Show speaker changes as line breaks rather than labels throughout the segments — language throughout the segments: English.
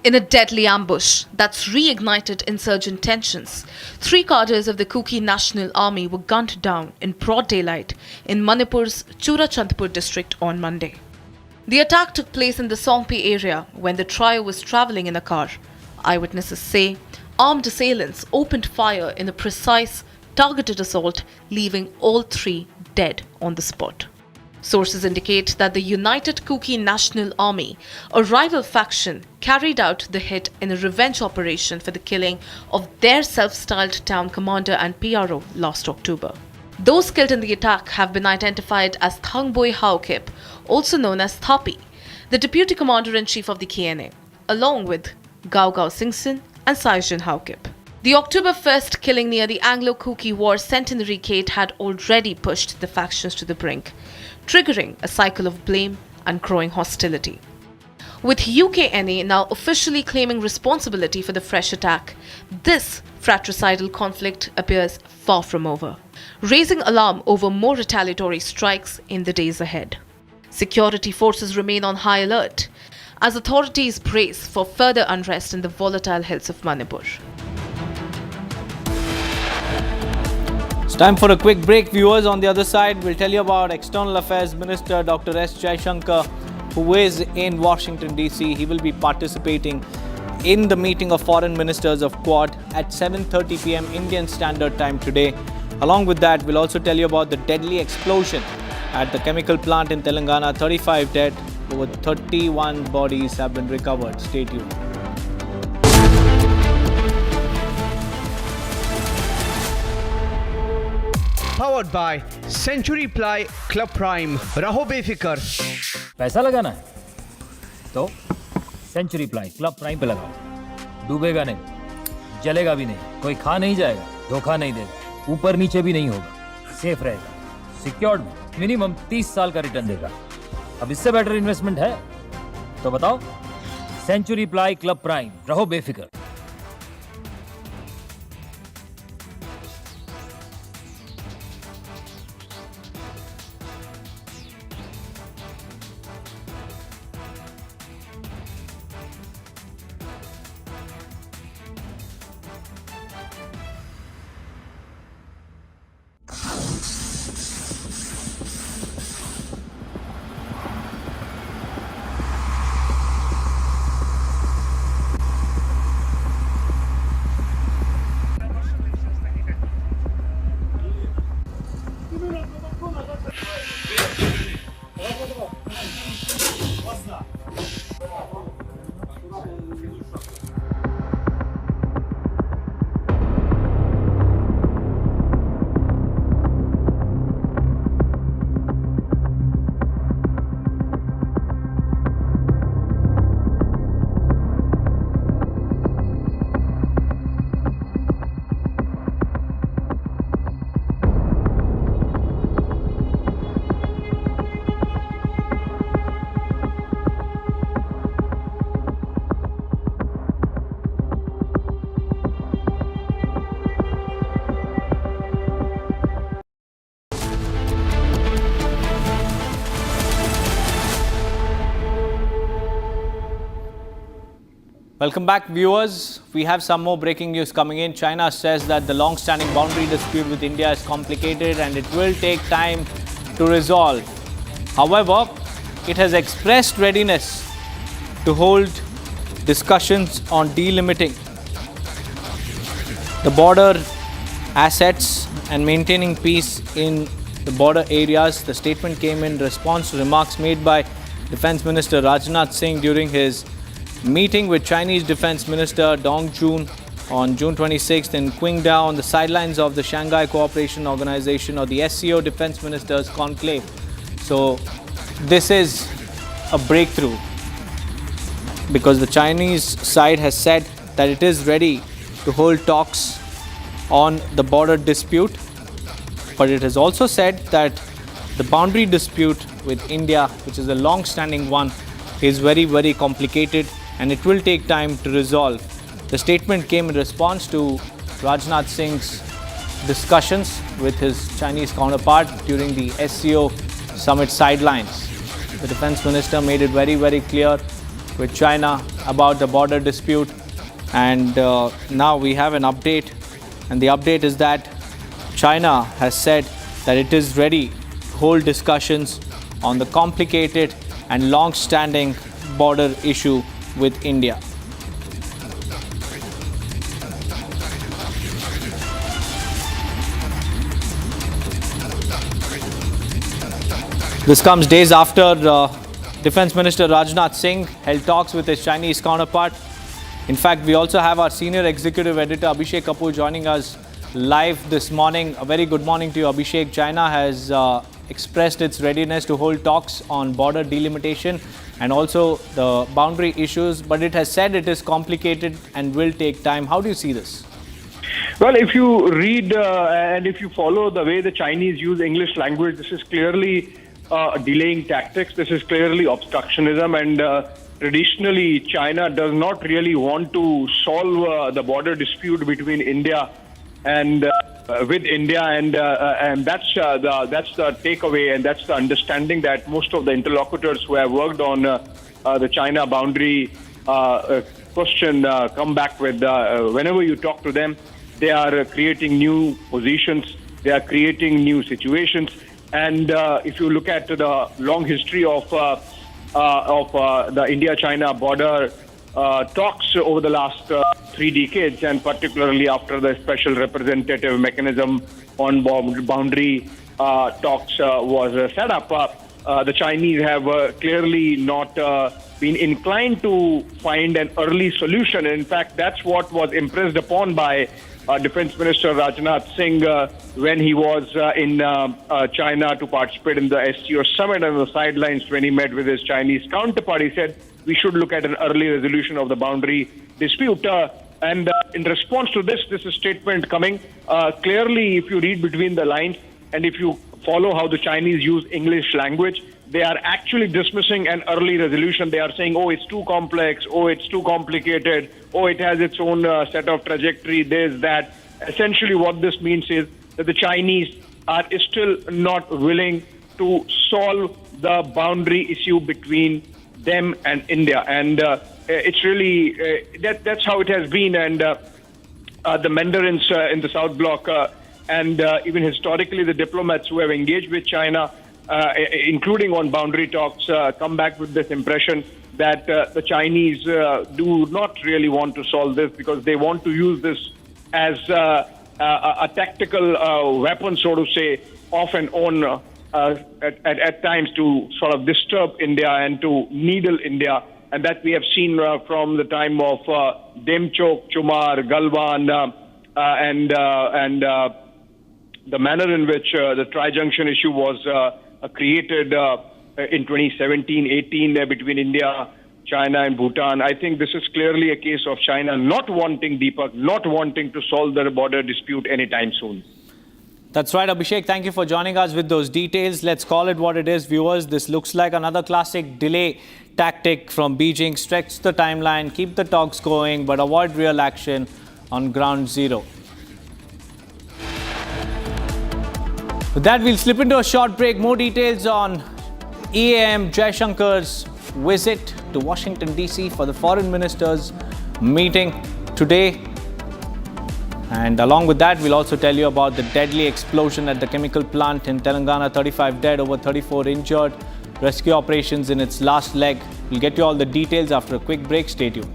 In a deadly ambush that's reignited insurgent tensions, 3 cadres of the Kuki National Army were gunned down in broad daylight in Manipur's Churachandpur district on Monday. The attack took place in the Songpi area when the trio was travelling in a car. Eyewitnesses say armed assailants opened fire in a precise, targeted assault, leaving all 3 dead on the spot. Sources indicate that the United Kuki National Army, a rival faction, carried out the hit in a revenge operation for the killing of their self-styled town commander and PRO last October. Those killed in the attack have been identified as Thangboy Haokip, also known as Thapi, the deputy commander-in-chief of the KNA, along with Gao Singson and Saijin Haokip. The October 1st killing near the Anglo-Kuki War centenary gate had already pushed the factions to the brink, triggering a cycle of blame and growing hostility. With UKNA now officially claiming responsibility for the fresh attack, this fratricidal conflict appears far from over, raising alarm over more retaliatory strikes in the days ahead. Security forces remain on high alert as authorities brace for further unrest in the volatile hills of Manipur.
It's time for a quick break, viewers. On the other side, we'll tell you about External Affairs Minister Dr. S. Jaishankar, who is in Washington, D.C. He will be participating in the meeting of foreign ministers of Quad at 7:30 p.m. Indian Standard Time today. Along with that, we'll also tell you about the deadly explosion at the chemical plant in Telangana. 35 dead, over 31 bodies have been recovered. Stay tuned.
Powered by Century Ply Club Prime. रहो बेफिक्र।
पैसा लगाना है तो century ply club prime पे लगाओ। डूबेगा नहीं, जलेगा भी नहीं, कोई खा नहीं जाएगा, धोखा नहीं देगा, ऊपर नीचे भी नहीं होगा, सेफ रहेगा, सिक्योर्ड में मिनिमम 30 साल का रिटर्न देगा। अब इससे बेटर इन्वेस्टमेंट है तो बताओ। सेंचुरी प्लाई क्लब प्राइम, रहो बेफिक्र।
Welcome back, viewers. We have some more breaking news coming in. China says that the long-standing boundary dispute with India is complicated and it will take time to resolve. However, it has expressed readiness to hold discussions on delimiting the border assets and maintaining peace in the border areas. The statement came in response to remarks made by Defence Minister Rajnath Singh during his meeting with Chinese Defence Minister Dong Jun on June 26th in Qingdao on the sidelines of the Shanghai Cooperation Organization, or the SCO Defence Ministers Conclave. So this is a breakthrough because the Chinese side has said that it is ready to hold talks on the border dispute, but it has also said that the boundary dispute with India, which is a long-standing one, is very, very complicated and it will take time to resolve. The statement came in response to Rajnath Singh's discussions with his Chinese counterpart during the SCO summit sidelines. The defense minister made it very, very clear with China about the border dispute. And now we have an update. And the update is that China has said that it is ready to hold discussions on the complicated and long-standing border issue with India. This comes days after Defense Minister Rajnath Singh held talks with his Chinese counterpart. In fact, we also have our senior executive editor Abhishek Kapoor joining us live this morning. A very good morning to you, Abhishek. China has expressed its readiness to hold talks on border delimitation and also the boundary issues, but it has said it is complicated and will take time. How do you see this?
Well, if you read and if you follow the way the Chinese use English language, this is clearly delaying tactics. This is clearly obstructionism, and traditionally China does not really want to solve the border dispute between India and with India, and that's the takeaway, and that's the understanding that most of the interlocutors who have worked on the China boundary question come back with. Whenever you talk to them, they are creating new positions, they are creating new situations, and if you look at the long history of the India-China border talks over the last 3 decades, and particularly after the special representative mechanism on boundary talks was set up, the Chinese have clearly not been inclined to find an early solution. In fact, that's what was impressed upon by Defense Minister Rajnath Singh when he was in China to participate in the SCO summit, and the sidelines when he met with his Chinese counterpart. He said we should look at an early resolution of the boundary dispute. And in response to this is a statement coming. Clearly, if you read between the lines and if you follow how the Chinese use English language, they are actually dismissing an early resolution. They are saying, oh, it's too complex, oh, it's too complicated, oh, it has its own set of trajectory, this, that. Essentially what this means is that the Chinese are still not willing to solve the boundary issue between them and India. And it's really, that's how it has been. And the Mandarins in the South Bloc and even historically the diplomats who have engaged with China, including on boundary talks, come back with this impression that the Chinese do not really want to solve this because they want to use this as a tactical weapon, so to say, off and on at times to sort of disturb India and to needle India. And that we have seen from the time of Demchok, Chumar, Galwan, and the manner in which the tri-junction issue was created in 2017-18 between India, China and Bhutan. I think this is clearly a case of China not wanting, Deepak, not wanting to solve their border dispute anytime soon.
That's right, Abhishek. Thank you for joining us with those details. Let's call it what it is, viewers. This looks like another classic delay tactic from Beijing. Stretch the timeline, keep the talks going, but avoid real action on ground zero. With that, we'll slip into a short break. More details on EAM Jaishankar's visit to Washington, D.C. for the foreign ministers meeting today. And along with that, we'll also tell you about the deadly explosion at the chemical plant in Telangana. 35 dead, over 34 injured. Rescue operations in its last leg. We'll get you all the details after a quick break. Stay tuned.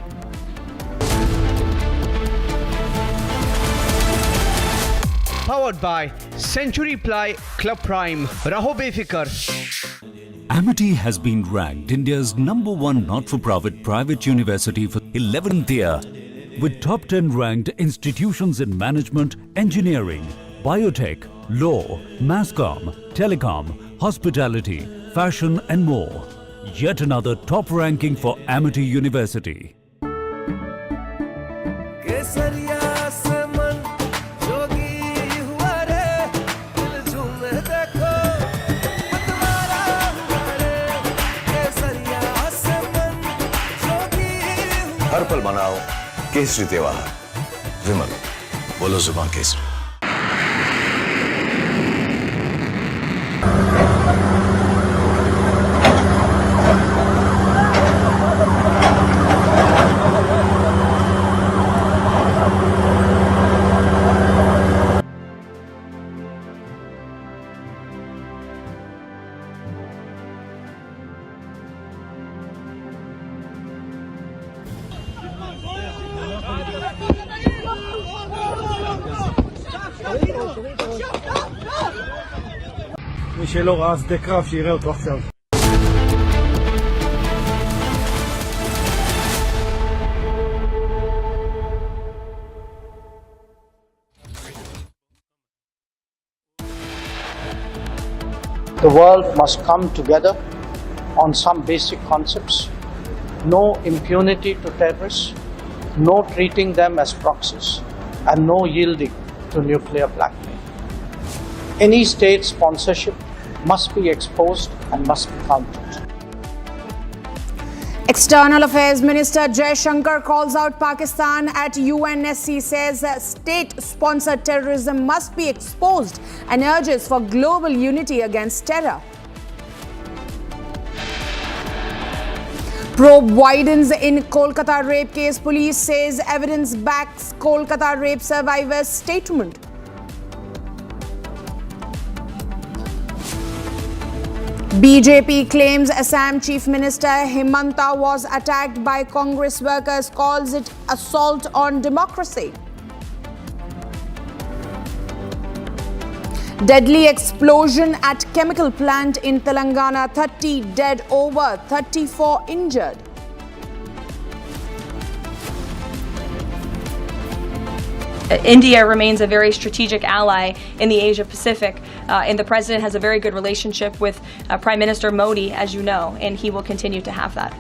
Powered by Century Ply Club Prime. Raho befikar.
Amity has been ranked India's #1 not-for-profit private university for 11th year, with top 10 ranked institutions in management, engineering, biotech, law, masscom, telecom, hospitality, fashion and more. Yet another top ranking for Amity University.
हर पल मनाओ केसरी त्योहार। विमल, बोलो जुबान Kesari.
מי שלא ראה שדה קרב שיראה אותו עכשיו.
The world must come together on some basic concepts. No impunity to terrorists, no treating them as proxies, and no yielding to nuclear blackmail. Any state sponsorship must be exposed and must be countered.
External Affairs Minister Jai Shankar calls out Pakistan at UNSC, says state-sponsored terrorism must be exposed and urges for global unity against terror. Probe widens in Kolkata rape case. Police says evidence backs Kolkata rape survivor's statement. BJP claims Assam Chief Minister Himanta was attacked by Congress workers, calls it assault on democracy. Deadly explosion at chemical plant in Telangana, 30 dead, over 34 injured.
India remains a very strategic ally in the Asia Pacific, and the president has a very good relationship with Prime Minister Modi, as you know, and he will continue to have that.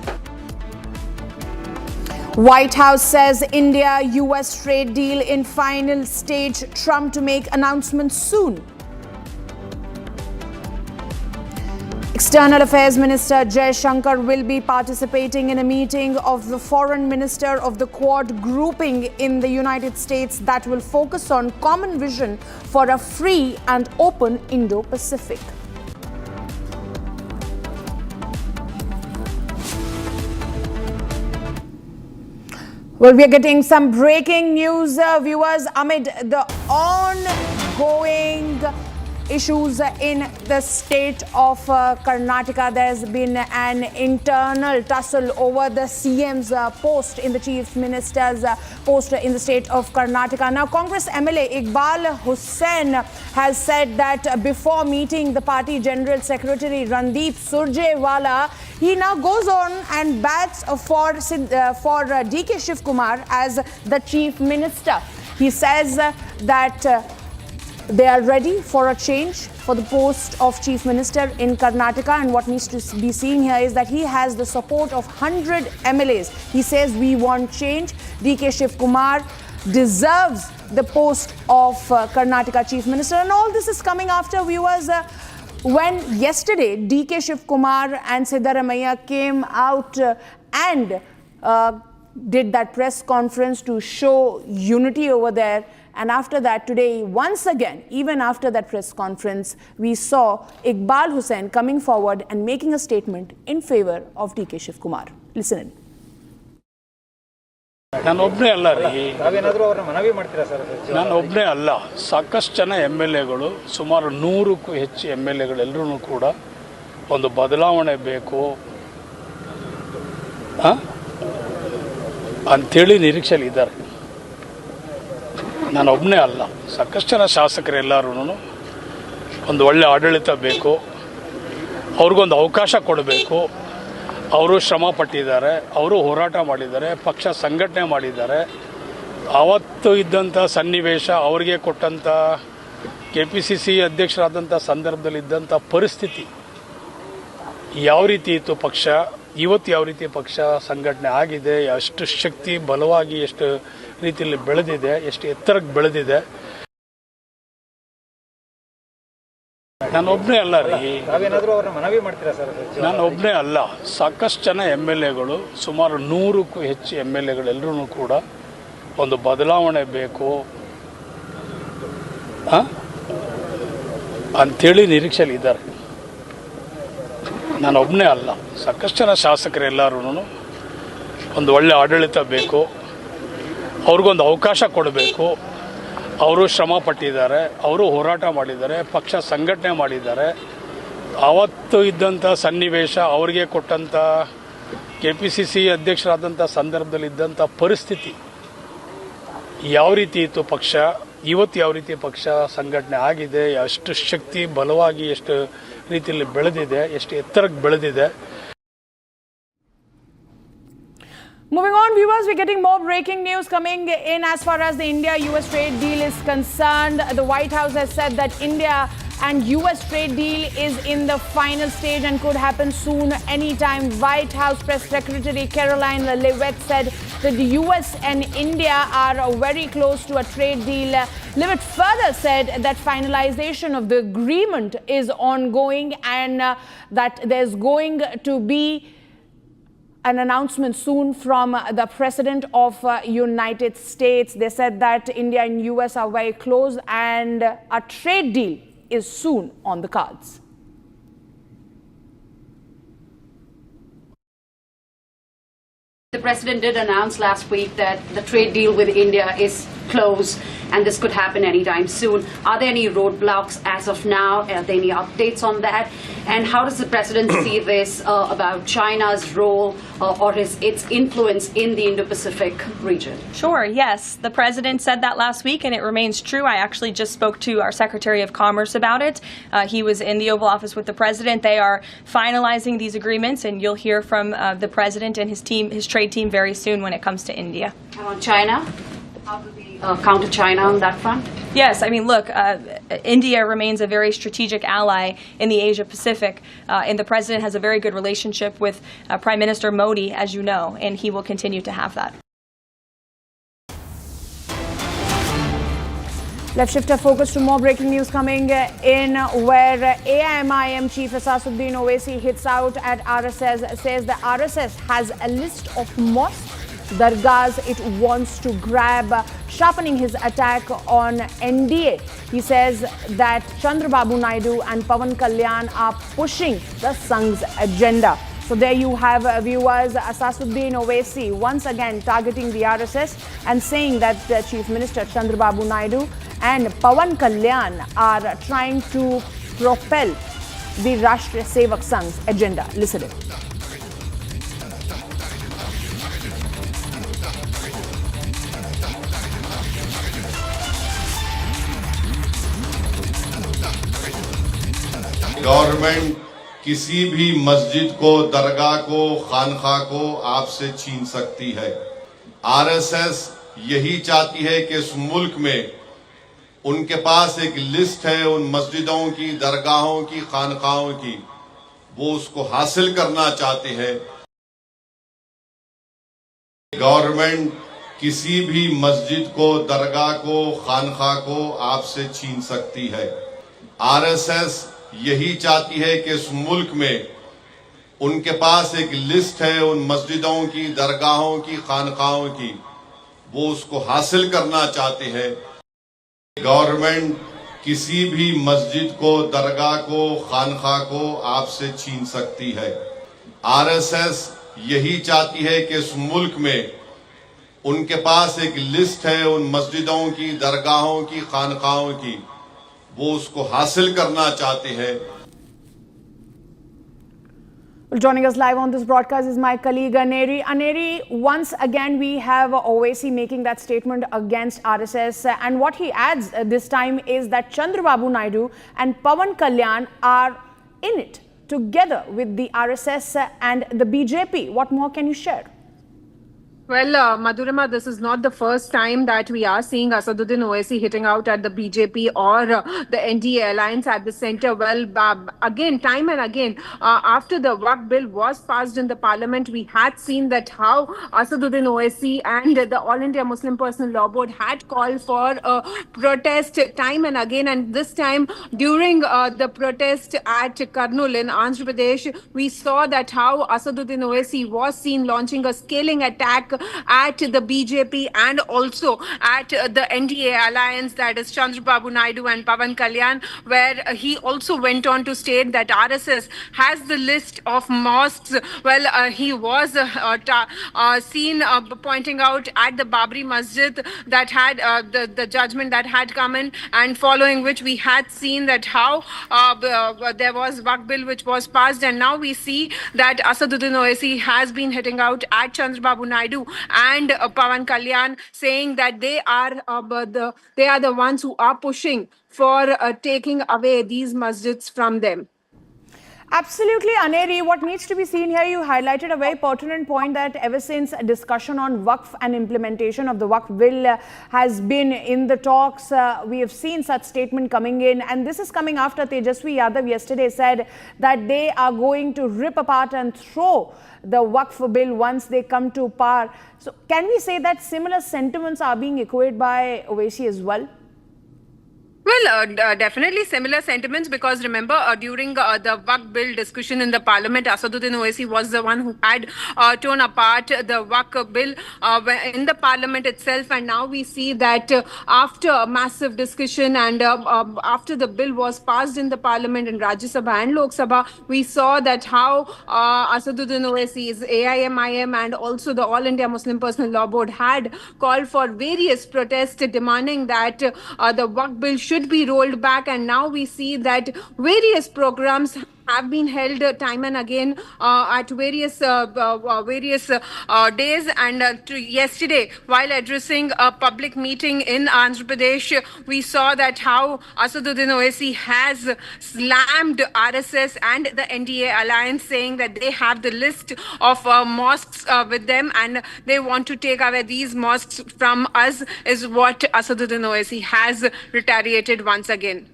White House says India-US trade deal in final stage, Trump to make announcements soon. External Affairs Minister Jai Shankar will be participating in a meeting of the Foreign Minister of the Quad grouping in the United States that will focus on common vision for a free and open Indo-Pacific. Well, we are getting some breaking news, viewers, amid the ongoing issues in the state of Karnataka. There's been an internal tussle over the CM's post in the Chief Minister's post in the state of Karnataka. Now, Congress MLA Iqbal Hussain has said that before meeting the party General Secretary Randeep Surjewala, he now goes on and bats for DK Shivkumar as the Chief Minister. He says that they are ready for a change for the post of Chief Minister in Karnataka, and what needs to be seen here is that he has the support of 100 MLAs. He says we want change. DK Shivkumar deserves the post of Karnataka Chief Minister, and all this is coming after, viewers, when yesterday DK Shivkumar and Siddaramaiah came out and did that press conference to show unity over there. And after that, today, once again, even after that press conference, we saw Iqbal Hussain coming forward and making a statement in favor of DK Shivkumar. Listen in.
ನಾನೊಬ್ಬನೇ ಅಲ್ಲ ರೀ, ನಾನೊಬ್ಬನೇ ಅಲ್ಲ, ಸಾಕಷ್ಟು ಜನ MLAಗಳು, ಸುಮಾರು 100ಕ್ಕೂ ಹೆಚ್ಚು MLAಗಳೆಲ್ಲರೂ ಕೂಡ ಒಂದು ಬದಲಾವಣೆ ಬೇಕು ಅಂಥೇಳಿ ನಿರೀಕ್ಷೆಯಲ್ಲಿ ಇದ್ದಾರೆ. ನಾನೊಬ್ಬನೇ ಅಲ್ಲ, ಸಾಕಷ್ಟು ಜನ ಶಾಸಕರೆಲ್ಲರೂ ಒಂದು ಒಳ್ಳೆ ಆಡಳಿತ ಬೇಕು, ಅವ್ರಿಗೊಂದು ಅವಕಾಶ ಕೊಡಬೇಕು. ಅವರು ಶ್ರಮ ಪಟ್ಟಿದ್ದಾರೆ, ಅವರು ಹೋರಾಟ ಮಾಡಿದ್ದಾರೆ, ಪಕ್ಷ ಸಂಘಟನೆ ಮಾಡಿದ್ದಾರೆ. ಆವತ್ತು ಇದ್ದಂಥ ಸನ್ನಿವೇಶ, ಅವರಿಗೆ ಕೊಟ್ಟಂಥ KPCC ಅಧ್ಯಕ್ಷರಾದಂಥ ಸಂದರ್ಭದಲ್ಲಿ ಇದ್ದಂಥ ಪರಿಸ್ಥಿತಿ ಯಾವ ರೀತಿ ಇತ್ತು, ಪಕ್ಷ ಇವತ್ತು ಯಾವ ರೀತಿ ಪಕ್ಷ ಸಂಘಟನೆ ಆಗಿದೆ, ಎಷ್ಟು ಶಕ್ತಿ ಬಲವಾಗಿ ಎಷ್ಟು ರೀತಿಯಲ್ಲಿ ಬೆಳೆದಿದೆ, ಎಷ್ಟು ಎತ್ತರಕ್ಕೆ ಬೆಳೆದಿದೆ. ನಾನೊಬ್ಬನೇ ಅಲ್ಲ ರೀ, ನಾನೊಬ್ಬನೇ ಅಲ್ಲ, ಸಾಕಷ್ಟು ಜನ MLAಗಳು, ಸುಮಾರು 100ಕ್ಕೂ ಹೆಚ್ಚು MLAಗಳೆಲ್ಲರೂ ಕೂಡ ಒಂದು ಬದಲಾವಣೆ ಬೇಕು ಅಂಥೇಳಿ ನಿರೀಕ್ಷೆಯಲ್ಲಿ ಇದ್ದಾರೆ. ನಾನೊಬ್ಬನೇ ಅಲ್ಲ, ಸಾಕಷ್ಟು ಜನ ಶಾಸಕರೆಲ್ಲರೂ ಒಂದು ಒಳ್ಳೆ ಆಡಳಿತ ಬೇಕು, ಅವ್ರಿಗೊಂದು ಅವಕಾಶ ಕೊಡಬೇಕು. ಅವರು ಶ್ರಮ ಪಟ್ಟಿದ್ದಾರೆ, ಅವರು ಹೋರಾಟ ಮಾಡಿದ್ದಾರೆ, ಪಕ್ಷ ಸಂಘಟನೆ ಮಾಡಿದ್ದಾರೆ. ಆವತ್ತು ಇದ್ದಂಥ ಸನ್ನಿವೇಶ, ಅವರಿಗೆ ಕೊಟ್ಟಂಥ KPCC ಅಧ್ಯಕ್ಷರಾದಂಥ ಸಂದರ್ಭದಲ್ಲಿ ಇದ್ದಂಥ ಪರಿಸ್ಥಿತಿ ಯಾವ ರೀತಿ ಇತ್ತು, ಪಕ್ಷ ಇವತ್ತು ಯಾವ ರೀತಿ ಪಕ್ಷ ಸಂಘಟನೆ ಆಗಿದೆ, ಎಷ್ಟು ಶಕ್ತಿ ಬಲವಾಗಿ ಎಷ್ಟು ರೀತಿಯಲ್ಲಿ ಬೆಳೆದಿದೆ, ಎಷ್ಟು ಎತ್ತರಕ್ಕೆ ಬೆಳೆದಿದೆ.
Moving on, viewers, we're getting more breaking news coming in as far as the India-US trade deal is concerned. The White House has said that India and US trade deal is in the final stage and could happen soon, anytime. White House Press Secretary Caroline Leavitt said that the US and India are very close to a trade deal. Leavitt further said that finalization of the agreement is ongoing and that there's going to be an announcement soon from the President of United States. They said that India and US are very close and a trade deal is soon on the cards.
The President did announce last week that the trade deal with India is close and this could happen anytime soon. Are there any roadblocks as of now? Are there any updates on that? And how does the President see this about China's role or its influence in the Indo-Pacific region?
Sure, yes. The President said that last week and it remains true. I actually just spoke to our Secretary of Commerce about it. He was in the Oval Office with the President. They are finalizing these agreements and you'll hear from the President and his team, his trade team, very soon when it comes to India.
And on China? How do we counter China on that front?
Yes, I mean, look, India remains a very strategic ally in the Asia Pacific, and the President has a very good relationship with Prime Minister Modi, as you know, and he will continue to have that.
Let's shift our focus to more breaking news coming in, where AIMIM Chief Asaduddin Owaisi hits out at RSS, says the RSS has a list of mosques, dargahs it wants to grab, sharpening his attack on NDA. He says that Chandrababu Naidu and Pawan Kalyan are pushing the Sangh's agenda. So there you have, viewers, Asaduddin Owaisi once again targeting the RSS and saying that Chief Minister Chandrababu Naidu and Pawan Kalyan are trying to propel the Rashtriya Sevak Sangh's agenda. Listen in.
Government किसी भी मस्जिद को, दरगाह को, खानखा को आपसे छीन सकती है। आरएसएस यही चाहती है कि इस मुल्क में उनके पास एक लिस्ट है उन मस्जिदों की, दरगाहों की, खानखाओं की, वो उसको हासिल करना चाहते हैं। गवर्नमेंट किसी भी मस्जिद को, दरगाह को, खानखा को आपसे छीन सकती है। आरएसएस यही चाहती है कि इस मुल्क में उनके पास एक लिस्ट है उन मस्जिदों की, दरगाहों की, खानखाओं की, वो उसको हासिल करना चाहते हैं। गवर्नमेंट किसी भी मस्जिद को, दरगाह को, खानखा को आपसे छीन सकती है। आरएसएस यही चाहती है कि इस मुल्क में उनके पास एक लिस्ट है उन मस्जिदों की, दरगाहों की, खानखाओं की, वो उसको हासिल करना चाहते हैं।
Joining us live on this broadcast is my colleague Aneri. Aneri, once again we have Owaisi making that statement against RSS, and what he adds this time is that Chandrababu Naidu and Pawan Kalyan are in it together with the RSS and the BJP. What more can you share?
Well, Madhurima, this is not the first time that we are seeing Asaduddin Owaisi hitting out at the BJP or the NDA alliance at the center. Well, again, time and again, after the Waqf bill was passed in the parliament, we had seen that how Asaduddin Owaisi and the All India Muslim Personal Law Board had called for a protest time and again. And this time, during the protest at Kurnool in Andhra Pradesh, we saw that how Asaduddin Owaisi was seen launching a scaling attack at the BJP and also at the NDA alliance, that is Chandrababu Naidu and Pawan Kalyan, where he also went on to state that RSS has the list of mosques. Well, he was seen pointing out at the Babri Masjid that had the judgment that had come in, and following which we had seen that how there was Waqf bill which was passed, and now we see that Asaduddin Owaisi has been hitting out at Chandrababu Naidu and Pawan Kalyan, saying that they are the ones who are pushing for taking away these masjids from them.
Absolutely, Aneri. What needs to be seen here, you highlighted a very pertinent point that ever since a discussion on Waqf and implementation of the Waqf bill has been in the talks, we have seen such statement coming in. And this is coming after Tejaswi Yadav yesterday said that they are going to rip apart and throw the Waqf bill once they come to power. So can we say that similar sentiments are being echoed by Owaisi as well?
Well, definitely similar sentiments, because remember during the Waqf bill discussion in the parliament, Asaduddin Owaisi was the one who had torn apart the Waqf bill in the parliament itself, and now we see that after a massive discussion and after the bill was passed in the parliament in Rajya Sabha and Lok Sabha, we saw that how Asaduddin Owaisi's AIMIM and also the All India Muslim Personal Law Board had called for various protests demanding that the Waqf bill should be rolled back, and now we see that various programs have been held time and again at various days. And yesterday, while addressing a public meeting in Andhra Pradesh, we saw that how Asaduddin Owaisi has slammed RSS and the NDA alliance, saying that they have the list of mosques with them and they want to take away these mosques from us, is what Asaduddin Owaisi has retaliated once again.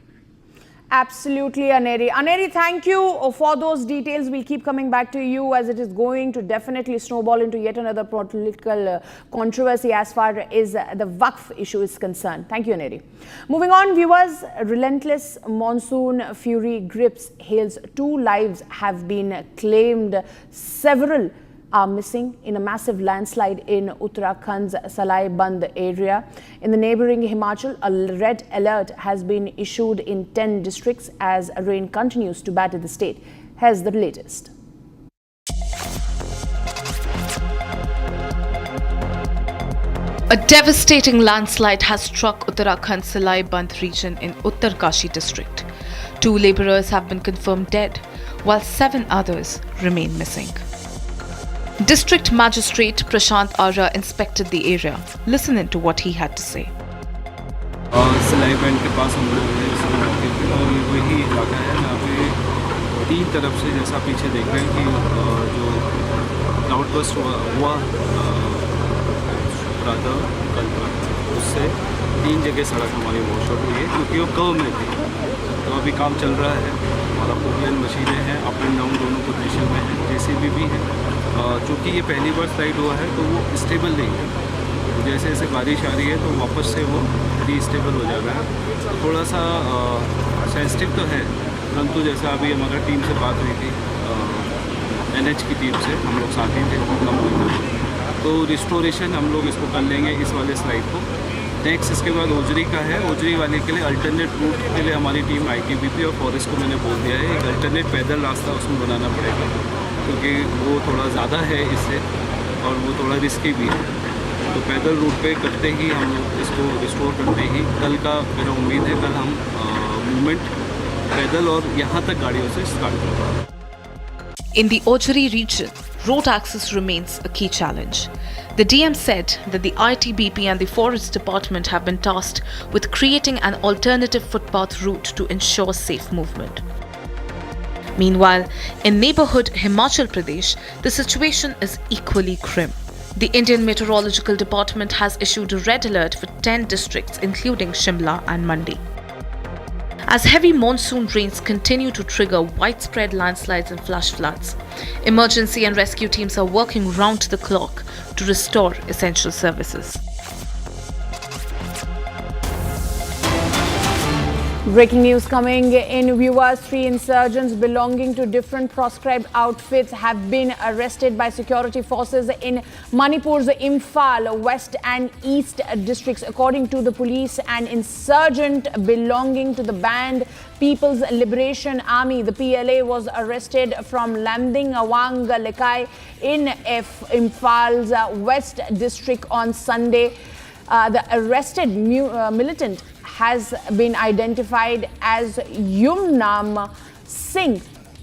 Absolutely, Aneri. Aneri, thank you for those details. We'll keep coming back to you as it is going to definitely snowball into yet another political controversy as far as the Waqf issue is concerned. Thank you, Aneri. Moving on, viewers, relentless monsoon fury grips Hales. 2 lives have been claimed. Several are missing in a massive landslide in Uttarakhand's Salai Band area. In the neighboring Himachal, a red alert has been issued in 10 districts as rain continues to batter the state. Here's the latest.
A devastating landslide has struck Uttarakhand's Salai Band region in Uttarkashi district. 2 labourers have been confirmed dead, while 7 others remain missing. District Magistrate Prashant Arya inspected the area. Listen in to what he had to say.
सिलाई band के पास हम लोग हैं और वही इलाका है जहाँ पे 3 तरफ से, जैसा पीछे देख रहे हैं कि जो क्लाउडबस्ट हुआ प्रातः कल उससे 3 जगह सड़क हमारी वॉशआउट हुई है, क्योंकि वो कर्व में थी। तो अभी काम चल रहा है, हमारा पोकलैंड मशीनें हैं, अप एंड डाउन दोनों पोजीशन में है, जेसीबी भी है। चूँकि ये पहली बार स्लाइड हुआ है तो वो स्टेबल नहीं है, तो जैसे जैसे बारिश आ रही है तो वापस से वो रीस्टेबल हो जाएगा। थोड़ा सा सेंसिटिव तो है, परंतु जैसा अभी हमारा टीम से बात हुई थी NH की टीम से, हम लोग साथ ही थे, कम हुई, तो रिस्टोरेशन हम लोग इसको कर लेंगे इस वाले स्लाइड को। नेक्स्ट इसके बाद ओजरी का है, ओजरी वाले के लिए अल्टरनेट रूट के लिए हमारी टीम ITBP और फॉरेस्ट को मैंने बोल दिया है, एक अल्टरनेट पैदल रास्ता उसमें बनाना पड़ेगा, क्योंकि वो थोड़ा ज़्यादा है इससे और वो थोड़ा रिस्की भी है। तो पैदल रूट पे करते ही हम लोग इसको रिस्टोर करते ही कल का मेरा उम्मीद है कल हम मूवमेंट पैदल और यहाँ तक गाड़ियों से स्टार्ट करेंगे।
In the Ojari region, road access remains a key challenge. The DM said that the ITBP and the Forest Department have been tasked with creating an alternative footpath route to ensure safe movement. Meanwhile, in neighbourhood Himachal Pradesh, the situation is equally grim. The Indian Meteorological Department has issued a red alert for 10 districts including Shimla and Mandi. As heavy monsoon rains continue to trigger widespread landslides and flash floods, emergency and rescue teams are working round the clock to restore essential services.
Breaking news coming in, viewers. 3 insurgents belonging to different proscribed outfits have been arrested by security forces in Manipur's Imphal, West and East districts. According to the police, an insurgent belonging to the band People's Liberation Army, the PLA, was arrested from Lamding Awang Lekai in Imphal's West district on Sunday. The arrested militant has been identified as Yumnam Singh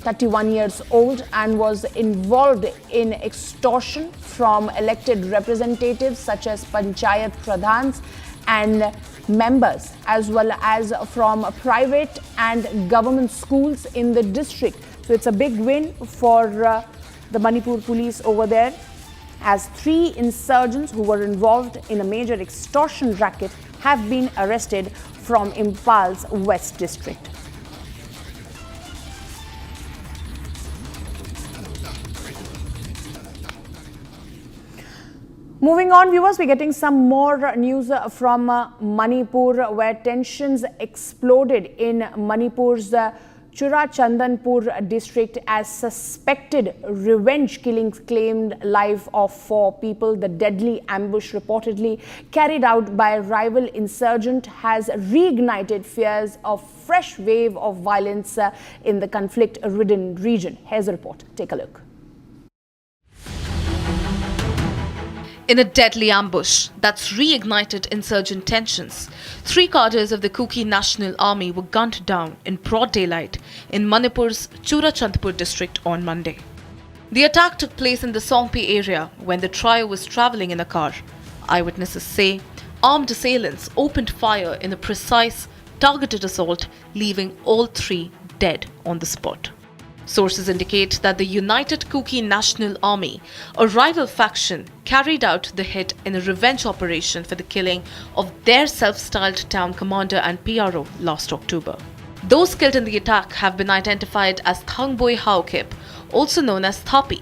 31 years old, and was involved in extortion from elected representatives such as Panchayat Pradhans and members, as well as from private and government schools in the district. So it's a big win for the Manipur police over there, as 3 insurgents who were involved in a major extortion racket have been arrested from Impal's West district. Moving on, viewers, we're getting some more news from Manipur, where tensions exploded in Manipur's Churachandanpur district as suspected revenge killings claimed life of 4 people. The deadly ambush reportedly carried out by a rival insurgent has reignited fears of fresh wave of violence in the conflict-ridden region. Here's a report. Take a look.
In a deadly ambush that's reignited insurgent tensions, 3 cadres of the Kuki National Army were gunned down in broad daylight in Manipur's Churachandpur district on Monday. The attack took place in the Songpi area when the trio was travelling in a car. Eyewitnesses say armed assailants opened fire in a precise, targeted assault, leaving all 3 dead on the spot. Sources indicate that the United Kuki National Army, a rival faction, carried out the hit in a revenge operation for the killing of their self-styled town commander and PRO last October. Those killed in the attack have been identified as Thangboy Haokip, also known as Thapi,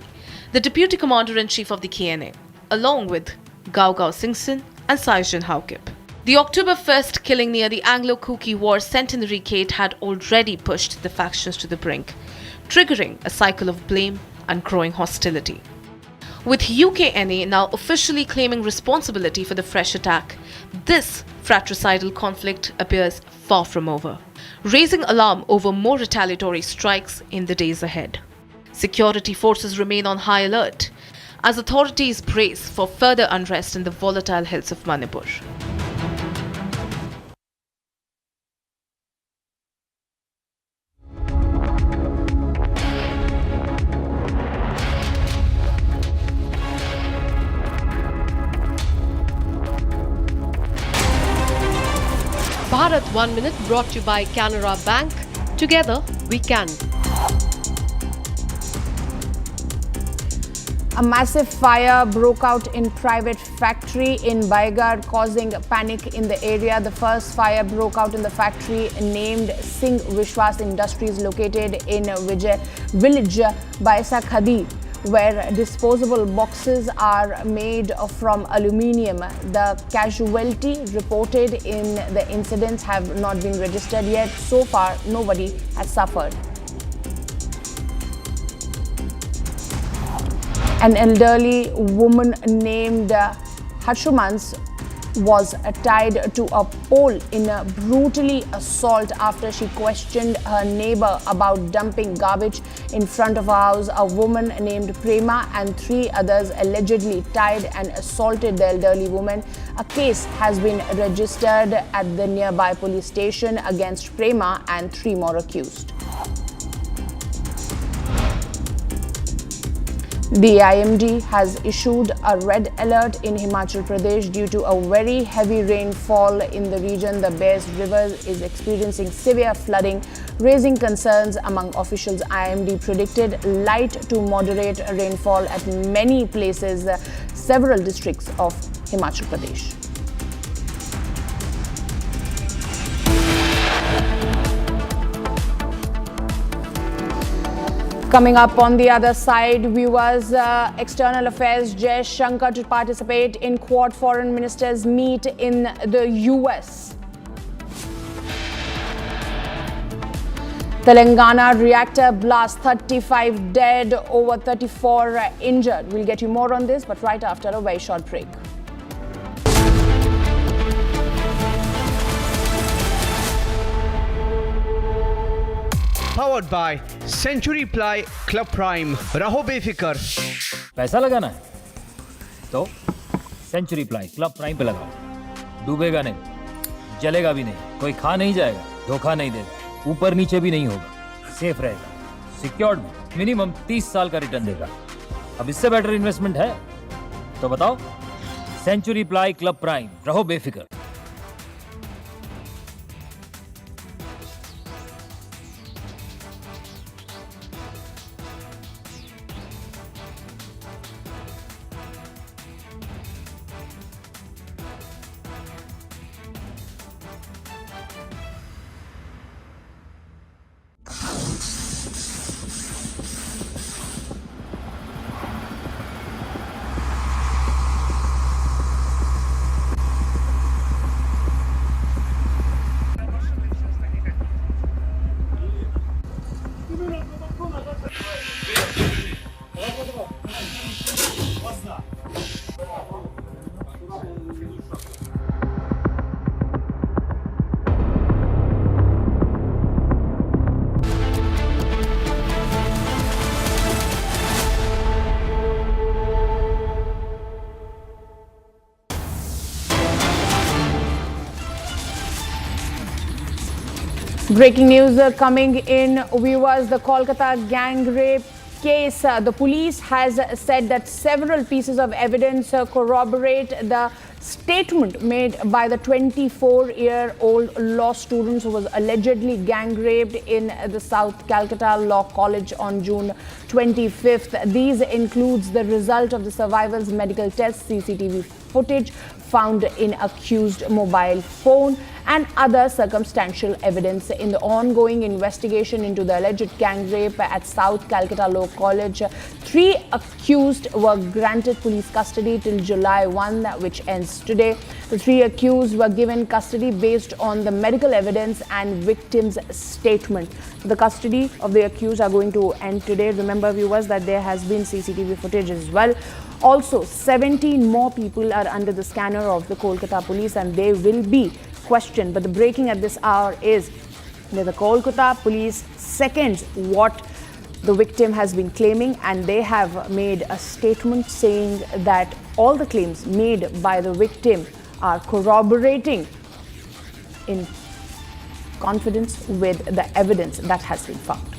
the deputy commander-in-chief of the KNA, along with Gao Singson and Saijin Haokip. The October 1st killing near the Anglo-Kuki War Centenary Gate had already pushed the factions to the brink, triggering a cycle of blame and growing hostility. With UKNA now officially claiming responsibility for the fresh attack, this fratricidal conflict appears far from over, raising alarm over more retaliatory strikes in the days ahead. Security forces remain on high alert as authorities brace for further unrest in the volatile hills of Manipur.
Bharat 1 Minute brought to you by Canara Bank. Together we can.
A massive fire broke out in private factory in Baigar, causing panic in the area. The first fire broke out in the factory named Singh Vishwas Industries, located in village Baisa Khadi, where disposable boxes are made from aluminium. The casualty reported in the incidents have not been registered yet. So far, nobody has suffered. An elderly woman named Hashumans was tied to a pole in a brutally assault after she questioned her neighbor about dumping garbage in front of her house. A woman named Prema and 3 others allegedly tied and assaulted the elderly woman. A case has been registered at the nearby police station against Prema and 3 more accused. The IMD has issued a red alert in Himachal Pradesh due to a very heavy rainfall in the region. The Bears River is experiencing severe flooding, raising concerns among officials. IMD predicted light to moderate rainfall at many places, several districts of Himachal Pradesh. Coming up on the other side, viewers, External Affairs Jai Shankar to participate in Quad Foreign Ministers meet in the US. Telangana reactor blast, 35 dead, over 34 injured. We'll get you more on this, but right after a very short break.
Powered by Century Ply Club Prime. रहो बेफिक्र.
पैसा लगाना है तो century ply club prime पे लगाओ. डूबेगा नहीं, जलेगा भी नहीं, कोई खा नहीं जाएगा, धोखा नहीं देगा, ऊपर नीचे भी नहीं होगा, सेफ रहेगा. सिक्योर्ड में मिनिमम 30 साल का रिटर्न देगा। अब इससे बेटर इन्वेस्टमेंट है तो बताओ। सेंचुरी प्लाई क्लब प्राइम, रहो बेफिक्र।
Breaking news coming in, viewers. The Kolkata gang rape case. The police has said that several pieces of evidence corroborate the statement made by the 24-year-old law student who was allegedly gang raped in the South Calcutta Law College on June 25th. These includes the result of the survivor's medical test, CCTV footage found in accused mobile phone, and other circumstantial evidence. In the ongoing investigation into the alleged gang rape at South Calcutta Law College, 3 accused were granted police custody till July 1, which ends today. The 3 accused were given custody based on the medical evidence and victims' statement. The custody of the accused are going to end today. Remember, viewers, that there has been CCTV footage as well. Also, 17 more people are under the scanner of the Kolkata police and they will be questioned. But the breaking at this hour is that the Kolkata police seconds what the victim has been claiming, and they have made a statement saying that all the claims made by the victim are corroborating in confidence with the evidence that has been found.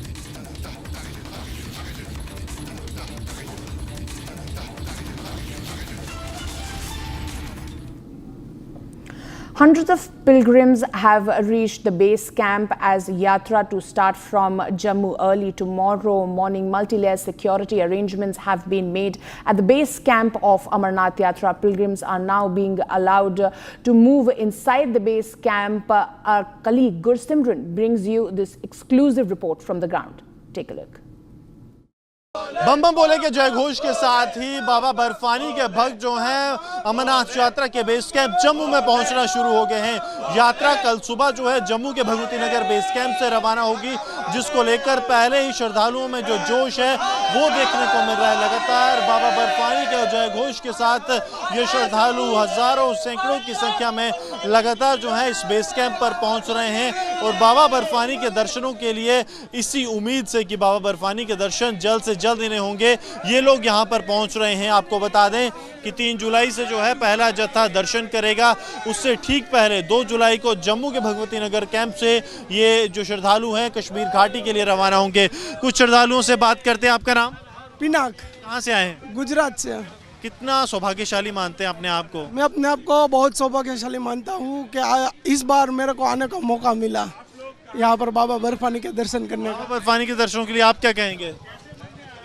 Hundreds of pilgrims have reached the base camp as Yatra to start from Jammu early tomorrow morning. Multi-layer security arrangements have been made at the base camp of Amarnath Yatra. Pilgrims are now being allowed to move inside the base camp. Our colleague Gursimran brings you this exclusive report from the ground. Take a look.
बम बम बोले के जय घोष के साथ ही बाबा बर्फानी के भक्त जो हैं अमरनाथ यात्रा के बेस कैंप जम्मू में पहुंचना शुरू हो गए हैं। यात्रा कल सुबह जो है जम्मू के भगवती नगर बेस कैंप से रवाना होगी, जिसको लेकर पहले ही श्रद्धालुओं में जो जोश है वो देखने को मिल रहा है। लगातार बाबा बर्फानी के जय घोष के साथ ये श्रद्धालु हजारों सैकड़ों की संख्या में लगातार जो है इस बेस कैंप पर पहुंच रहे हैं और बाबा बर्फानी के दर्शनों के लिए इसी उम्मीद से कि बाबा बर्फानी के दर्शन जल्द से जल्द इन्हें होंगे, ये लोग यहाँ पर पहुँच रहे हैं। आपको बता दें कि 3 जुलाई से जो है पहला जत्था दर्शन करेगा, उससे ठीक पहले 2 जुलाई को जम्मू के भगवती नगर कैंप से ये जो श्रद्धालु हैं कश्मीर घाटी के लिए रवाना होंगे। कुछ श्रद्धालुओं से बात करते हैं। आपका नाम?
पिनाक।
कहाँ से आए हैं?
गुजरात से।
कितना सौभाग्यशाली मानते हैं अपने आप को?
मैं अपने आप को बहुत सौभाग्यशाली मानता हूँ कि इस बार मेरे को आने का मौका मिला यहाँ पर बाबा बर्फानी के दर्शन करने का।
बर्फानी के दर्शनों के लिए आप क्या कहेंगे?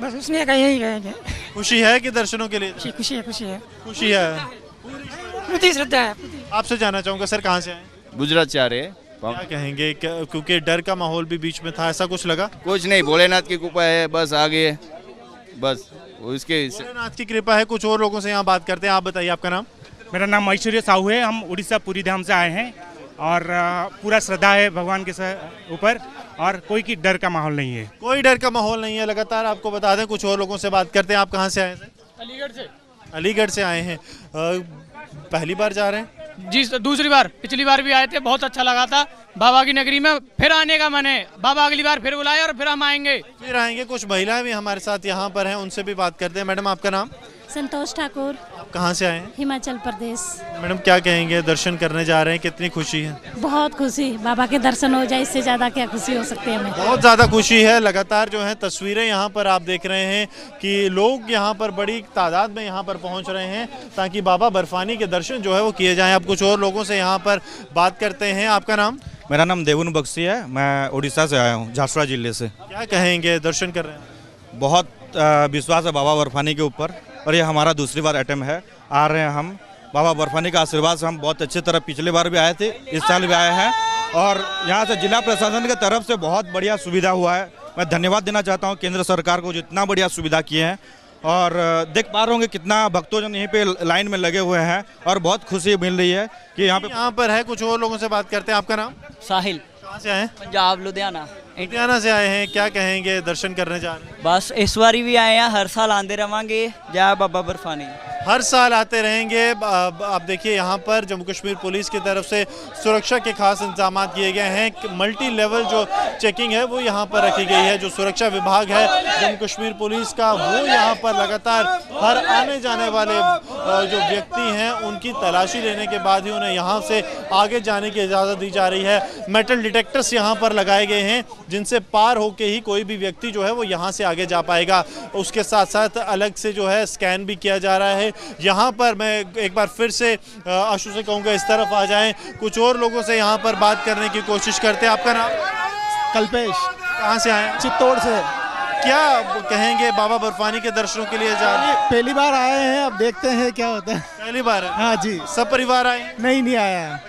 बस उसने का यही कहेंगे।
खुशी है कि दर्शनों के लिए?
खुशी है, खुशी है,
खुशी है,
पूरी श्रद्धा है।
आपसे जानना चाहूँगा सर, कहाँ से आए?
गुजरात से आ रहे हैं।
क्या कहेंगे, क्योंकि डर का माहौल भी बीच में था, ऐसा कुछ लगा?
कुछ नहीं, भोलेनाथ की कृपा है, बस आगे बस उसके
भोलेनाथ की कृपा है। कुछ और लोगों से यहाँ बात करते हैं। आप बताइए, आपका नाम?
मेरा नाम ऐश्वर्य साहू है। हम उड़ीसा पूरी धाम से आए हैं और पूरा श्रद्धा है भगवान के ऊपर और कोई की डर का माहौल नहीं है।
कोई डर का माहौल नहीं है। लगातार आपको बता दें, कुछ और लोगों से बात करते हैं। आप कहाँ से आए थे?
अलीगढ़ से।
अलीगढ़ से आए हैं। पहली बार जा रहे हैं?
जी, दूसरी बार। पिछली बार भी आए थे, बहुत अच्छा लगा था। बाबा की नगरी में फिर आने का मन है। बाबा अगली बार फिर बुलाए और फिर हम आएंगे।
फिर आएंगे। कुछ महिलाएं भी हमारे साथ यहाँ पर हैं, उनसे भी बात करते हैं। मैडम, आपका नाम?
संतोष ठाकुर।
कहाँ से आए हैं?
हिमाचल प्रदेश।
मैडम क्या कहेंगे, दर्शन करने जा रहे हैं, कितनी खुशी है?
बहुत खुशी, बाबा के दर्शन हो जाए, इससे ज़्यादा क्या खुशी हो सकती है हमें।
बहुत ज़्यादा खुशी है। लगातार जो है तस्वीरें यहाँ पर आप देख रहे हैं कि लोग यहाँ पर बड़ी तादाद में यहाँ पर पहुँच रहे हैं ताकि बाबा बर्फानी के दर्शन जो है वो किए जाएँ। अब कुछ और लोगों से यहाँ पर बात करते हैं। आपका नाम?
मेरा नाम देवुन बख्शी है, मैं उड़ीसा से आया हूँ, झारसुगुड़ा जिले से।
क्या कहेंगे, दर्शन कर रहे हैं?
बहुत विश्वास है बाबा बर्फानी के ऊपर और ये हमारा दूसरी बार अटेम्प्ट है। आ रहे हैं हम, बाबा बर्फानी का आशीर्वाद से हम बहुत अच्छी तरह पिछले बार भी आए थे, इस साल भी आए हैं और यहाँ से जिला प्रशासन की तरफ से बहुत बढ़िया सुविधा हुआ है। मैं धन्यवाद देना चाहता हूँ केंद्र सरकार को, जितना बढ़िया सुविधा किए हैं और देख पा रहे होंगे कितना भक्तों यहीं पे लाइन में लगे हुए हैं और बहुत खुशी मिल रही है कि यहाँ
पर है। कुछ और लोगों से बात करते हैं। आपका नाम?
साहिल।
कहाँ से आए हैं?
पंजाब लुधियाना।
लुधियाना से आए हैं। क्या कहेंगे, दर्शन करने जा रहे हैं?
बस इस बारी भी आए हैं, हर साल आते रहेंगे। जय बाबा बर्फानी।
हर साल आते रहेंगे। आप देखिए यहाँ पर जम्मू कश्मीर पुलिस की तरफ से सुरक्षा के खास इंतजाम किए गए हैं। मल्टी लेवल जो चेकिंग है वो यहाँ पर रखी गई है। जो सुरक्षा विभाग है जम्मू कश्मीर पुलिस का, वो यहाँ पर लगातार हर आने जाने वाले जो व्यक्ति हैं उनकी तलाशी लेने के बाद ही उन्हें यहाँ से आगे जाने की इजाज़त दी जा रही है। मेटल डिटेक्टर्स यहाँ पर लगाए गए हैं जिनसे पार होके ही कोई भी व्यक्ति जो है वो यहाँ से आगे जा पाएगा। उसके साथ साथ अलग से जो है स्कैन भी किया जा रहा है। यहाँ पर मैं एक बार फिर से आशु से कहूँगा इस तरफ आ जाएं। कुछ और लोगों से यहाँ पर बात करने की कोशिश करते हैं। आपका नाम?
कल्पेश।
कहाँ से आए?
चित्तौड़ से।
क्या कहेंगे, बाबा बर्फानी के दर्शनों के लिए जा रहे हैं?
पहली बार आए हैं, अब देखते हैं क्या होता है।
पहली बार है?
हाँ जी।
सब परिवार आए?
नहीं आया,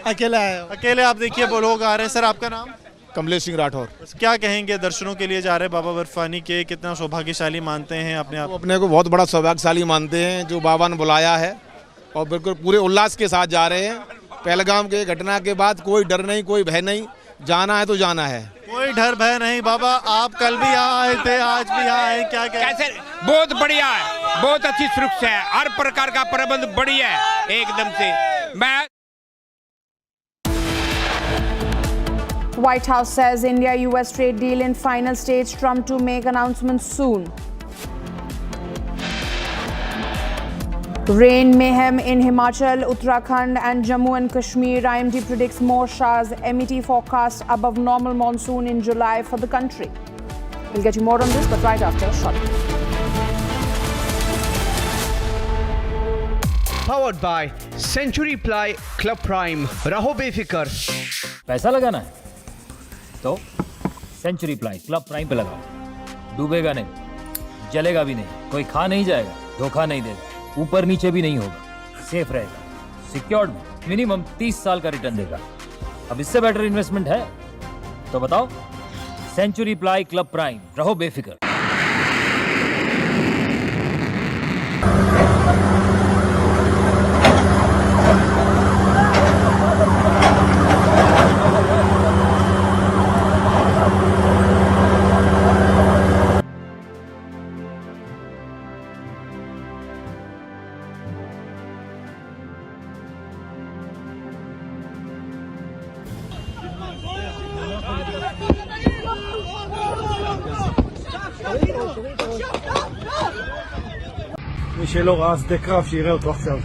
अकेले आया।
अकेले आप देखिए वो लोग आ रहे हैं। सर आपका नाम?
कमलेश सिंह राठौर।
क्या कहेंगे, दर्शनों के लिए जा रहे हैं बाबा बर्फानी के, कितना सौभाग्यशाली मानते हैं अपने आप?
अपने को बहुत बड़ा सौभाग्यशाली मानते हैं जो बाबा ने बुलाया है और बिल्कुल पूरे उल्लास के साथ जा रहे हैं। पहलगाम के घटना के बाद कोई डर नहीं, कोई भय नहीं, जाना है तो जाना है,
कोई डर भय नहीं। बाबा आप कल भी यहाँ आए थे, आज भी यहाँ आए, क्या
कैसे? बहुत बढ़िया है, बहुत अच्छी सुरक्षा है, हर प्रकार का प्रबंध बढ़िया है एकदम से। मैं
White House says India-US trade deal in final stage. Trump to make announcement soon. Rain mayhem in Himachal, Uttarakhand and Jammu and Kashmir. IMD predicts more showers. MET forecast above normal monsoon in July for the country. We'll get you more on this, but right after a short break.
Powered by Century Ply Club Prime. रहो बेफिक्र।
पैसा लगाना है तो century ply club prime पे लगाओ। डूबेगा नहीं, जलेगा भी नहीं, कोई खा नहीं जाएगा, धोखा नहीं देगा, ऊपर नीचे भी नहीं होगा, सेफ रहेगा, सिक्योर्ड में मिनिमम 30 साल का रिटर्न देगा। अब इससे बेटर इन्वेस्टमेंट है तो बताओ? सेंचुरी प्लाई क्लब प्राइम, रहो बेफिक्र।
מי שלא ראה שדה קרב שיראה אותו עכשיו.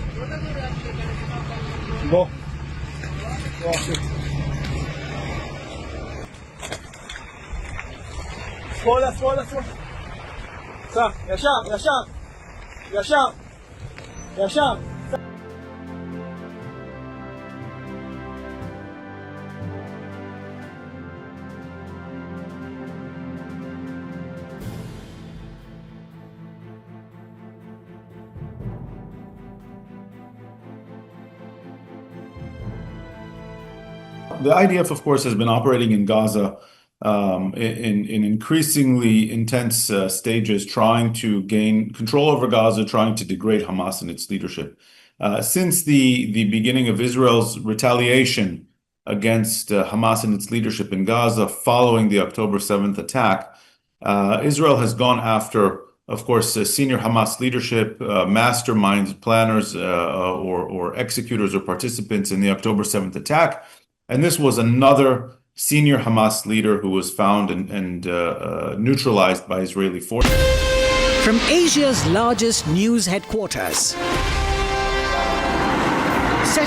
בוא. בוא אחי. שמאלה, שמאלה, שמאלה. סע, ישר, ישר. ישר. ישר.
The IDF, of course, has been operating in Gaza in increasingly intense stages, trying to gain control over Gaza, trying to degrade Hamas and its leadership. Since the beginning of Israel's retaliation against Hamas and its leadership in Gaza following the October 7th attack, Israel has gone after, of course, senior Hamas leadership, masterminds, planners, or executors or participants in the October 7th attack. And this was another senior Hamas leader who was found and neutralized by Israeli forces.
From Asia's largest news headquarters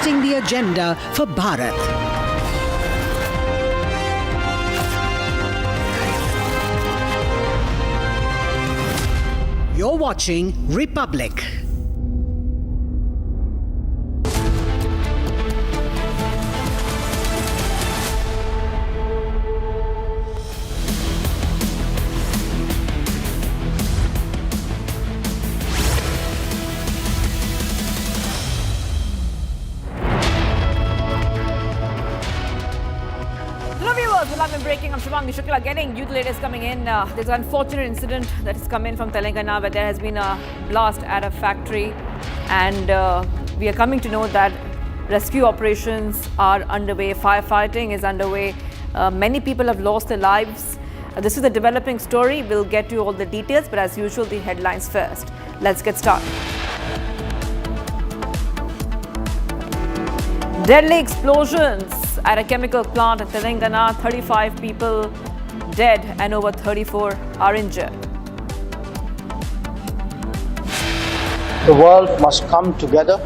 setting the agenda for Bharat. You're watching Republic.
Breaking, I'm Shivangi Shukla getting you the latest coming in. There's an unfortunate incident that has come in from Telangana where there has been a blast at a factory, and we are coming to know that rescue operations are underway, firefighting is underway. Many people have lost their lives. This is a developing story. We'll get to all the details, but as usual, the headlines first. Let's get started. Deadly explosions at a chemical plant in Telangana, 35 people dead and over 34 are injured.
The world must come together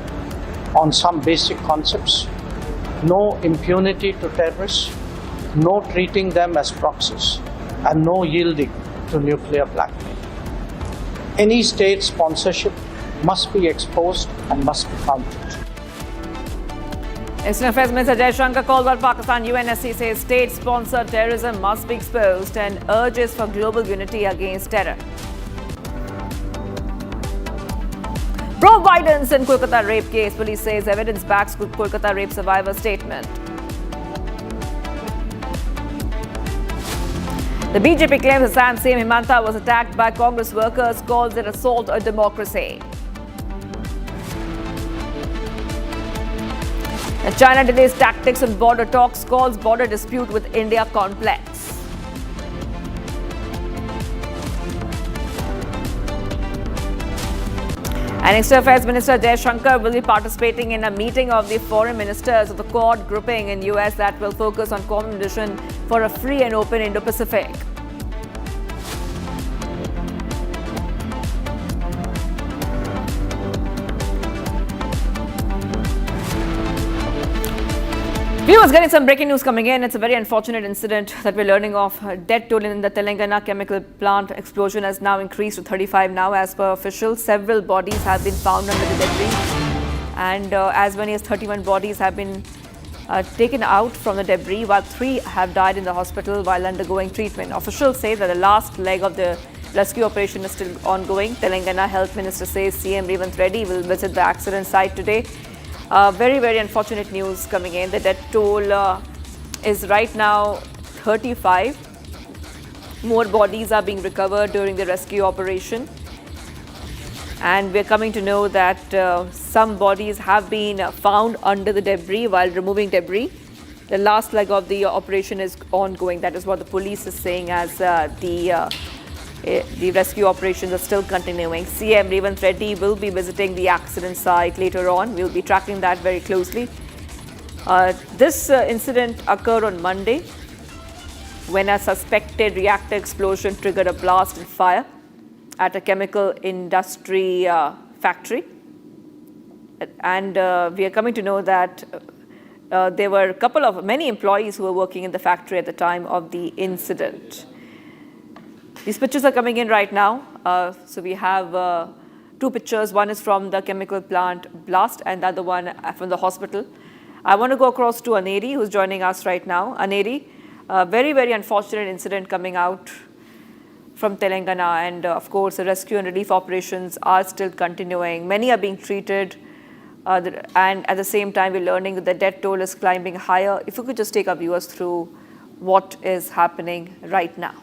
on some basic concepts. No impunity to terrorists, no treating them as proxies, and no yielding to nuclear blackmail. Any state sponsorship must be exposed and must be countered.
External Affairs Minister Jai Shankar calls on Pakistan. UNSC says state-sponsored terrorism must be exposed and urges for global unity against terror. Pro-violence in Kolkata rape case. Police says evidence backs Kolkata rape survivor statement. The BJP claims Assam CM Himanta was attacked by Congress workers, calls it assault on democracy. China delays tactics on border talks, calls border dispute with India complex. And External Affairs Minister Jai Shankar will be participating in a meeting of the foreign ministers of the Quad grouping in US that will focus on common vision for a free and open Indo-Pacific. Viewers, getting some breaking news coming in. It's a very unfortunate incident that we're learning of. Death toll in the Telangana chemical plant explosion has now increased to 35 now as per officials. Several bodies have been found under the debris, and as many as 31 bodies have been taken out from the debris, while 3 have died in the hospital while undergoing treatment. Officials say that the last leg of the rescue operation is still ongoing. Telangana Health Minister says CM Revanth Reddy will visit the accident site today. Very, very unfortunate news coming in. The death toll is right now 35. More bodies are being recovered during the rescue operation. And we're coming to know that some bodies have been found under the debris while removing debris. The last leg of the operation is ongoing. That is what the police is saying as the rescue operations are still continuing. CM Revanth Reddy will be visiting the accident site later on. We'll be tracking that very closely. This incident occurred on Monday when a suspected reactor explosion triggered a blast and fire at a chemical industry factory. And we are coming to know that there were many employees who were working in the factory at the time of the incident. These pictures are coming in right now. So we have 2 pictures. One is from the chemical plant blast and the other one from the hospital. I want to go across to Aneri, who's joining us right now. Aneri, very, very unfortunate incident coming out from Telangana, and of course the rescue and relief operations are still continuing. Many are being treated, and at the same time we're learning that the death toll is climbing higher. If you could just take our viewers through what is happening right now.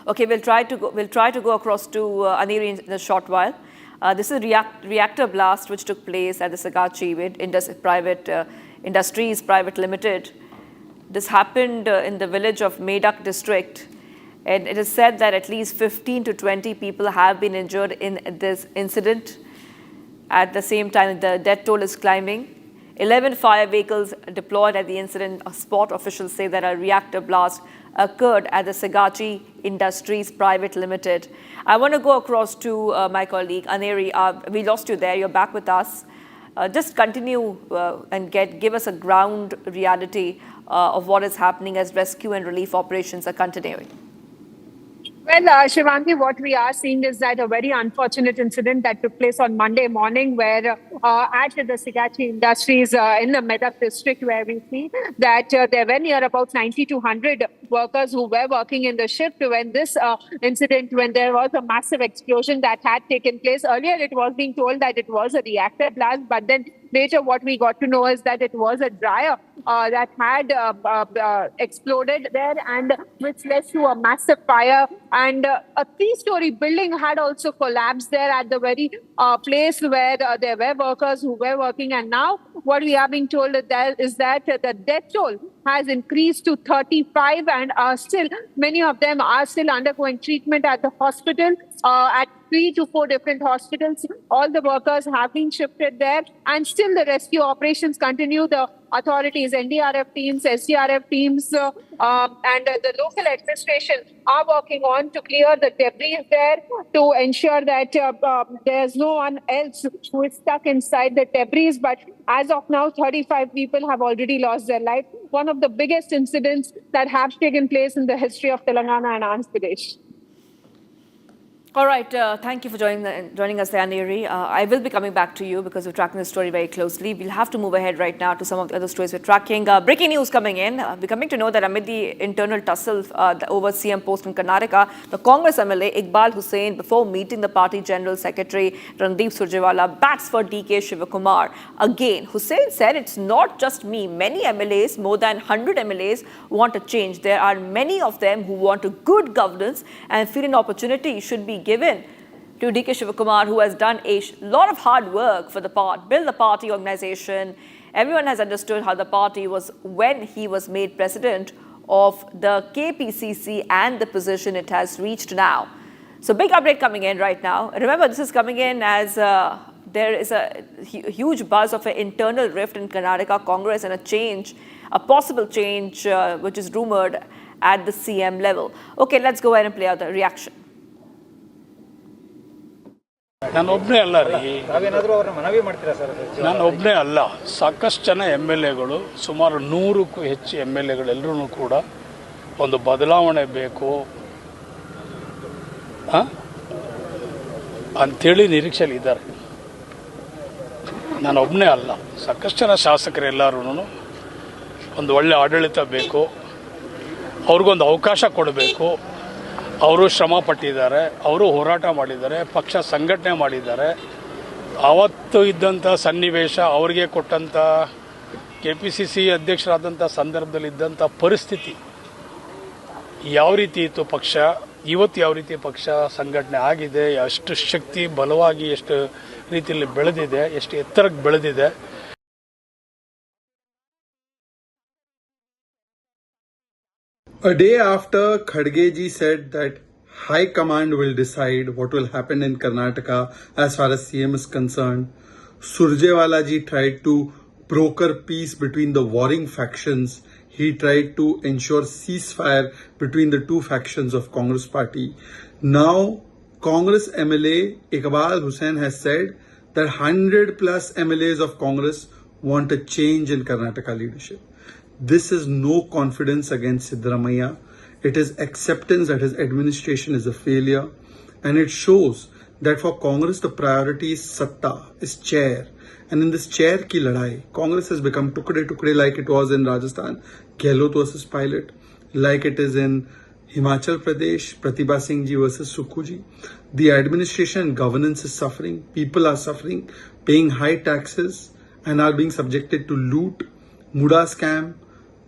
Okay, we'll try to go across to Aneri in a short while. This is reactor blast which took place at the Sagachi Industries Private Limited. This happened in the village of Medak district, and it is said that at least 15 to 20 people have been injured in this incident. At the same time, the death toll is climbing. 11 fire vehicles deployed at the incident spot. Officials say that a reactor blast occurred at the Sagachi Industries Private Limited. I want to go across to my colleague Aneri. We lost you there. You're back with us. Just continue and give us a ground reality of what is happening as rescue and relief operations are continuing.
Well, Shivangi, what we are seeing is that a very unfortunate incident that took place on Monday morning where at the Sagachi Industries in the Madhya district, where we see that there were near about 90 to 100 workers who were working in the shift when this incident, when there was a massive explosion that had taken place. Earlier, it was being told that it was a reactor blast, but then later what we got to know is that it was a dryer that had exploded there, and which led to a massive fire. And a 3-story building had also collapsed there at the very place where there were workers who were working. And now what we are being told is that the death toll has increased to 35, and still many of them are still undergoing treatment at the hospital, at 3 to 4 different hospitals. All the workers have been shifted there, and still the rescue operations continue. The authorities, NDRF teams, SDRF teams, and the local administration are working on to clear the debris there to ensure that there's no one else who is stuck inside the debris. But as of now, 35 people have already lost their life. One of the biggest incidents that have taken place in the history of Telangana and Andhra Pradesh.
All right, thank you for joining us there, Aneri. I will be coming back to you because we're tracking the story very closely. We'll have to move ahead right now to some of the other stories we're tracking. Breaking news coming in. We're coming to know that amid the internal tussle over CM post in Karnataka, the Congress MLA Iqbal Hussain, before meeting the party General Secretary Randeep Surjewala, bats for DK Shivakumar. Again, Hussain said, it's not just me. Many MLAs, more than 100 MLAs, want a change. There are many of them who want a good governance and feel an opportunity should be given to DK Shivakumar, who has done a lot of hard work for the party, build the party organization. Everyone has understood how the party was when he was made president of the KPCC and the position it has reached now. So big update coming in right now. Remember, this is coming in as there is a huge buzz of an internal rift in Karnataka Congress and a possible change, which is rumored at the CM level. Okay, let's go ahead and play out the reaction.
ನಾನೊಬ್ಬನೇ ಅಲ್ಲ ರೀ, ನಾನೊಬ್ಬನೇ ಅಲ್ಲ, ಸಾಕಷ್ಟು ಜನ MLAಗಳು, ಸುಮಾರು 100ಕ್ಕೂ ಹೆಚ್ಚು MLAಗಳೆಲ್ಲರೂ ಕೂಡ ಒಂದು ಬದಲಾವಣೆ ಬೇಕು ಅಂಥೇಳಿ ನಿರೀಕ್ಷೆಯಲ್ಲಿ ಇದ್ದಾರೆ. ನಾನೊಬ್ಬನೇ ಅಲ್ಲ, ಸಾಕಷ್ಟು ಜನ ಶಾಸಕರೆಲ್ಲರೂ ಒಂದು ಒಳ್ಳೆ ಆಡಳಿತ ಬೇಕು, ಅವ್ರಿಗೊಂದು ಅವಕಾಶ ಕೊಡಬೇಕು. ಅವರು ಶ್ರಮ ಪಟ್ಟಿದ್ದಾರೆ, ಅವರು ಹೋರಾಟ ಮಾಡಿದ್ದಾರೆ, ಪಕ್ಷ ಸಂಘಟನೆ ಮಾಡಿದ್ದಾರೆ. ಆವತ್ತು ಇದ್ದಂಥ ಸನ್ನಿವೇಶ, ಅವರಿಗೆ ಕೊಟ್ಟಂಥ KPCC ಅಧ್ಯಕ್ಷರಾದಂಥ ಸಂದರ್ಭದಲ್ಲಿ ಇದ್ದಂಥ ಪರಿಸ್ಥಿತಿ ಯಾವ ರೀತಿ ಇತ್ತು, ಪಕ್ಷ ಇವತ್ತು ಯಾವ ರೀತಿ ಪಕ್ಷ ಸಂಘಟನೆ ಆಗಿದೆ, ಎಷ್ಟು ಶಕ್ತಿ ಬಲವಾಗಿ ಎಷ್ಟು ರೀತಿಯಲ್ಲಿ ಬೆಳೆದಿದೆ, ಎಷ್ಟು ಎತ್ತರಕ್ಕೆ ಬೆಳೆದಿದೆ.
A day after Khadgeji said that High Command will decide what will happen in Karnataka as far as CM is concerned, Surjewala ji tried to broker peace between the warring factions. He tried to ensure ceasefire between the two factions of Congress party. Now, Congress MLA Iqbal Hussain has said that 100 plus MLAs of Congress want a change in Karnataka leadership. This is no confidence against Siddaramaiah. It is acceptance that his administration is a failure. And it shows that for Congress, the priority is satta, is chair. And in this chair ki ladai, Congress has become tukde like it was in Rajasthan, Gehlot versus Pilot, like it is in Himachal Pradesh, Pratibha Singh ji versus Sukhu ji. The administration and governance is suffering. People are suffering, paying high taxes and are being subjected to loot, Muda scam,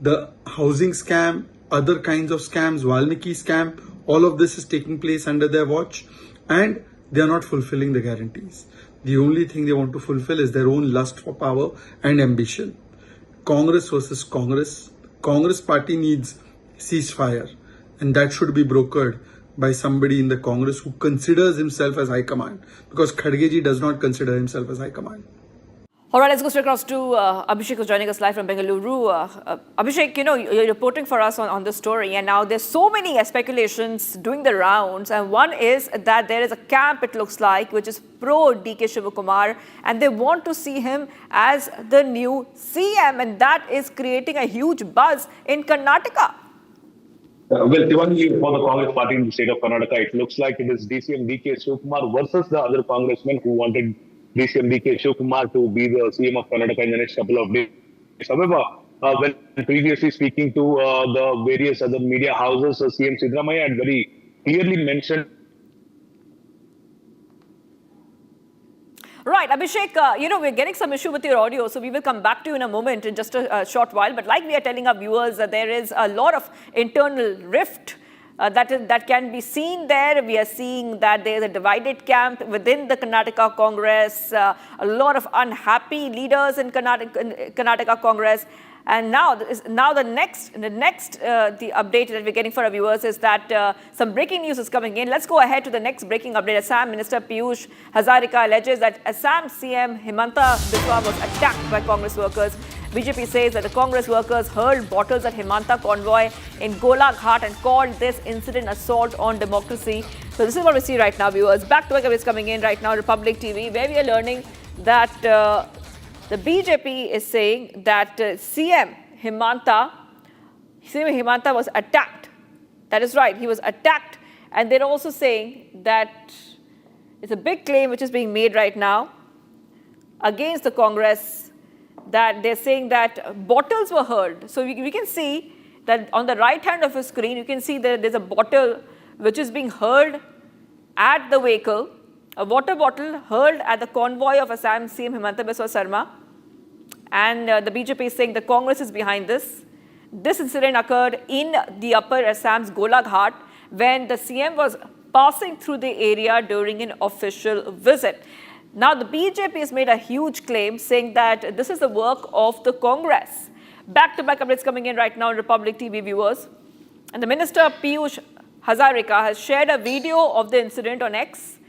the housing scam, other kinds of scams, Valmiki scam, all of this is taking place under their watch, and they are not fulfilling the guarantees. The only thing they want to fulfill is their own lust for power and ambition. Congress versus Congress. Congress party needs ceasefire, and that should be brokered by somebody in the Congress who considers himself as High Command, because Khadgeji does not consider himself as High Command.
All right, let's go straight across to Abhishek, who's joining us live from Bengaluru. Abhishek, you're reporting for us on this story, and now there's so many speculations doing the rounds, and one is that there is a camp, it looks like, which is pro-DK Shivakumar, and they want to see him as the new CM, and that is creating a huge buzz in Karnataka.
Well, Tivani, for the Congress party in the state of Karnataka, it looks like it is DCM DK Shivakumar versus the other congressmen who wanted DCM DK Shivakumar to be the CM of Karnataka in the next couple of days. However, when previously speaking to the various other media houses, CM Siddaramaiah had very clearly mentioned.
Right, Abhishek, we're getting some issue with your audio, so we will come back to you in a moment, in just a short while. But like we are telling our viewers, there is a lot of internal rift that can be seen there. We are seeing that there is a divided camp within the Karnataka Congress, a lot of unhappy leaders in Karnataka Congress. And now the update that we're getting for our viewers is that some breaking news is coming in. Let's go ahead to the next breaking update. Assam Minister Piyush Hazarika alleges that Assam CM Himanta Biswa was attacked by Congress workers. BJP says that the Congress workers hurled bottles at Himanta convoy in Golaghat and called this incident assault on democracy. So this is what we see right now, viewers. Back to work is coming in right now, Republic TV, where we are learning that the BJP is saying that CM Himanta was attacked. That is right, he was attacked. And they're also saying that it's a big claim which is being made right now against the Congress, that they're saying that bottles were hurled. So we can see that on the right hand of the screen, you can see that there's a bottle which is being hurled at the vehicle, a water bottle hurled at the convoy of Assam CM Himanta Biswa Sarma. And the BJP is saying the Congress is behind this. This incident occurred in the upper Assam's Golaghat when the CM was passing through the area during an official visit. Now, the BJP has made a huge claim saying that this is the work of the Congress. Back-to-back updates coming in right now, Republic TV viewers. And the Minister Piyush Hazarika has shared a video of the incident on X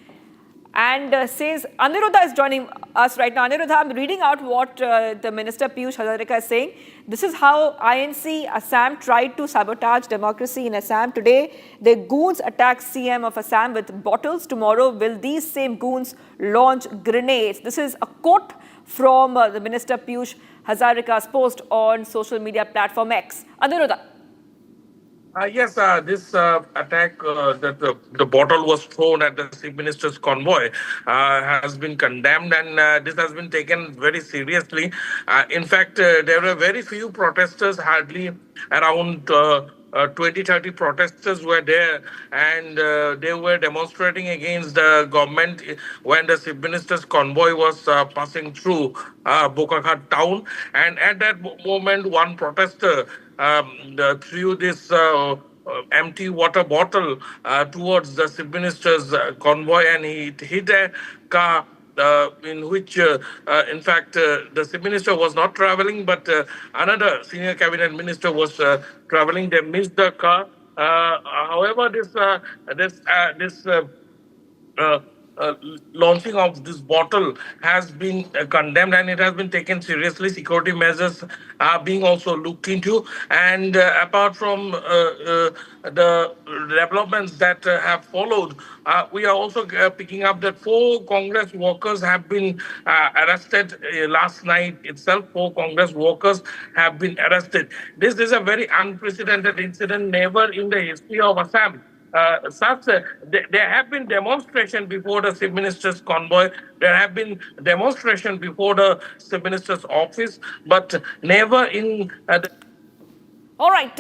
and says, Aniruddha is joining us right now. Aniruddha, I'm reading out what the Minister Piyush Hazarika is saying. This is how INC Assam tried to sabotage democracy in Assam. Today, the goons attack CM of Assam with bottles. Tomorrow, will these same goons launch grenades? This is a quote from the Minister Piyush Hazarika's post on social media platform X. Aniruddha.
Yes, this attack that the bottle was thrown at the Chief Minister's convoy has been condemned, and this has been taken very seriously. In fact, there were very few protesters, hardly around 20-30 protesters were there, and they were demonstrating against the government when the Chief Minister's convoy was passing through Golaghat town. And at that moment, one protester threw this empty water bottle towards the Chief Minister's convoy, and he hit a car in which, in fact, the Chief Minister was not traveling, but another senior cabinet minister was traveling. They missed the car. However, this launching of this bottle has been condemned, and it has been taken seriously. Security measures are being also looked into, and apart from the developments that have followed, we are also picking up that 4 Congress workers have been arrested last night itself. 4 Congress workers have been arrested. This is a very unprecedented incident. Never in the history of Assam there have been demonstrations before the Chief Minister's convoy. There have been demonstrations before the Chief Minister's office, but never in
All right.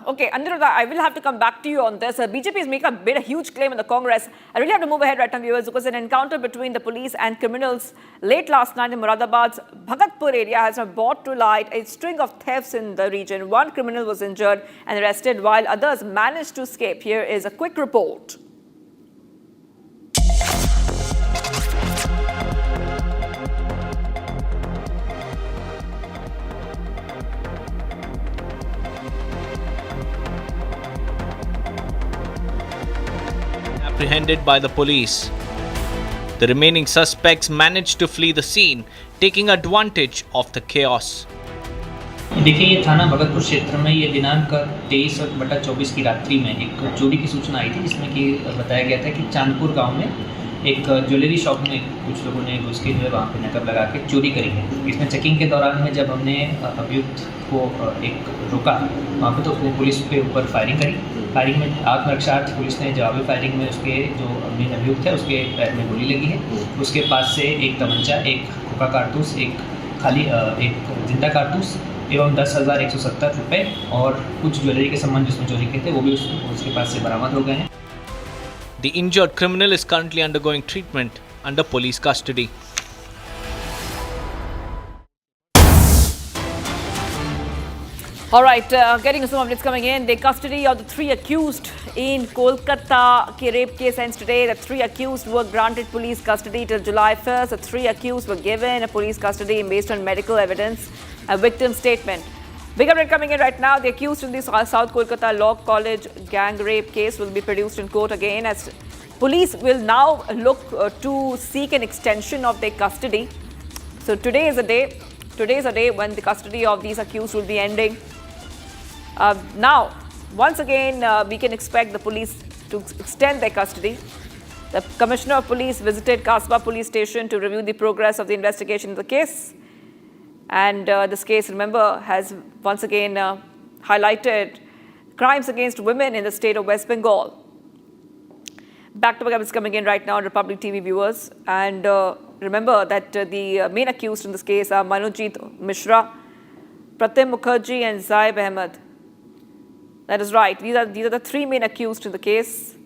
Okay, Aniruddha, I will have to come back to you on this. BJP has made a huge claim in the Congress. I really have to move ahead right now, viewers, because an encounter between the police and criminals late last night in Moradabad's Bhagatpur area has brought to light a string of thefts in the region. One criminal was injured and arrested, while others managed to escape. Here is a quick report.
Apprehended by the police. The remaining suspects managed to flee the scene taking advantage of the chaos.
देखिए, ये थाना भगतपुर क्षेत्र में ये दिनांक 23/24 की रात्रि में एक चोरी की सूचना आई थी, जिसमें कि बताया गया था कि चांदपुर गांव में एक ज्वेलरी शॉप में कुछ लोगों ने घुस के जो है वहाँ पे नकब लगा के चोरी करी है। इसमें चेकिंग के दौरान में जब हमने अभियुक्त को एक रोका वहाँ पे, तो उसने पुलिस पे ऊपर फायरिंग करी। फायरिंग में आत्मरक्षार्थ पुलिस ने जवाबी फायरिंग में उसके जो मेन अभियुक्त है उसके पैर में गोली लगी है। उसके पास से एक तमंचा, एक खोखा कारतूस, एक जिंदा कारतूस एवं 10,170 रुपये और कुछ ज्वेलरी के सामान जिसमें चोरी के थे वो भी उसके पास से बरामद हो गए हैं।
The injured criminal is currently undergoing treatment under police custody.
All right, getting some updates coming in. The custody of the 3 accused in Kolkata rape case ends today. The 3 accused were granted police custody till July 1st. The 3 accused were given a police custody based on medical evidence, a victim statement. Big update coming in right now. The accused in the South Kolkata Law College gang rape case will be produced in court again, as police will now look to seek an extension of their custody. So today is a day when the custody of these accused will be ending. Now, once again, we can expect the police to extend their custody. The Commissioner of Police visited Kasba Police Station to review the progress of the investigation of the case. And this case, remember, has once again highlighted crimes against women in the state of West Bengal. Back-to-back is coming in right now on Republic TV viewers. And remember that the main accused in this case are Manojit Mishra, Pratim Mukherjee and Zaib Ahmed. That is right. These are the 3 main accused in the case.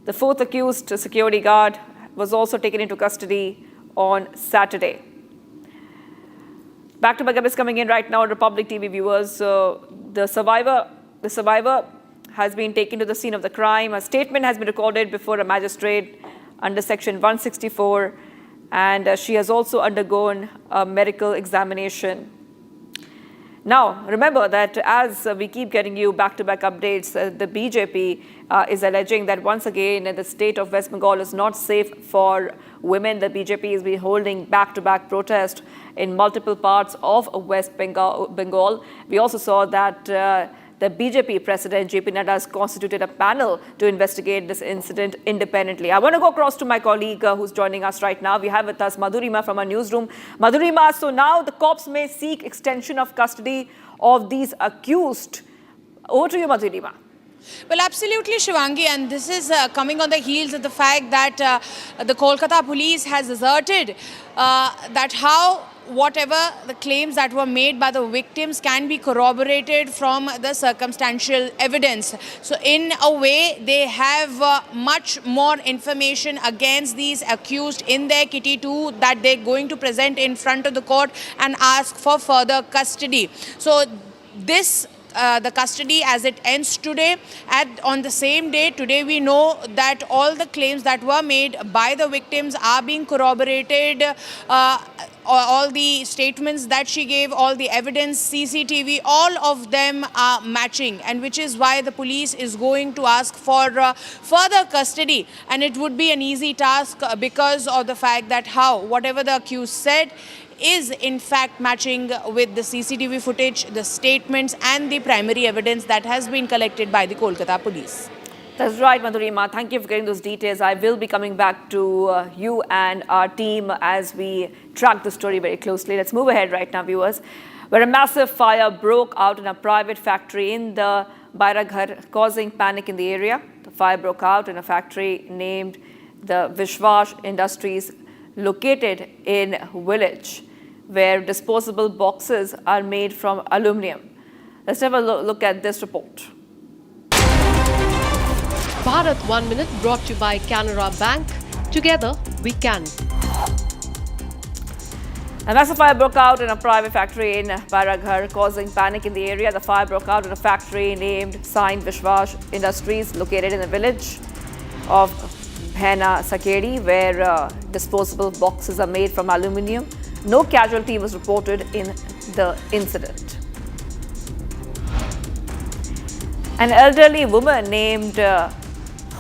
The 4th accused, a security guard, was also taken into custody on Saturday. Back-to-back is coming in right now on Republic TV viewers. The survivor has been taken to the scene of the crime. A statement has been recorded before a magistrate under Section 164, and she has also undergone a medical examination. Now, remember that as we keep getting you back-to-back updates, the BJP is alleging that once again the state of West Bengal is not safe for women. The BJP has been holding back-to-back protests in multiple parts of West Bengal. We also saw that the BJP president, JP Nadda, has constituted a panel to investigate this incident independently. I want to go across to my colleague who's joining us right now. We have with us Madhurima from our newsroom. Madhurima, so now the cops may seek extension of custody of these accused. Over to you, Madhurima.
Well, absolutely, Shivangi, and this is coming on the heels of the fact that the Kolkata police has asserted that how whatever the claims that were made by the victims can be corroborated from the circumstantial evidence. So in a way, they have much more information against these accused in their kitty too, that they're going to present in front of the court and ask for further custody. So this the custody as it ends today. On the same day, today we know that all the claims that were made by the victims are being corroborated. All the statements that she gave, all the evidence, CCTV, all of them are matching, and which is why the police is going to ask for further custody. And it would be an easy task because of the fact that whatever the accused said is in fact matching with the CCTV footage, the statements and the primary evidence that has been collected by the Kolkata police.
That's right, Madhurima. Thank you for getting those details. I will be coming back to you and our team as we track the story very closely. Let's move ahead right now, viewers, where a massive fire broke out in a private factory in the Bairaghar, causing panic in the area. The fire broke out in a factory named the Vishwash Industries, located in village, where disposable boxes are made from aluminium. Let's have a look at this report.
Bharat 1 Minute brought to you by Canara Bank. Together we can.
A massive fire broke out in a private factory in Bairaghar, causing panic in the area. The fire broke out in a factory named Sain Vishwash Industries, located in the village of Bhena Sakedi, where disposable boxes are made from aluminium. No casualty was reported in the incident. An elderly woman named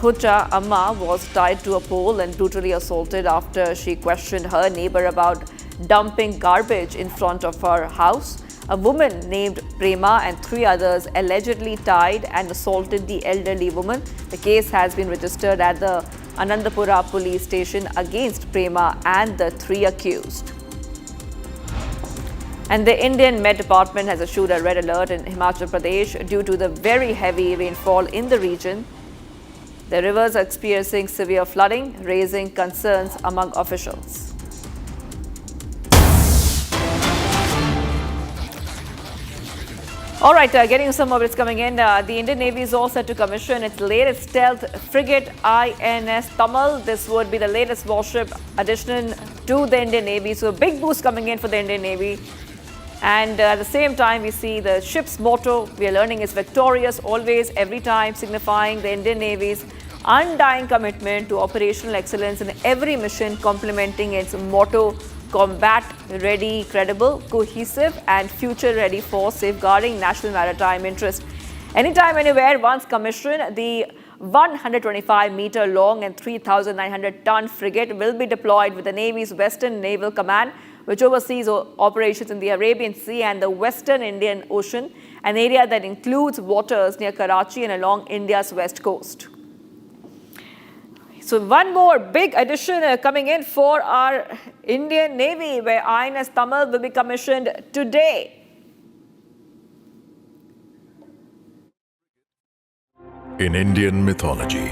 Hucha Amma was tied to a pole and brutally assaulted after she questioned her neighbor about dumping garbage in front of her house. A woman named Prema and 3 others allegedly tied and assaulted the elderly woman. The case has been registered at the Anandapura police station against Prema and the 3 accused. And the Indian Met Department has issued a red alert in Himachal Pradesh due to the very heavy rainfall in the region. The rivers are experiencing severe flooding, raising concerns among officials. All right, getting some updates coming in. The Indian Navy is all set to commission its latest stealth frigate INS Tamal. This would be the latest warship addition to the Indian Navy. So a big boost coming in for the Indian Navy. And at the same time, we see the ship's motto, we are learning, is victorious always, every time, signifying the Indian Navy's undying commitment to operational excellence in every mission, complementing its motto, combat ready, credible, cohesive and future ready for safeguarding national maritime interest. Anytime, anywhere, once commissioned, the 125-meter long and 3,900-ton frigate will be deployed with the Navy's Western Naval Command, which oversees operations in the Arabian Sea and the Western Indian Ocean, an area that includes waters near Karachi and along India's west coast. So one more big addition coming in for our Indian Navy, where INS Tamal will be commissioned today.
In Indian mythology,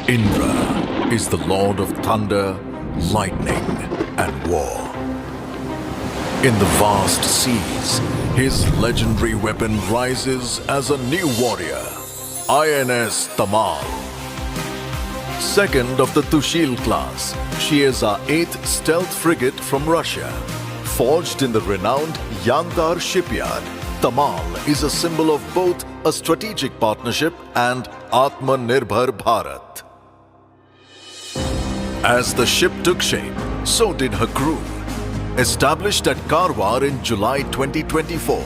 Indra is the lord of thunder, lightning, and war. In the vast seas, his legendary weapon rises as a new warrior, INS Tamal. Second of the Tushil class, she is our 8th stealth frigate from Russia. Forged in the renowned Yantar shipyard, Tamal is a symbol of both a strategic partnership and Atmanirbhar Bharat. As the ship took shape, so did her crew. Established at Karwar in July 2024,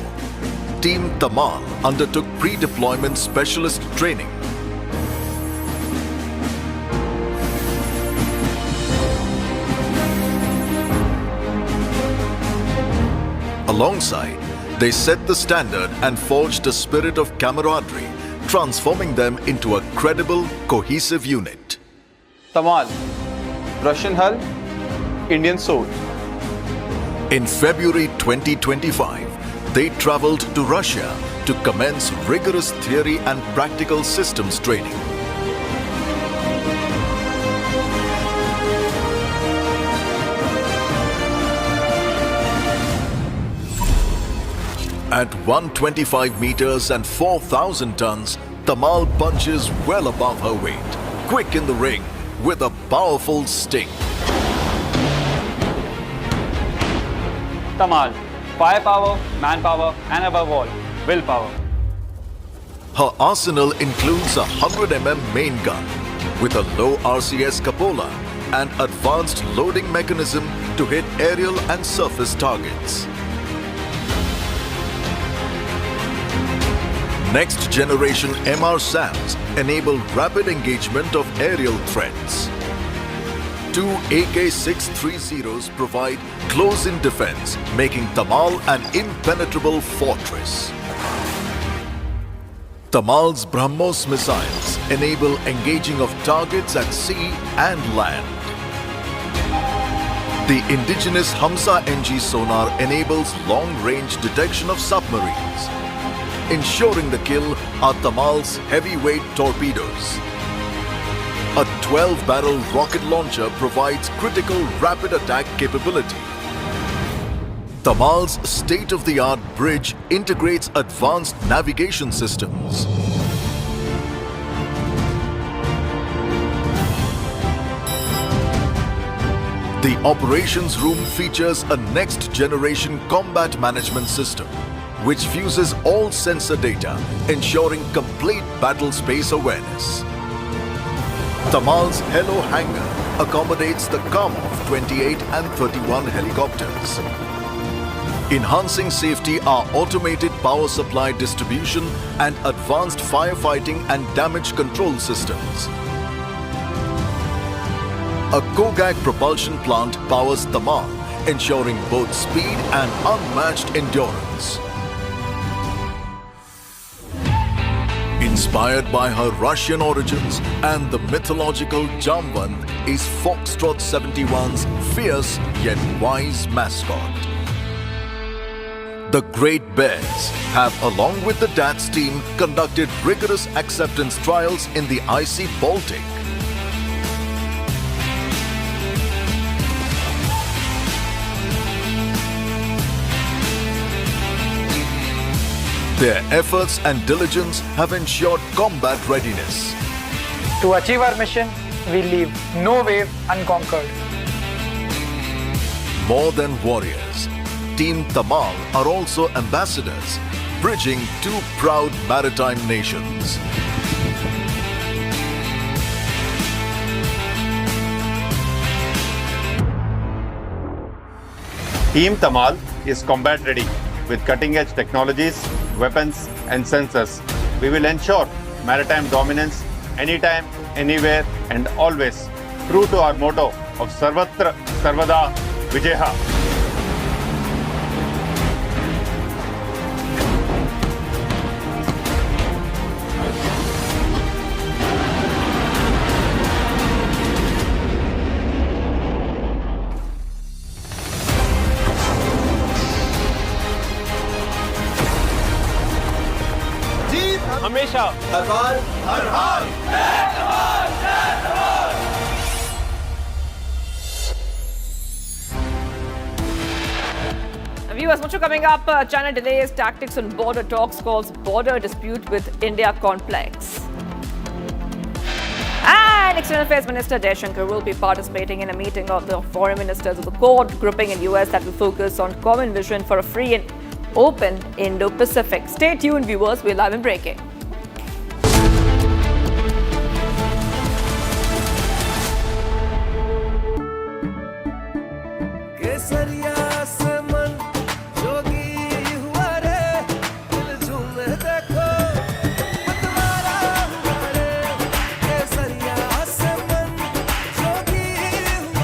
Team Tamal undertook pre-deployment specialist training. Alongside, they set the standard and forged a spirit of camaraderie, transforming them into a credible, cohesive unit.
Tamal, Russian hull, Indian sword.
In February 2025, they traveled to Russia to commence rigorous theory and practical systems training. At 125 meters and 4,000 tons, Tamal punches well above her weight, quick in the ring, with a powerful sting.
Tamal, firepower, manpower, and above all, willpower.
Her arsenal includes a 100mm main gun with a low RCS cupola and advanced loading mechanism to hit aerial and surface targets. Next generation MR SAMs enable rapid engagement of aerial threats. 2 AK-630s provide close-in defense, making Tamal an impenetrable fortress. Tamal's BrahMos missiles enable engaging of targets at sea and land. The indigenous Hamsa NG sonar enables long-range detection of submarines. Ensuring the kill are Tamal's heavyweight torpedoes. A 12-barrel rocket launcher provides critical rapid attack capability. Tamal's state-of-the-art bridge integrates advanced navigation systems. The operations room features a next-generation combat management system, which fuses all sensor data, ensuring complete battle space awareness. Tamal's Hello Hangar accommodates the Kamov 28 and 31 helicopters. Enhancing safety are automated power supply distribution and advanced firefighting and damage control systems. A Kogak propulsion plant powers Tamal, ensuring both speed and unmatched endurance. Inspired by her Russian origins and the mythological Jamvan is Foxtrot 71's fierce yet wise mascot. The Great Bears have, along with the DATS team, conducted rigorous acceptance trials in the icy Baltic. Their efforts and diligence have ensured combat readiness.
To achieve our mission, we leave no wave unconquered.
More than warriors, Team Tamal are also ambassadors, bridging two proud maritime nations.
Team Tamal is combat ready with cutting-edge technologies, weapons and sensors. We will ensure maritime dominance anytime, anywhere and always, true to our motto of Sarvatra Sarvada Vijayaha.
हमेशा
हर बार हर हाल
Viewers, much coming up. China delays tactics on border talks, calls border dispute with India complex. And External Affairs Minister Jaishankar will be participating in a meeting of the foreign ministers of the Quad grouping in US that will focus on common vision for a free and open Indo-Pacific. Stay tuned, viewers. We're live and breaking.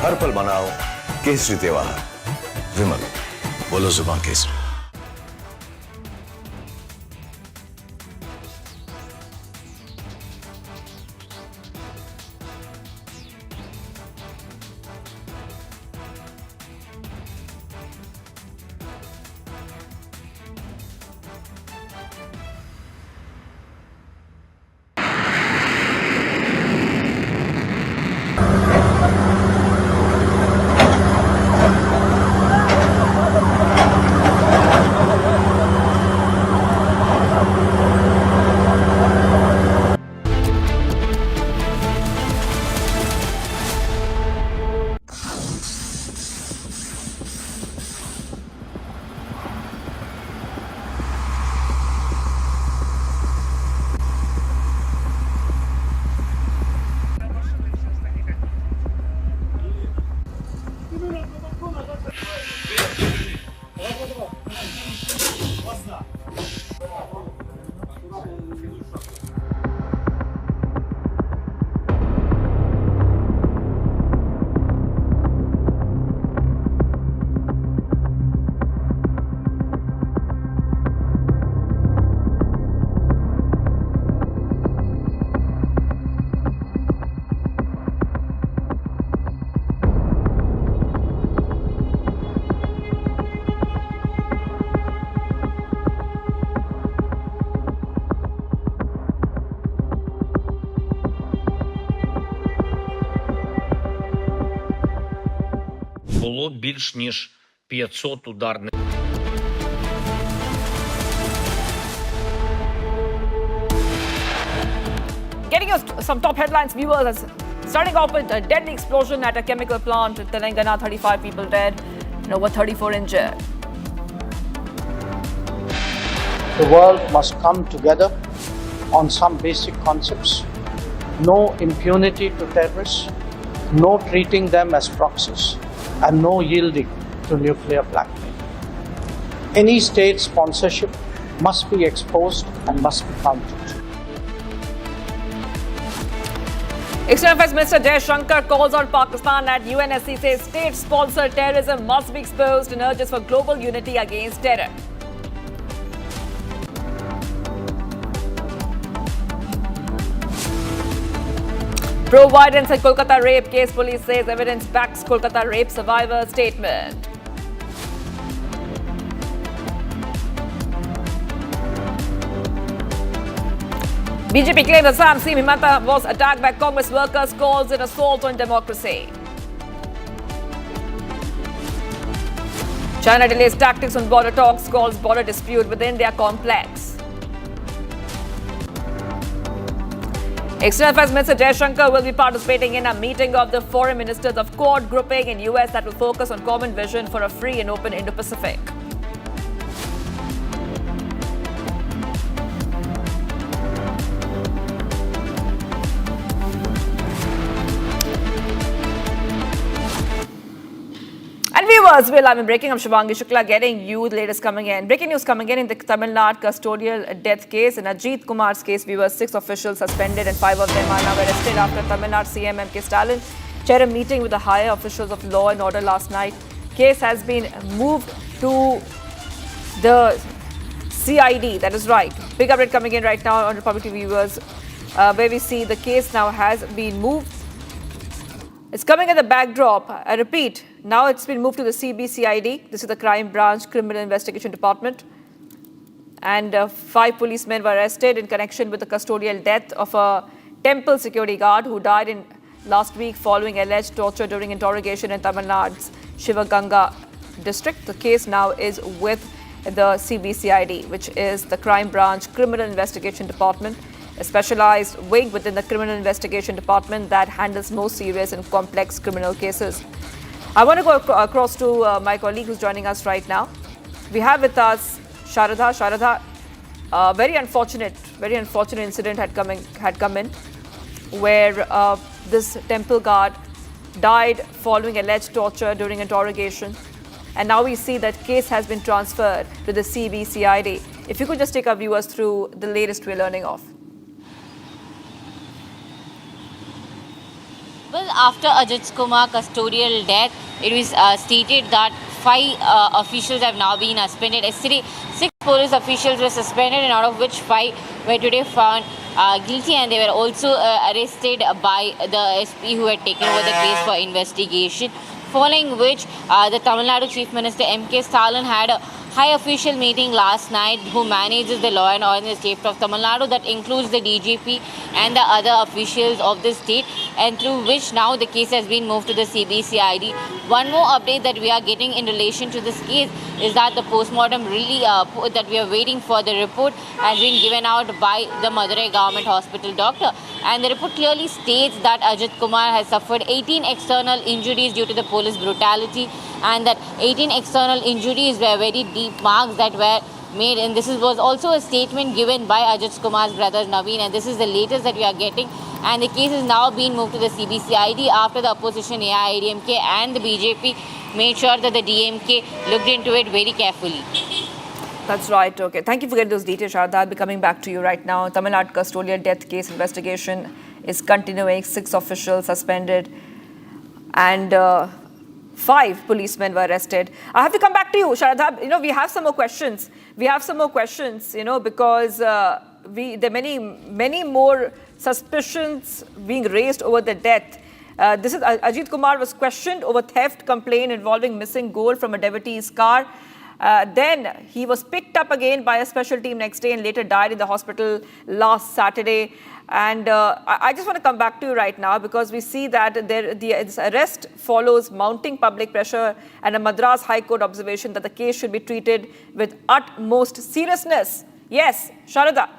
हर पल मनाओ केसरी त्योहार। विमल, बोलो जुबान Kesari.
Було більш ніж 500 ударних.
Getting us some top headlines, viewers. Starting off with a deadly explosion at a chemical plant in Telangana, 35 people dead and over 34 injured.
The world must come together on some basic concepts. No impunity to terrorists, no treating them as proxies, and no yielding to nuclear blackmail. Any state sponsorship must be exposed and must be counted.
External Affairs Minister Jai Shankar calls on Pakistan at UNSC, says state-sponsored terrorism must be exposed and urges for global unity against terror. Pro-violence in Kolkata rape case, police says evidence backs Kolkata rape survivor statement. BJP claims Assam CM Himanta was attacked by Congress workers, calls it assault on democracy. China delays tactics on border talks, calls border dispute with India complex. External Affairs Minister Jai Shankar will be participating in a meeting of the foreign ministers of Quad grouping in US that will focus on common vision for a free and open Indo-Pacific. And viewers, we're live in breaking. I'm Shivangi Shukla getting you the latest coming in. Breaking news coming in the Tamil Nadu custodial death case. In Ajit Kumar's case, viewers, 6 officials suspended and 5 of them are now arrested after Tamil Nadu CM M.K. Stalin chaired a meeting with the higher officials of law and order last night. Case has been moved to the CID. That is right. Big update coming in right now on Republic TV viewers, where we see the case now has been moved. It's coming at the backdrop. I repeat, now it's been moved to the CBCID. This is the Crime Branch Criminal Investigation Department. And 5 policemen were arrested in connection with the custodial death of a temple security guard who died in last week following alleged torture during interrogation in Tamil Nadu's Shivaganga district. The case now is with the CBCID, which is the Crime Branch Criminal Investigation Department, a specialized wing within the Criminal Investigation Department that handles most serious and complex criminal cases. I want to go across to my colleague who's joining us right now. We have with us Sharadha. Sharadha, very unfortunate incident had come in where this temple guard died following alleged torture during interrogation. And now we see that case has been transferred to the CBCID. If you could just take our viewers through the latest we're learning of.
Well, after Ajit Kumar custodial death, it was stated that 5 officials have now been suspended. Yesterday, 6 police officials were suspended, and out of which 5 were today found guilty, and they were also arrested by the SP who had taken over the case for investigation. Following which, the Tamil Nadu Chief Minister M.K. Stalin had a high official meeting last night who manages the law and order in the state of Tamil Nadu, that includes the DGP and the other officials of the state, and through which now the case has been moved to the CBCID. One more update that we are getting in relation to this case is that the postmortem really that we are waiting for the report has been given out by the Madurai government hospital doctor, and the report clearly states that Ajit Kumar has suffered 18 external injuries due to the police brutality, and that 18 external injuries were very deep marks that were made, and this was also a statement given by Ajit Kumar's brother Naveen, and this is the latest that we are getting, and the case is now being moved to the CBCID after the opposition AIADMK and the BJP made sure that the DMK looked into it very carefully.
That's right. Okay. Thank you for getting those details, Shraddha. I'll be coming back to you right now. Tamil Nadu custodial death case investigation is continuing. 6 officials suspended and 5 policemen were arrested. I have to come back to you, Shraddha. We have some more questions. Because there are many more suspicions being raised over the death. This is Ajit Kumar was questioned over theft complaint involving missing gold from a devotee's car. Then he was picked up again by a special team next day and later died in the hospital last Saturday. And I just want to come back to you right now because we see that this arrest follows mounting public pressure and a Madras High Court observation that the case should be treated with utmost seriousness. Yes, Sharadha.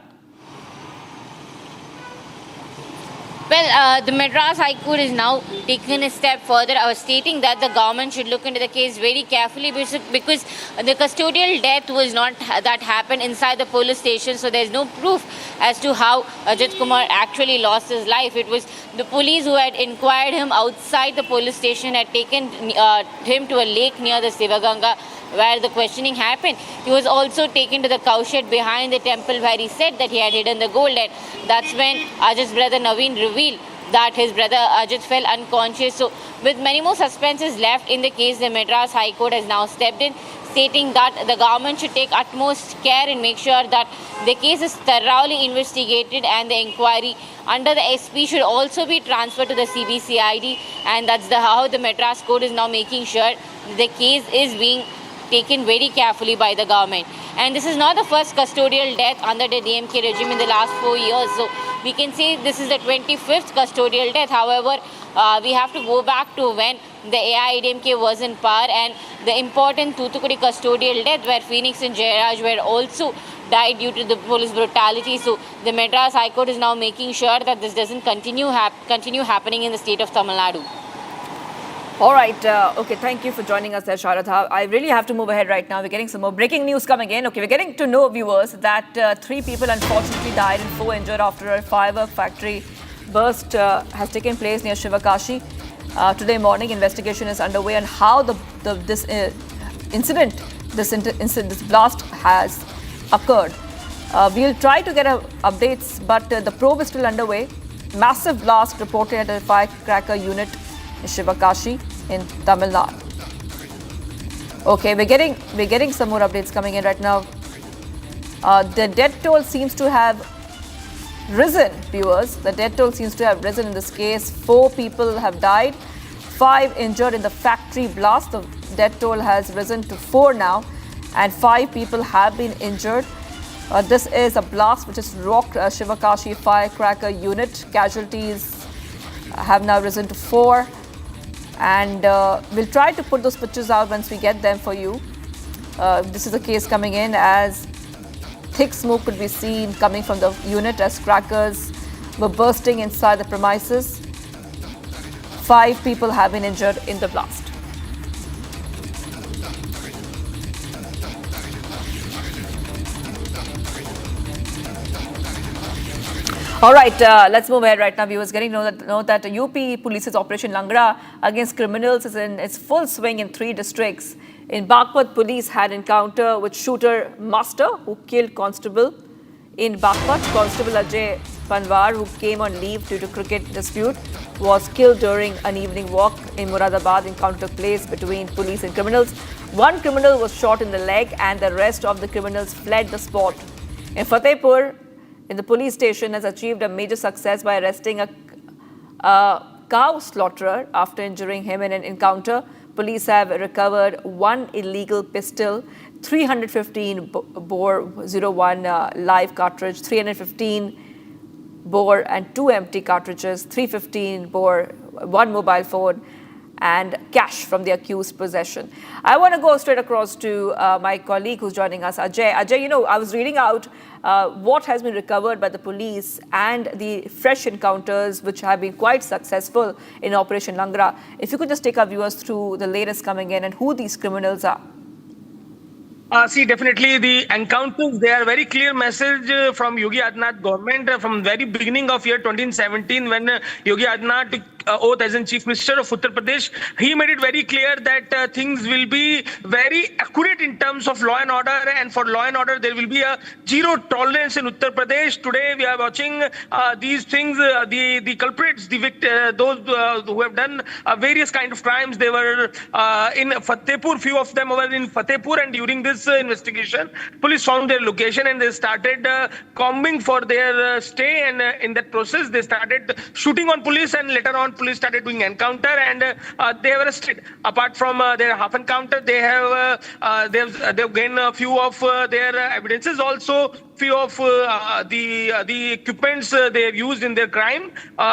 Well, the Madras High Court is now taking a step further, stating that the government should look into the case very carefully because the custodial death was not that happened inside the police station, so there's no proof as to how Ajit Kumar actually lost his life. It was the police who had inquired him outside the police station, had taken him to a lake near the Sivaganga where the questioning happened. He was also taken to the cowshed behind the temple where he said that he had hidden the gold, and that's when Ajit's brother Naveen revealed that his brother Ajit fell unconscious. So with many more suspenses left in the case, the Madras High Court has now stepped in, stating that the government should take utmost care and make sure that the case is thoroughly investigated, and the inquiry under the SP should also be transferred to the CBCID, and that's how the Madras Court is now making sure the case is being taken very carefully by the government. And this is not the first custodial death under the DMK regime in the last 4 years. So we can say this is the 25th custodial death. However, we have to go back to when the AIADMK was in power, and the important Thoothukudi custodial death where Phoenix and Jayaraj were also died due to the police brutality. So the Madras High Court is now making sure that this doesn't continue happening in the state of Tamil Nadu.
All right. Okay, thank you for joining us there, Sharadha. I really have to move ahead right now. We're getting some more breaking news coming in. Okay, we're getting to know, viewers, that 3 people unfortunately died and 4 injured after a firework factory burst has taken place near Shivakashi. Today morning, investigation is underway on how this blast has occurred. We'll try to get updates, but the probe is still underway. Massive blast reported at a firecracker unit in Shivakashi in Tamil Nadu. Okay, we're getting some more updates coming in right now. The death toll seems to have risen, viewers. The death toll seems to have risen in this case. 4 people have died, 5 injured in the factory blast. The death toll has risen to 4 now, and 5 people have been injured. This is a blast which has rocked Shivakashi firecracker unit. Casualties have now risen to 4. And we'll try to put those pictures out once we get them for you. This is a case coming in as thick smoke could be seen coming from the unit as crackers were bursting inside the premises. 5 people have been injured in the blast. All right, let's move ahead right now, viewers. Getting to know that UP Police's Operation Langra against criminals is in its full swing in 3 districts. In Bagpat, police had encounter with shooter Master, who killed Constable. In Bagpat, Constable Ajay Panwar, who came on leave due to cricket dispute, was killed during an evening walk. In Moradabad, encounter took place between police and criminals. 1 criminal was shot in the leg, and the rest of the criminals fled the spot. In Fatehpur, the police station has achieved a major success by arresting a cow slaughterer after injuring him in an encounter. Police have recovered 1 illegal pistol, 315 bore 01 live cartridge, 315 bore and 2 empty cartridges, 315 bore, 1 mobile phone, and cash from the accused possession. I want to go straight across to my colleague who's joining us, Ajay. Ajay, I was reading out what has been recovered by the police and the fresh encounters which have been quite successful in Operation Langra. If you could just take our viewers through the latest coming in and who these criminals are.
See, definitely the encounters, they are very clear message from Yogi Adityanath government from very beginning of year 2017 when Yogi Adityanath took oath as in Chief Minister of Uttar Pradesh. He made it very clear that things will be very accurate in terms of law and order, and for law and order there will be a zero tolerance in Uttar Pradesh. Today we are watching these things, the culprits, those who have done various kind of crimes. They were in Fatehpur, few of them were in Fatehpur, and during this investigation, police found their location and they started combing for their stay, and in that process they started shooting on police, and later on police started doing encounter, and they have arrested. Apart from their half encounter, they have they've gained a few of their evidences, also few of the equipments they have used in their crime.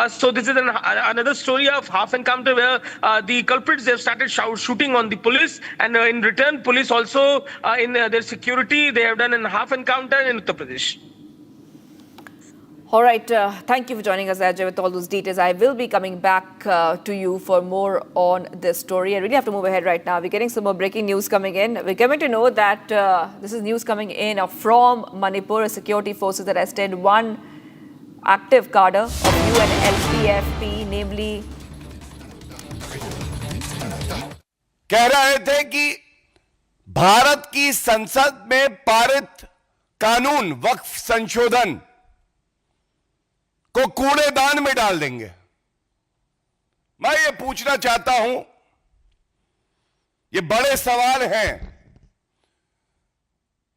So this is another story of half encounter where the culprits, they have started shooting on the police, and in return police also in their security they have done a half encounter in Uttar Pradesh.
All right, thank you for joining us, Ajay, with all those details. I will be coming back to you for more on this story. I really have to move ahead right now. We're getting some more breaking news coming in. We're coming to know that this is news coming in from Manipur. Security forces arrested 1 active cadre of UNLPFP, namely.
कह रहे थे कि भारत की संसद में पारित कानून वक्फ संशोधन को कूड़ेदान में डाल देंगे। मैं ये पूछना चाहता हूं, ये बड़े सवाल हैं।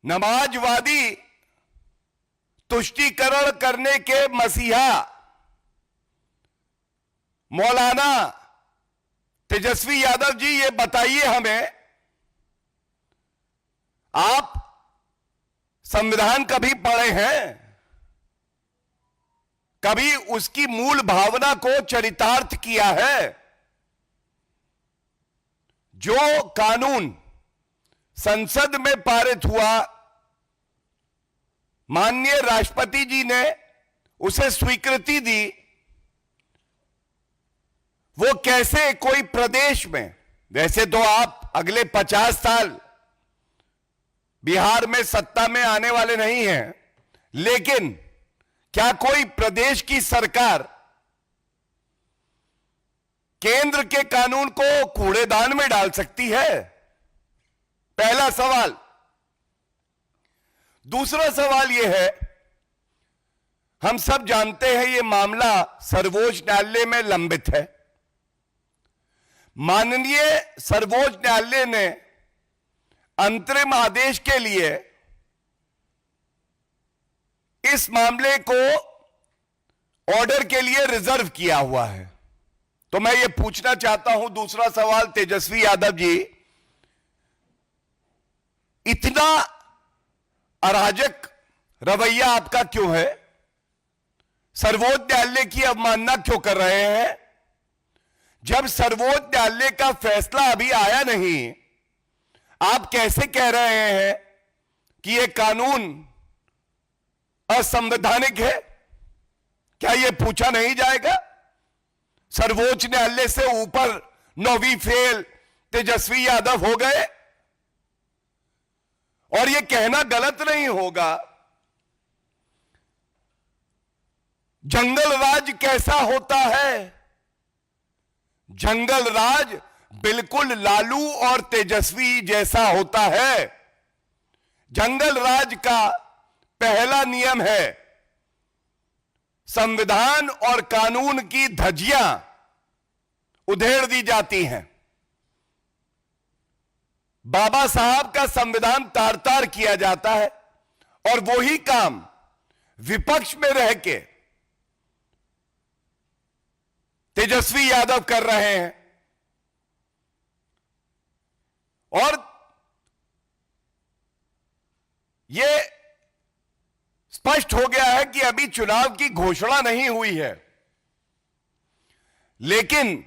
नमाजवादी तुष्टीकरण करने के मसीहा मौलाना तेजस्वी यादव जी, ये बताइए हमें, आप संविधान कभी पढ़े हैं? कभी उसकी मूल भावना को चरितार्थ किया है? जो कानून संसद में पारित हुआ, माननीय राष्ट्रपति जी ने उसे स्वीकृति दी, वो कैसे कोई प्रदेश में, वैसे तो आप अगले 50 साल बिहार में सत्ता में आने वाले नहीं हैं, लेकिन क्या कोई प्रदेश की सरकार केंद्र के कानून को कूड़ेदान में डाल सकती है? पहला सवाल। दूसरा सवाल यह है, हम सब जानते हैं ये मामला सर्वोच्च न्यायालय में लंबित है। माननीय सर्वोच्च न्यायालय ने अंतरिम आदेश के लिए इस मामले को ऑर्डर के लिए रिजर्व किया हुआ है। तो मैं ये पूछना चाहता हूं, दूसरा सवाल, तेजस्वी यादव जी, इतना अराजक रवैया आपका क्यों है? सर्वोच्च न्यायालय की अवमानना क्यों कर रहे हैं? जब सर्वोच्च न्यायालय का फैसला अभी आया नहीं, आप कैसे कह रहे हैं कि यह कानून असंवैधानिक है? क्या यह पूछा नहीं जाएगा? सर्वोच्च न्यायालय से ऊपर 9वीं फेल तेजस्वी यादव हो गए। और यह कहना गलत नहीं होगा, जंगल राज कैसा होता है? जंगल राज बिल्कुल लालू और तेजस्वी जैसा होता है। जंगल राज का पहला नियम है, संविधान और कानून की धज्जियां उधेड़ दी जाती हैं। बाबा साहब का संविधान तार तार किया जाता है, और वही काम विपक्ष में रह के तेजस्वी यादव कर रहे हैं। और यह स्पष्ट हो गया है कि अभी चुनाव की घोषणा नहीं हुई है, लेकिन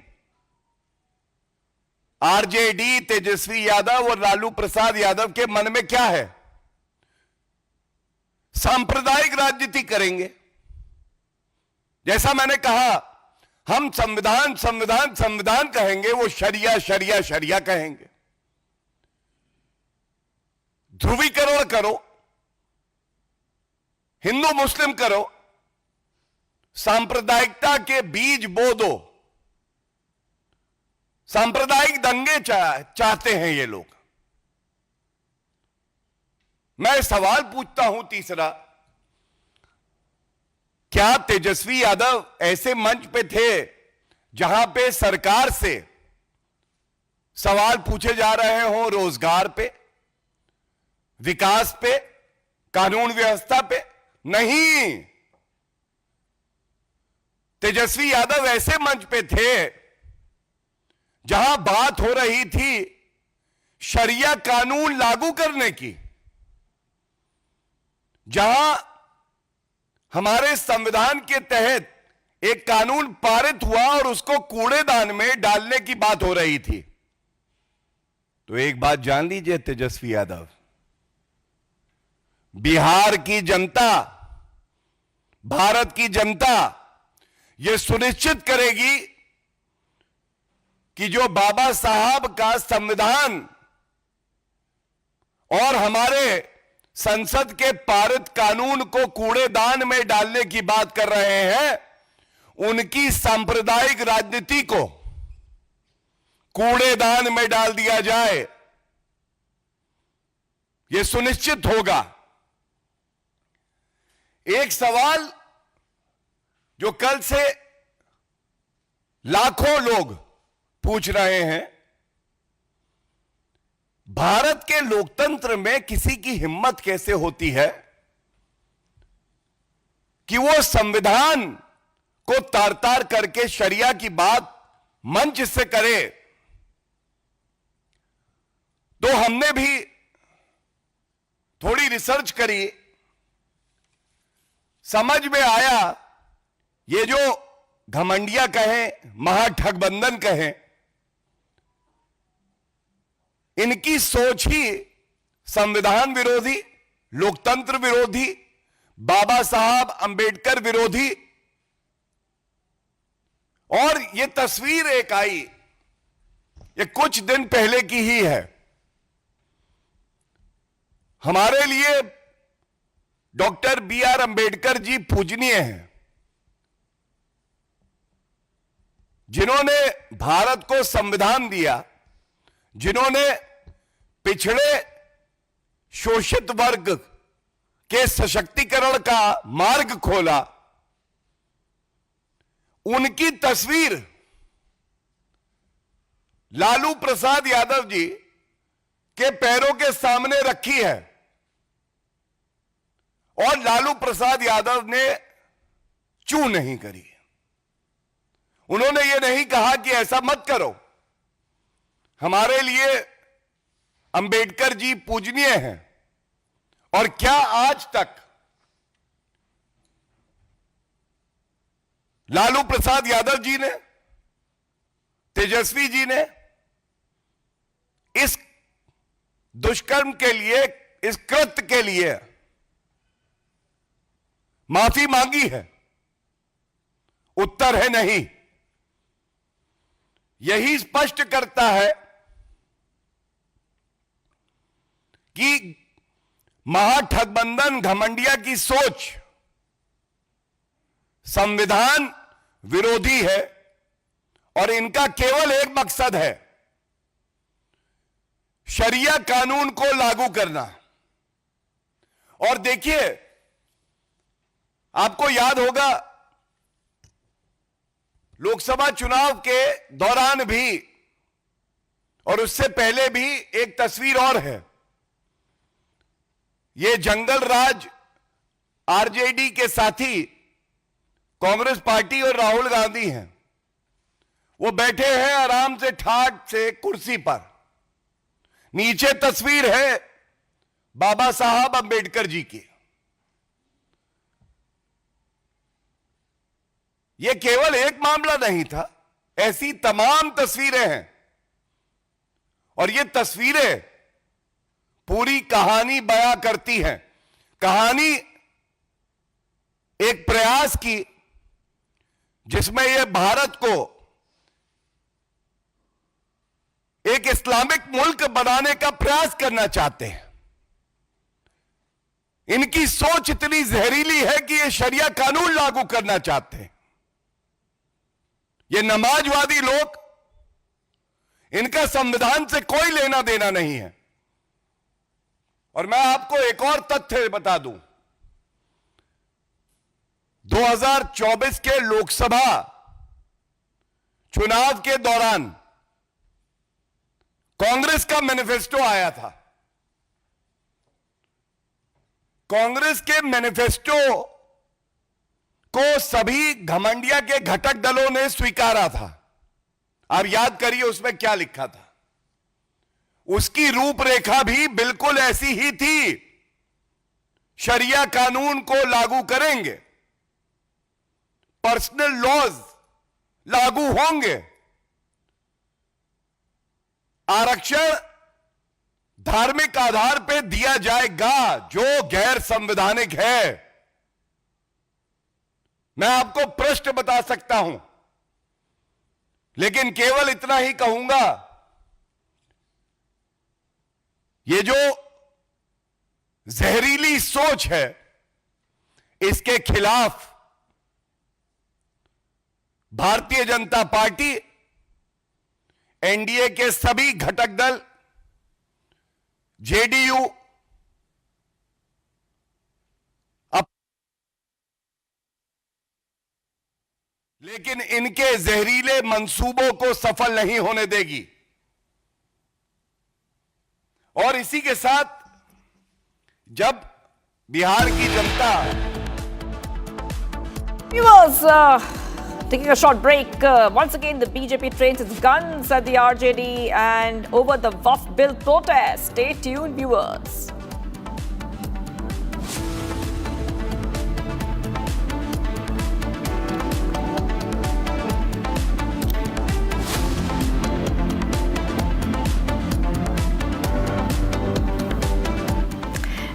आरजेडी, तेजस्वी यादव और लालू प्रसाद यादव के मन में क्या है? सांप्रदायिक राजनीति करेंगे। जैसा मैंने कहा, हम संविधान संविधान संविधान कहेंगे, वो शरिया शरिया शरिया कहेंगे। ध्रुवीकरण करो, हिंदू मुस्लिम करो, सांप्रदायिकता के बीज बो दो। सांप्रदायिक दंगे चाहते हैं ये लोग। मैं सवाल पूछता हूं तीसरा, क्या तेजस्वी यादव ऐसे मंच पे थे जहां पे सरकार से सवाल पूछे जा रहे हों रोजगार पे, विकास पे, कानून व्यवस्था पे? नहीं, तेजस्वी यादव ऐसे मंच पे थे जहां बात हो रही थी शरिया कानून लागू करने की, जहां हमारे संविधान के तहत एक कानून पारित हुआ और उसको कूड़ेदान में डालने की बात हो रही थी। तो एक बात जान लीजिए तेजस्वी यादव, बिहार की जनता, भारत की जनता यह सुनिश्चित करेगी कि जो बाबा साहब का संविधान और हमारे संसद के पारित कानून को कूड़ेदान में डालने की बात कर रहे हैं, उनकी सांप्रदायिक राजनीति को कूड़ेदान में डाल दिया जाए, यह सुनिश्चित होगा। एक सवाल जो कल से लाखों लोग पूछ रहे हैं, भारत के लोकतंत्र में किसी की हिम्मत कैसे होती है कि वो संविधान को तार तार करके शरिया की बात मंच से करे। तो हमने भी थोड़ी रिसर्च करी, समझ में आया ये जो घमंडिया कहें, महाठगबंधन कहें, इनकी सोच ही संविधान विरोधी, लोकतंत्र विरोधी, बाबा साहब अंबेडकर विरोधी। और ये तस्वीर एक आई, ये कुछ दिन पहले की ही है। हमारे लिए डॉक्टर B.R. अंबेडकर जी पूजनीय हैं, जिन्होंने भारत को संविधान दिया, जिन्होंने पिछड़े शोषित वर्ग के सशक्तिकरण का मार्ग खोला। उनकी तस्वीर लालू प्रसाद यादव जी के पैरों के सामने रखी है और लालू प्रसाद यादव ने चू नहीं करी। उन्होंने ये नहीं कहा कि ऐसा मत करो। हमारे लिए अंबेडकर जी पूजनीय हैं। और क्या आज तक लालू प्रसाद यादव जी ने, तेजस्वी जी ने इस दुष्कर्म के लिए, इस कृत्य के लिए माफी मांगी है? उत्तर है नहीं। यही स्पष्ट करता है कि महाठगबंधन घमंडिया की सोच संविधान विरोधी है और इनका केवल एक मकसद है, शरिया कानून को लागू करना। और देखिए, आपको याद होगा लोकसभा चुनाव के दौरान भी और उससे पहले भी एक तस्वीर और है। ये जंगल राज आरजेडी के साथी कांग्रेस पार्टी और राहुल गांधी हैं। वो बैठे हैं आराम से ठाट से कुर्सी पर। नीचे तस्वीर है बाबा साहब अंबेडकर जी की। यह केवल एक मामला नहीं था, ऐसी तमाम तस्वीरें हैं। और ये तस्वीरें पूरी कहानी बयां करती हैं। कहानी एक प्रयास की जिसमें यह भारत को एक इस्लामिक मुल्क बनाने का प्रयास करना चाहते हैं। इनकी सोच इतनी जहरीली है कि ये शरिया कानून लागू करना चाहते हैं। ये नमाजवादी लोग, इनका संविधान से कोई लेना देना नहीं है। और मैं आपको एक और तथ्य बता दूं, 2024 के लोकसभा चुनाव के दौरान कांग्रेस का मैनिफेस्टो आया था। कांग्रेस के मैनिफेस्टो को सभी घमंडिया के घटक दलों ने स्वीकारा था। आप याद करिए उसमें क्या लिखा था। उसकी रूपरेखा भी बिल्कुल ऐसी ही थी, शरिया कानून को लागू करेंगे, पर्सनल लॉज लागू होंगे, आरक्षण धार्मिक आधार पर दिया जाएगा जो गैर संवैधानिक है। मैं आपको प्रश्न बता सकता हूं, लेकिन केवल इतना ही कहूंगा, ये जो जहरीली सोच है, इसके खिलाफ भारतीय जनता पार्टी, एनडीए के सभी घटक दल, जेडीयू लेकिन इनके जहरीले मंसूबों को सफल नहीं होने देगी। और इसी के साथ जब बिहार की जनता
Viewers, taking a short break. Once again, the BJP trains its guns at the RJD and over the WAF bill protest. Stay tuned, viewers.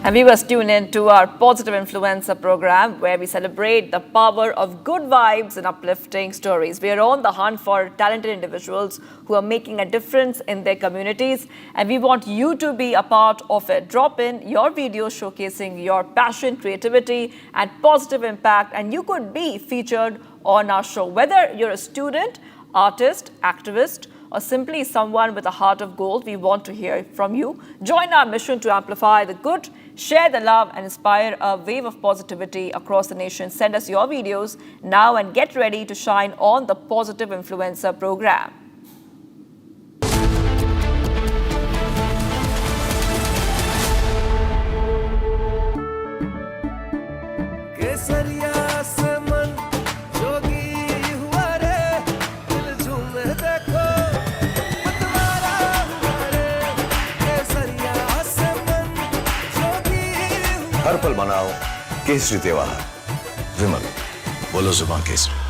And viewers, tune in to our Positive Influencer program where we celebrate the power of good vibes and uplifting stories. We are on the hunt for talented individuals who are making a difference in their communities, and we want you to be a part of it. Drop in your videos showcasing your passion, creativity, and positive impact, and you could be featured on our show. Whether you're a student, artist, activist, or simply someone with a heart of gold, we want to hear from you. Join our mission to amplify the good, share the love, and inspire a wave of positivity across the nation. Send us your videos now and get ready to shine on the Positive Influencer program.
हर पल मनाओ केसरी त्योहार। विमल, बोलो जुबान Kesari.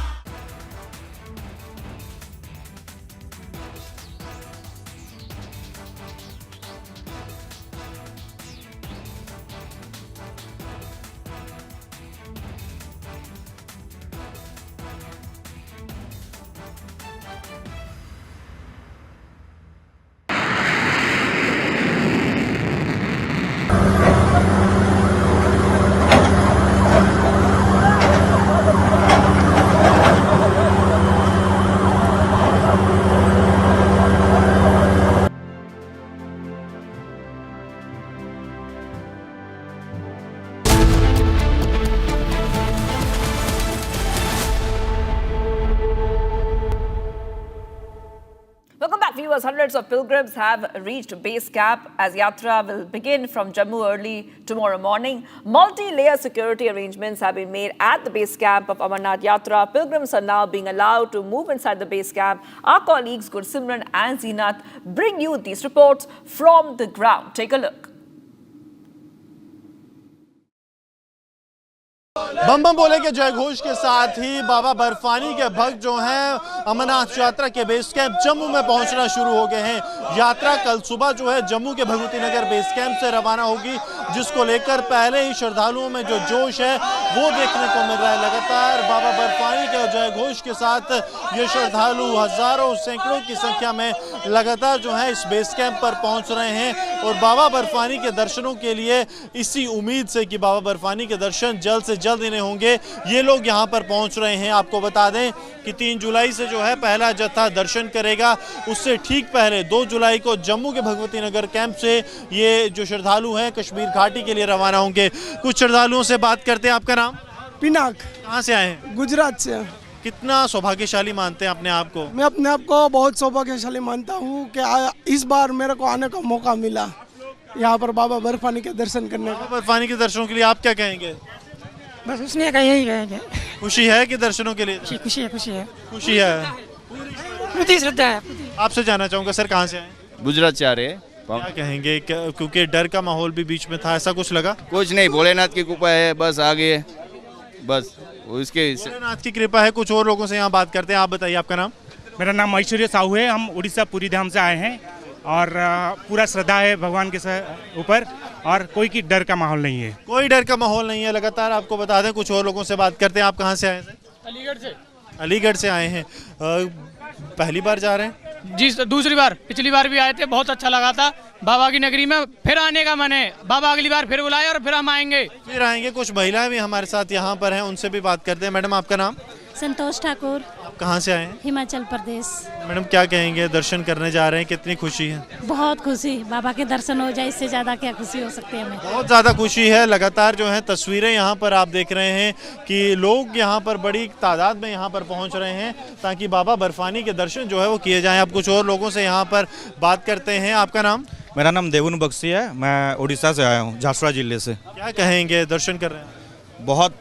Viewers, hundreds of pilgrims have reached base camp as Yatra will begin from Jammu early tomorrow morning. Multi-layer security arrangements have been made at the base camp of Amarnath Yatra. Pilgrims are now being allowed to move inside the base camp. Our colleagues Gursimran and Zeenat bring you these reports from the ground. Take a look.
बम बम बोले के जय घोष के साथ ही बाबा बर्फानी के भक्त जो हैं अमरनाथ यात्रा के बेस कैंप जम्मू में पहुंचना शुरू हो गए हैं। यात्रा कल सुबह जो है जम्मू के भगवती नगर बेस कैंप से रवाना होगी, जिसको लेकर पहले ही श्रद्धालुओं में जो जोश है वो देखने को मिल रहा है। लगातार बाबा बर्फानी के जय घोष के साथ ये श्रद्धालु हजारों सैकड़ों की संख्या में लगातार जो है इस बेस कैंप पर पहुंच रहे हैं और बाबा बर्फानी के दर्शनों के लिए इसी उम्मीद से कि बाबा बर्फानी के दर्शन जल्द से जल्द इन्हें होंगे, ये लोग यहां पर पहुंच रहे हैं। आपको बता दें कि 3 जुलाई से जो है पहला जत्था दर्शन करेगा, उससे ठीक पहले 2 जुलाई को जम्मू के भगवती नगर कैंप से ये जो श्रद्धालु हैं कश्मीर घाटी के लिए रवाना होंगे। कुछ श्रद्धालुओं से बात करते हैं। आपका नाम?
पिनाक।
कहाँ से आए हैं?
गुजरात से।
कितना सौभाग्यशाली मानते हैं अपने आप को?
मैं अपने आप को बहुत सौभाग्यशाली मानता हूँ कि इस बार मेरे को आने का मौका मिला यहाँ पर बाबा बर्फानी के दर्शन करने का।
बर्फानी के दर्शनों के लिए आप क्या कहेंगे?
बस उसने कहा यही कहेंगे।
खुशी है कि दर्शनों के लिए?
खुशी है, खुशी है,
खुशी है,
पूरी श्रद्धा है।
आपसे जानना चाहूँगा सर, कहाँ से आए?
गुजरात से आ रहे हैं।
क्या कहेंगे, क्योंकि डर का माहौल भी बीच में था, ऐसा कुछ लगा?
कुछ नहीं, भोलेनाथ की कृपा है, बस आगे बस उसके
भोलेनाथ की कृपा है। कुछ और लोगों से यहाँ बात करते हैं। आप बताइए, आपका नाम?
मेरा नाम ऐश्वर्य साहू है। हम उड़ीसा पूरी धाम से आए हैं और पूरा श्रद्धा है भगवान के ऊपर और कोई की डर का माहौल नहीं है।
कोई डर का माहौल नहीं है। लगातार आपको बता दें, कुछ और लोगों से बात करते हैं। आप कहाँ से आए हैं?
अलीगढ़ से।
अलीगढ़ से आए हैं। पहली बार जा रहे हैं?
जी, दूसरी बार। पिछली बार भी आए थे, बहुत अच्छा लगा था। बाबा की नगरी में फिर आने का मन है। बाबा अगली बार फिर बुलाए और फिर हम आएंगे।
फिर आएंगे। कुछ महिलाएं भी हमारे साथ यहाँ पर हैं, उनसे भी बात करते हैं। मैडम, आपका नाम?
संतोष ठाकुर।
आप कहाँ से आए हैं?
हिमाचल प्रदेश।
मैडम क्या कहेंगे, दर्शन करने जा रहे हैं, कितनी खुशी है?
बहुत खुशी, बाबा के दर्शन हो जाए, इससे ज़्यादा क्या खुशी हो सकती है हमें।
बहुत ज़्यादा खुशी है। लगातार जो है तस्वीरें यहाँ पर आप देख रहे हैं कि लोग यहाँ पर बड़ी तादाद में यहाँ पर पहुँच रहे हैं ताकि बाबा बर्फानी के दर्शन जो है वो किए जाएँ। अब कुछ और लोगों से यहाँ पर बात करते हैं। आपका नाम?
मेरा नाम देवुन बख्शी है, मैं उड़ीसा से आया हूँ, झांसुआ जिले से।
क्या कहेंगे, दर्शन कर रहे हैं?
बहुत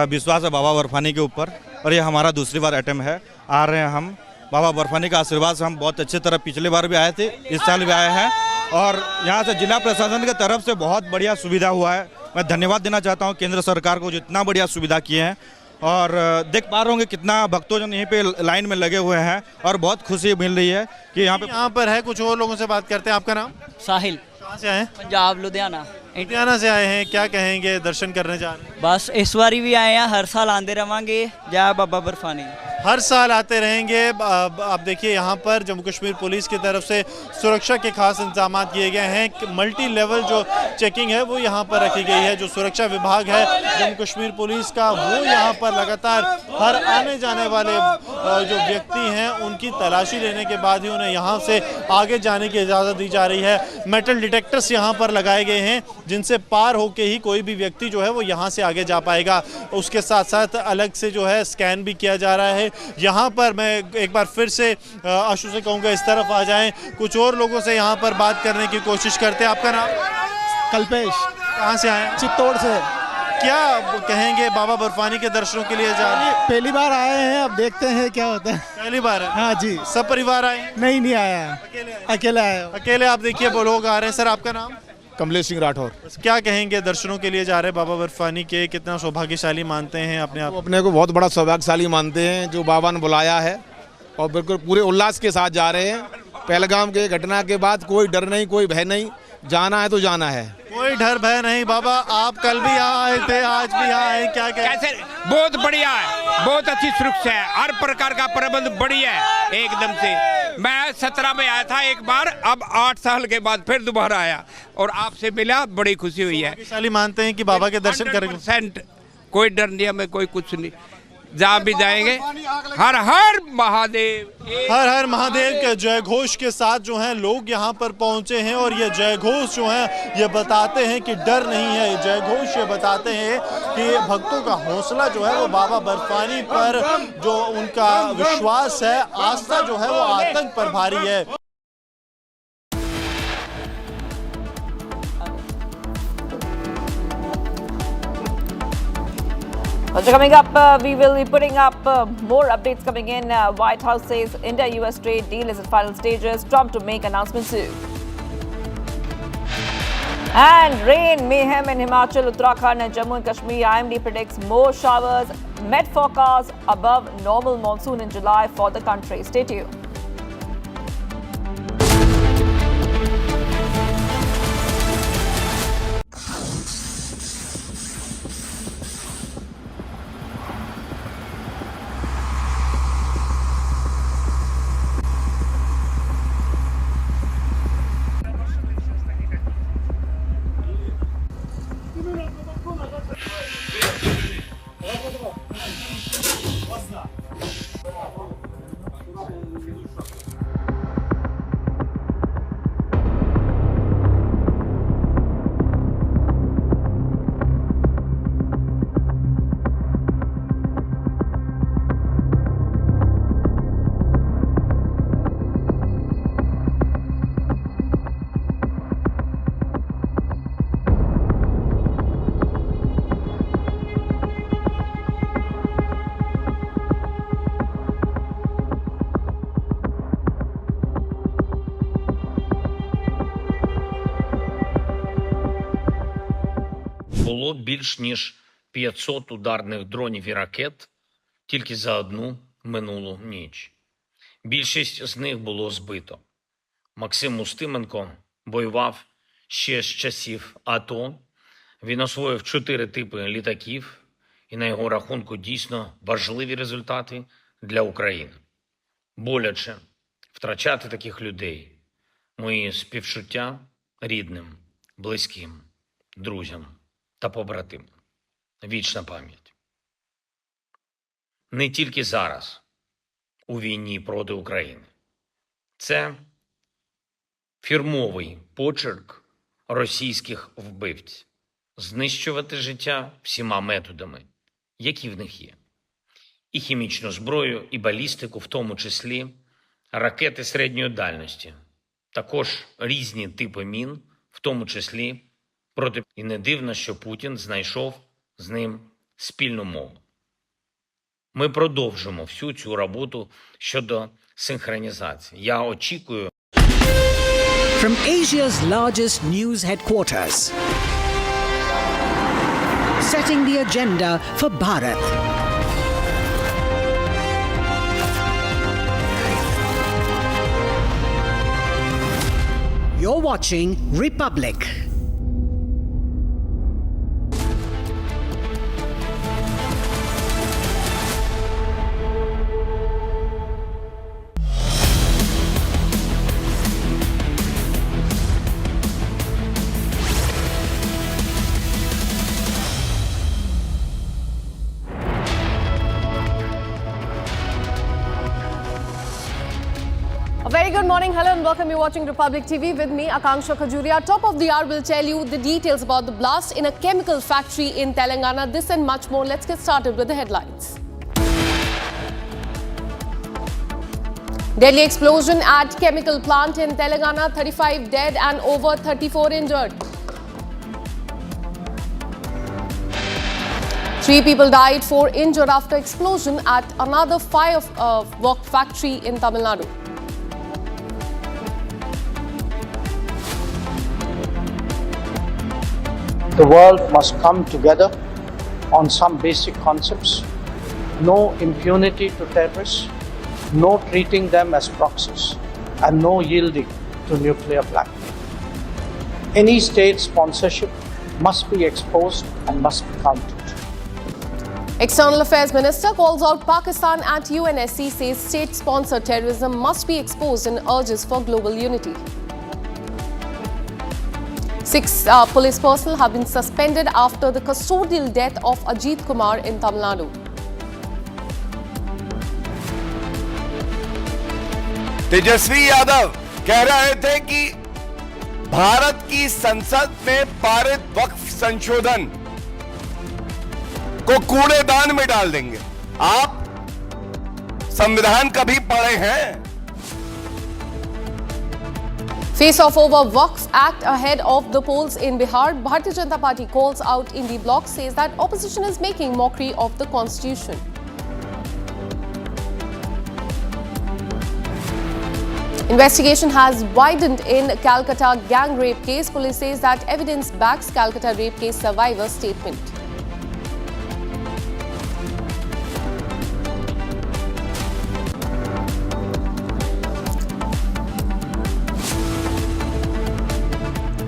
विश्वास है बाबा बर्फानी के ऊपर और ये हमारा दूसरी बार अटेम्प्ट है। आ रहे हैं हम, बाबा बर्फानी का आशीर्वाद से हम बहुत अच्छी तरह पिछले बार भी आए थे, इस साल भी आए हैं और यहाँ से जिला प्रशासन की तरफ से बहुत बढ़िया सुविधा हुआ है। मैं धन्यवाद देना चाहता हूँ केंद्र सरकार को, जितना बढ़िया सुविधा किए हैं और देख पा रहे होंगे कितना भक्तों यहीं पे लाइन में लगे हुए हैं और बहुत खुशी मिल रही है कि यहाँ पर
है। कुछ और लोगों से बात करते हैं। आपका नाम?
साहिल।
कहाँ से आए हैं?
पंजाब, लुधियाना।
लुधियाना से आए हैं। क्या कहेंगे, दर्शन करने जा रहे हैं?
बस इस बारी भी आए हैं, हर साल आते रहेंगे। जय बाबा बर्फानी।
हर साल आते रहेंगे। आप देखिए यहाँ पर जम्मू कश्मीर पुलिस की तरफ से सुरक्षा के खास इंतजाम किए गए हैं। मल्टी लेवल जो चेकिंग है वो यहाँ पर रखी गई है। जो सुरक्षा विभाग है जम्मू कश्मीर पुलिस का, वो यहाँ पर लगातार हर आने जाने वाले जो व्यक्ति हैं उनकी तलाशी लेने के बाद ही उन्हें यहाँ से आगे जाने की इजाज़त दी जा रही है। मेटल डिटेक्टर्स यहाँ पर लगाए गए हैं जिनसे पार होके ही कोई भी व्यक्ति जो है वो यहाँ से आगे जा पाएगा। उसके साथ साथ अलग से जो है स्कैन भी किया जा रहा है। यहाँ पर मैं एक बार फिर से आशु से कहूँगा इस तरफ आ जाएं। कुछ और लोगों से यहाँ पर बात करने की कोशिश करते हैं। आपका नाम?
कल्पेश।
कहाँ से आए?
चित्तौड़ से।
क्या कहेंगे, बाबा बर्फानी के दर्शनों के लिए जा रहे हैं?
पहली बार आए हैं, अब देखते हैं क्या होता है।
पहली बार है?
हाँ जी।
सब परिवार आए?
नहीं आया, अकेले आए।
अकेले आप देखिए वो लोग आ रहे हैं। सर आपका नाम?
कमलेश सिंह राठौर।
क्या कहेंगे, दर्शनों के लिए जा रहे हैं बाबा बर्फानी के, कितना सौभाग्यशाली मानते हैं अपने आप?
अपने को बहुत बड़ा सौभाग्यशाली मानते हैं जो बाबा ने बुलाया है और बिल्कुल पूरे उल्लास के साथ जा रहे हैं। पहलगाम के घटना के बाद कोई डर नहीं, कोई भय नहीं, जाना है तो जाना है,
कोई डर भय नहीं। बाबा आप कल भी यहाँ आए थे, आज भी यहाँ आए, क्या
कैसे? बहुत बढ़िया है, बहुत अच्छी सुरक्षा है, हर प्रकार का प्रबंध बढ़िया है एकदम से। मैं 17 में आया था एक बार, अब 8 साल के बाद फिर दोबारा आया और आपसे मिला, बड़ी खुशी हुई है।
शक्तिशाली मानते हैं कि बाबा के दर्शन करेंगे?
100% कोई डर नहीं, हमें कोई कुछ नहीं, जहाँ भी जाएंगे हर हर महादेव,
हर हर महादेव के जय घोष के साथ जो है लोग यहाँ पर पहुंचे हैं और ये जय घोष जो है ये बताते हैं कि डर नहीं है। जय घोष ये बताते हैं कि भक्तों का हौसला जो है वो बाबा बर्फानी पर जो उनका विश्वास है, आस्था जो है वो आतंक पर भारी है।
Also coming up, we will be putting up more updates coming in. White House says India-US trade deal is in final stages. Trump to make announcement soon. And rain mayhem in Himachal, Uttarakhand and Jammu and Kashmir. IMD predicts more showers. Met forecast above normal monsoon in July for the country. Stay tuned.
Було більш ніж 500 ударних дронів і ракет тільки за одну минулу ніч. Більшість з них було збито. Максим Устименко воював ще з часів АТО. Він освоїв 4 типи літаків і на його рахунку дійсно важливі результати для України. Боляче втрачати таких людей. Мої співчуття рідним, близьким, друзям та побратимам. Вічна пам'ять. Не тільки зараз, у війні проти України. Це фірмовий почерк російських вбивців – знищувати життя всіма методами, які в них є. І хімічну зброю, і балістику, в тому числі ракети середньої дальності, також різні типи мін, в тому числі проти. І не дивно, що Путін знайшов з ним спільну мову. Ми продовжимо всю цю роботу щодо синхронізації. Я очікую.
From Asia's largest news headquarters, setting the agenda for Bharat. You're watching Republic.
A very good morning, hello and welcome. You're watching Republic TV with me, Akanksha Khajuria. Top of the hour will tell you the details about the blast in a chemical factory in Telangana. This and much more. Let's get started with the headlines. Deadly explosion at chemical plant in Telangana, 35 dead and over 34 injured. 3 people died, 4 injured after explosion at another firework factory in Tamil Nadu.
The world must come together on some basic concepts. No impunity to terrorists, no treating them as proxies, and no yielding to nuclear blackmail. Any state sponsorship must be exposed and must be countered.
External Affairs Minister calls out Pakistan at UNSC, says state-sponsored terrorism must be exposed and urges for global unity. 6 police personnel have been suspended after the custodial death of Ajit Kumar in Tamil Nadu.
Tejashwi Yadav कह रहे थे कि भारत की संसद में पारित वक्फ संशोधन को कूड़ेदान में डाल देंगे। आप संविधान कभी पढ़े हैं?
Face off over Waqf Act ahead of the polls in Bihar. Bharatiya Janata Party calls out Indie Bloc, says that opposition is making mockery of the constitution. Investigation has widened in Calcutta gang rape case. Police says that evidence backs Calcutta rape case survivor statement.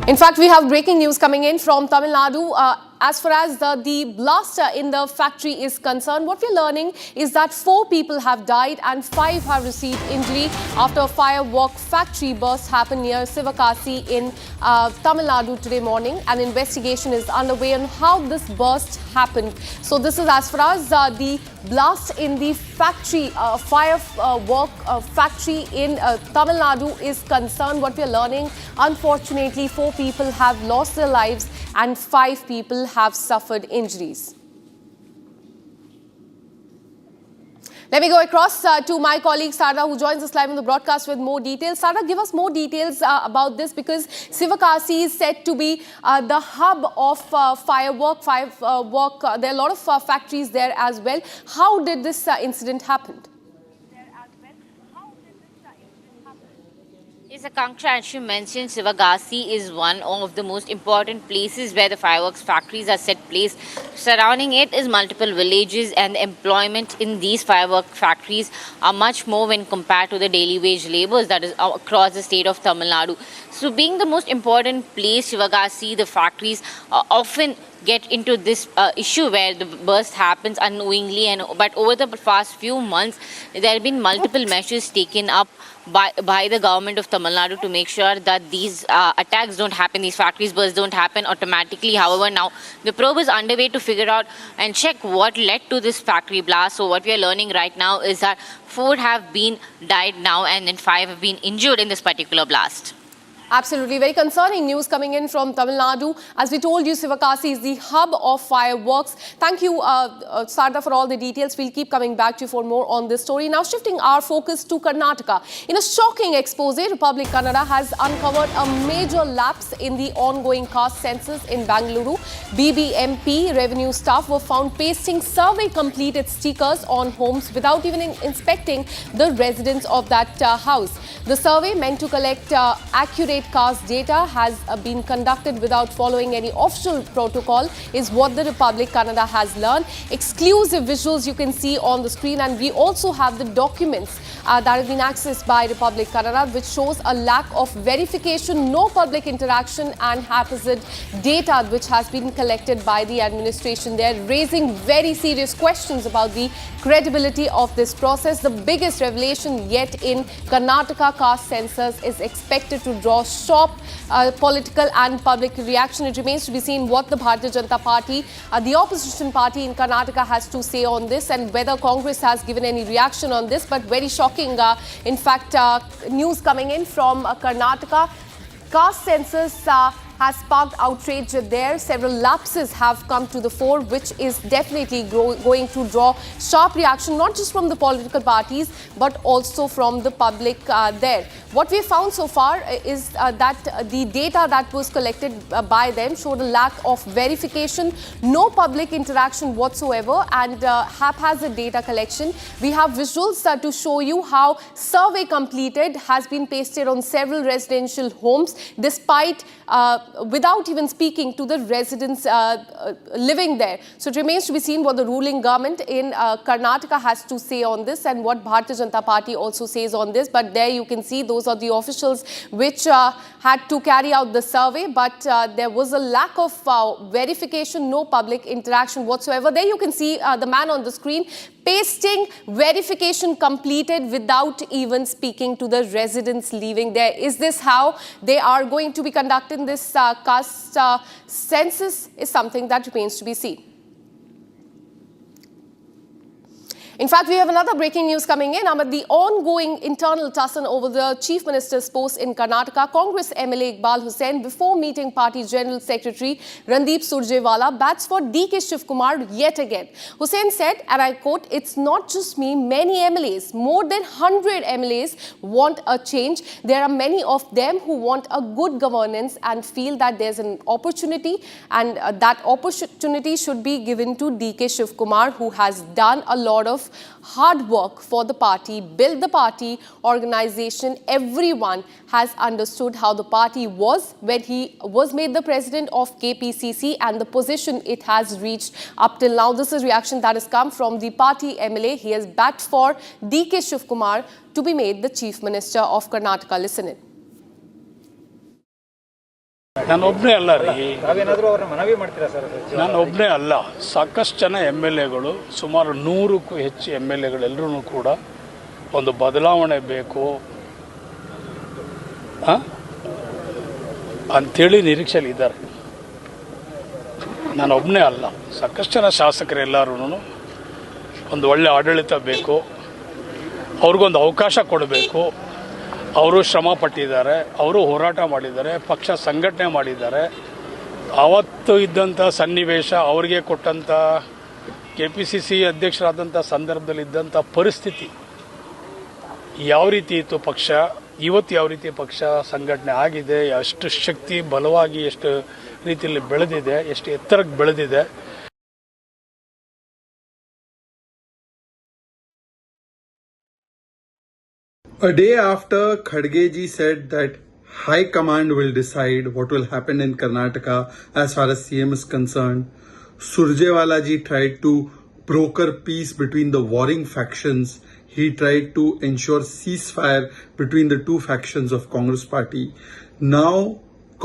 In fact, we have breaking news coming in from Tamil Nadu. As far as the blast in the factory is concerned, what we're learning is that 4 people have died and 5 have received injury after a firework factory burst happened near Sivakasi in Tamil Nadu today morning. An investigation is underway on how this burst happened. So this is as far as the blast in the factory, firework factory in Tamil Nadu is concerned. What we're learning, unfortunately, 4 people have lost their lives and 5 people have suffered injuries. Let me go across to my colleague Sarda, who joins us live on the broadcast with more details. Sarda, give us more details about this, because Sivakasi is said to be the hub of firework. There are a lot of factories there as well. How did this incident happen?
Yes, Akanksha, as you mentioned, Sivakasi is one of the most important places where the fireworks factories are set place. Surrounding it is multiple villages, and the employment in these firework factories are much more when compared to the daily wage labours that is across the state of Tamil Nadu. So being the most important place, Sivakasi, the factories often get into this issue where the burst happens unknowingly. But over the past few months, there have been multiple measures taken up by the government of Tamil Nadu to make sure that these attacks don't happen, these factories bursts don't happen automatically. However, now the probe is underway to figure out and check what led to this factory blast. So what we are learning right now is that 4 have been died now and then 5 have been injured in this particular blast.
Absolutely. Very concerning news coming in from Tamil Nadu. As we told you, Sivakasi is the hub of fireworks. Thank you, Sarda, for all the details. We'll keep coming back to you for more on this story. Now shifting our focus to Karnataka. In a shocking expose, Republic Kannada has uncovered a major lapse in the ongoing caste census in Bangalore. BBMP revenue staff were found pasting survey-completed stickers on homes without even inspecting the residents of that house. The survey, meant to collect accurate caste data, has been conducted without following any official protocol, is what the Republic Kannada has learned. Exclusive visuals you can see on the screen, and we also have the documents that have been accessed by Republic Kannada, which shows a lack of verification, no public interaction and haphazard data which has been collected by the administration. They are raising very serious questions about the credibility of this process. The biggest revelation yet in Karnataka caste census is expected to draw sharp political and public reaction. It remains to be seen what the Bharatiya Janata Party, the opposition party in Karnataka, has to say on this, and whether Congress has given any reaction on this. But very shocking, in fact, news coming in from Karnataka. Caste census has sparked outrage there. Several lapses have come to the fore, which is definitely going to draw sharp reaction, not just from the political parties, but also from the public there. What we found so far is that the data that was collected by them showed a lack of verification, no public interaction whatsoever, and haphazard data collection. We have visuals to show you how survey completed has been pasted on several residential homes, despite without even speaking to the residents living there. So it remains to be seen what the ruling government in Karnataka has to say on this, and what Bharatiya Janata Party also says on this. But there you can see those are the officials which had to carry out the survey, but there was a lack of verification, no public interaction whatsoever. There you can see the man on the screen pasting verification completed without even speaking to the residents living there. Is this how they are going to be conducting this caste census? Is something that remains to be seen. In fact, we have another breaking news coming in. Amid the ongoing internal tussle over the Chief Minister's post in Karnataka, Congress MLA Iqbal Hussain, before meeting Party General Secretary Randeep Surjewala, bats for DK Shivkumar yet again. Hussain said, and I quote, "It's not just me, many MLAs, more than 100 MLAs want a change. There are many of them who want a good governance and feel that there's an opportunity, and that opportunity should be given to DK Shivkumar, who has done a lot of hard work for the party, built the party organization. Everyone has understood how the party was when he was made the president of KPCC and the position it has reached up till now." This is reaction that has come from the party MLA. He has backed for DK Shivkumar to be made the Chief Minister of Karnataka. Listen in.
ನಾನೊಬ್ಬನೇ ಅಲ್ಲ ರೀ, ನಾನೊಬ್ಬನೇ ಅಲ್ಲ, ಸಾಕಷ್ಟು ಜನ MLAಗಳು, ಸುಮಾರು 100ಕ್ಕೂ ಹೆಚ್ಚು MLAಗಳೆಲ್ಲರೂ ಕೂಡ ಒಂದು ಬದಲಾವಣೆ ಬೇಕು ಅಂಥೇಳಿ ನಿರೀಕ್ಷೆಯಲ್ಲಿ ಇದ್ದಾರೆ. ನಾನೊಬ್ಬನೇ ಅಲ್ಲ, ಸಾಕಷ್ಟು ಜನ ಶಾಸಕರೆಲ್ಲರೂ ಒಂದು ಒಳ್ಳೆ ಆಡಳಿತ ಬೇಕು, ಅವ್ರಿಗೊಂದು ಅವಕಾಶ ಕೊಡಬೇಕು. ಅವರು ಶ್ರಮ ಪಟ್ಟಿದ್ದಾರೆ, ಅವರು ಹೋರಾಟ ಮಾಡಿದ್ದಾರೆ, ಪಕ್ಷ ಸಂಘಟನೆ ಮಾಡಿದ್ದಾರೆ. ಆವತ್ತು ಇದ್ದಂಥ ಸನ್ನಿವೇಶ, ಅವರಿಗೆ ಕೊಟ್ಟಂಥ KPCC ಅಧ್ಯಕ್ಷರಾದಂಥ ಸಂದರ್ಭದಲ್ಲಿ ಇದ್ದಂಥ ಪರಿಸ್ಥಿತಿ ಯಾವ ರೀತಿ ಇತ್ತು, ಪಕ್ಷ ಇವತ್ತು ಯಾವ ರೀತಿ ಪಕ್ಷ ಸಂಘಟನೆ ಆಗಿದೆ, ಎಷ್ಟು ಶಕ್ತಿ ಬಲವಾಗಿ ಎಷ್ಟು ರೀತಿಯಲ್ಲಿ ಬೆಳೆದಿದೆ, ಎಷ್ಟು ಎತ್ತರಕ್ಕೆ ಬೆಳೆದಿದೆ.
A day after Khadgeji said that High Command will decide what will happen in Karnataka as far as CM is concerned, Surjewala ji tried to broker peace between the warring factions. He tried to ensure ceasefire between the two factions of Congress party. Now,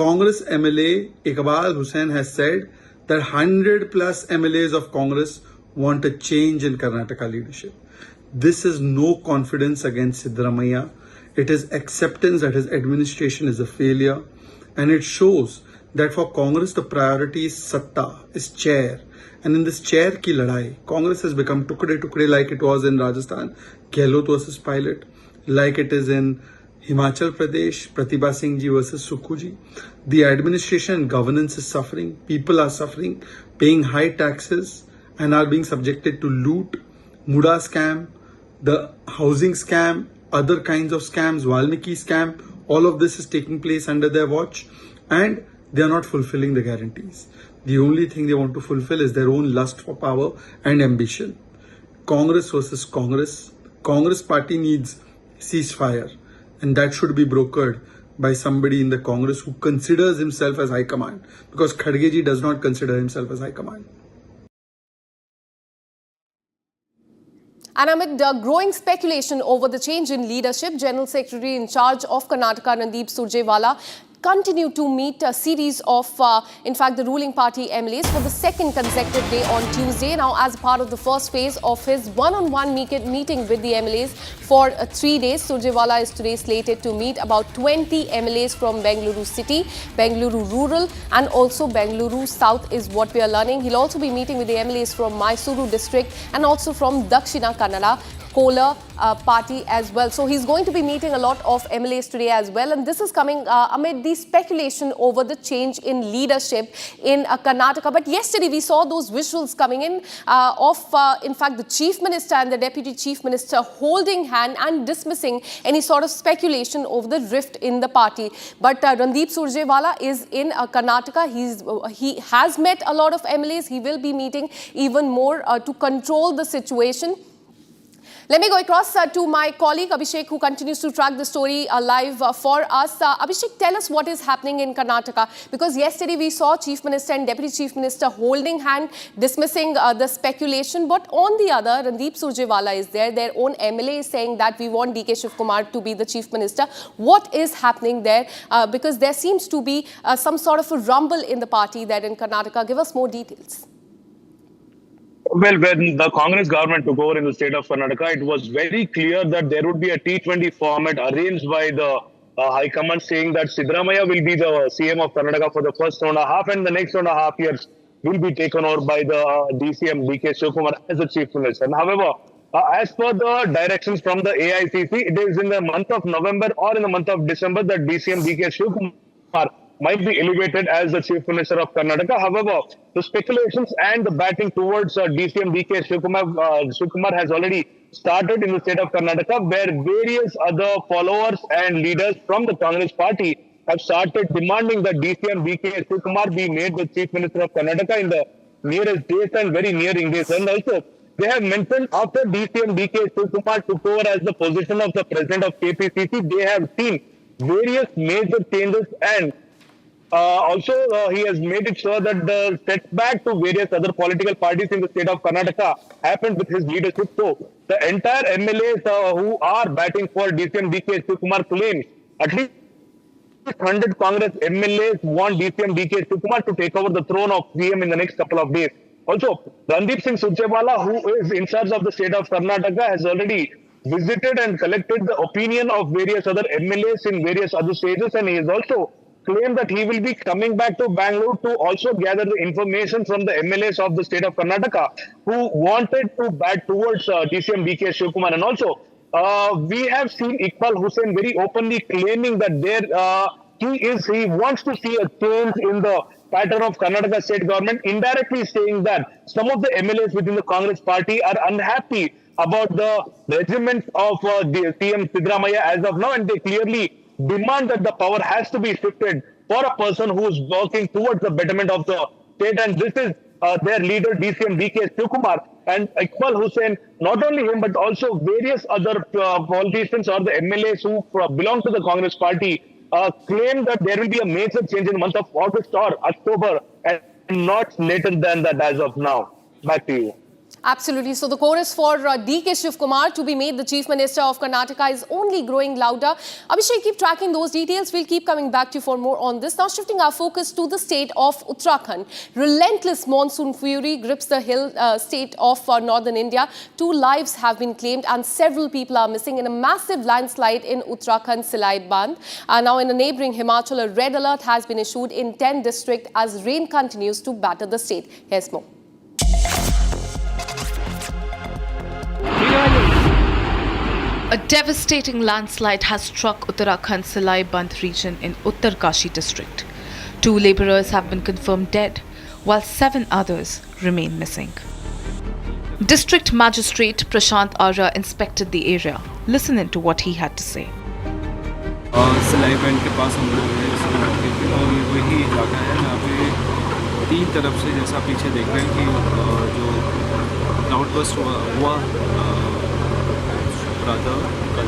Congress MLA Iqbal Hussain has said that 100 plus MLAs of Congress want a change in Karnataka leadership. This is no confidence against Siddaramaiah. It is acceptance that his administration is a failure. And it shows that for Congress, the priority is satta, is chair. And in this chair ki ladai, Congress has become tukde like it was in Rajasthan, Gehlot versus Pilot, like it is in Himachal Pradesh, Pratibha Singh ji versus Sukhu ji. The administration and governance is suffering. People are suffering, paying high taxes and are being subjected to loot, Muda scam, the housing scam, other kinds of scams, Valmiki scam. All of this is taking place under their watch and they are not fulfilling the guarantees. The only thing they want to fulfill is their own lust for power and ambition. Congress versus Congress. Congress party needs ceasefire and that should be brokered by somebody in the Congress who considers himself as high command, because Khadge ji does not consider himself as high command.
And amid growing speculation over the change in leadership, General Secretary in charge of Karnataka, Randeep Surjewala, continue to meet a series of, in fact, the ruling party MLAs for the second consecutive day on Tuesday. Now, as part of the first phase of his one-on-one meeting with the MLAs for 3 days, Surjewala is today slated to meet about 20 MLAs from Bengaluru City, Bengaluru Rural and also Bengaluru South is what we are learning. He'll also be meeting with the MLAs from Mysuru district and also from Dakshina Kannada, Kolar party as well. So he's going to be meeting a lot of MLAs today as well. And this is coming amid the speculation over the change in leadership in Karnataka. But yesterday we saw those visuals coming in of, in fact, the Chief Minister and the Deputy Chief Minister holding hand and dismissing any sort of speculation over the rift in the party. But Randeep Surjewala is in Karnataka. He has met a lot of MLAs. He will be meeting even more to control the situation. Let me go across to my colleague Abhishek, who continues to track the story live for us. Abhishek, tell us what is happening in Karnataka, because yesterday we saw Chief Minister and Deputy Chief Minister holding hand, dismissing the speculation. But on the other, Randeep Surjewala is there. Their own MLA is saying that we want DK Shivkumar to be the Chief Minister. What is happening there? Because there seems to be some sort of a rumble in the party there in Karnataka. Give us more details.
Well, when the Congress government took over in the state of Karnataka, it was very clear that there would be a T20 format arranged by the High Command, saying that Siddaramaiah will be the CM of Karnataka for the first 1.5 and the next 1.5 years will be taken over by the DCM DK Shivkumar as the Chief Minister. And however, as per the directions from the AICC, it is in the month of November or in the month of December that DCM DK Shivkumar might be elevated as the Chief Minister of Karnataka. However, the speculations and the batting towards DCM DK Shivkumar has already started in the state of Karnataka, where various other followers and leaders from the Congress party have started demanding that DCM DK Shivkumar be made the Chief Minister of Karnataka in the nearest days and very nearing days. And also, they have mentioned after DCM DK Shivkumar took over as the position of the President of KPCC, they have seen various major changes, and also, he has made it sure that the setback to various other political parties in the state of Karnataka happened with his leadership. So, the entire MLAs who are batting for DCM DK Shivkumar claims at least 100 Congress MLAs want DCM DK Shivkumar to take over the throne of CM in the next couple of days. Also, Randeep Singh Surjewala, who is in charge of the state of Karnataka, has already visited and collected the opinion of various other MLAs in various other stages, and he has also claimed that he will be coming back to Bangalore to also gather the information from the MLAs of the state of Karnataka who wanted to bat towards DCM DK Shivkumar. And also, we have seen Iqbal Hussain very openly claiming that he wants to see a change in the pattern of Karnataka state government, indirectly saying that some of the MLAs within the Congress party are unhappy about the regiments of the CM Siddaramaiah as of now, and they clearly demand that the power has to be shifted for a person who is working towards the betterment of the state. And this is their leader, DCM DK Shivkumar. And Iqbal Hussain, not only him, but also various other politicians or the MLAs who belong to the Congress party claim that there will be a major change in the month of August or October, and not later than that as of now. Back to you.
Absolutely. So the chorus for D.K. Shivkumar to be made the Chief Minister of Karnataka is only growing louder. Abhishek, keep tracking those details. We'll keep coming back to you for more on this. Now shifting our focus to the state of Uttarakhand. Relentless monsoon fury grips the hill state of northern India. 2 lives have been claimed and several people are missing in a massive landslide in Uttarakhand Slits Band. Now in the neighbouring Himachal, a red alert has been issued in 10 districts as rain continues to batter the state. Here's more.
A devastating landslide has struck Uttarakhand Slits Band region in Uttarkashi district. 2 labourers have been confirmed dead, while 7 others remain missing. District Magistrate Prashant Arya inspected the area. Listen in to what he had to say.
Slits Band के पास हम लोग थे और ये वही इलाका है जहाँ पे 3 तरफ से जैसा पीछे देख रहे हैं कि जो क्लाउडबर्स्ट हुआ प्रातः कल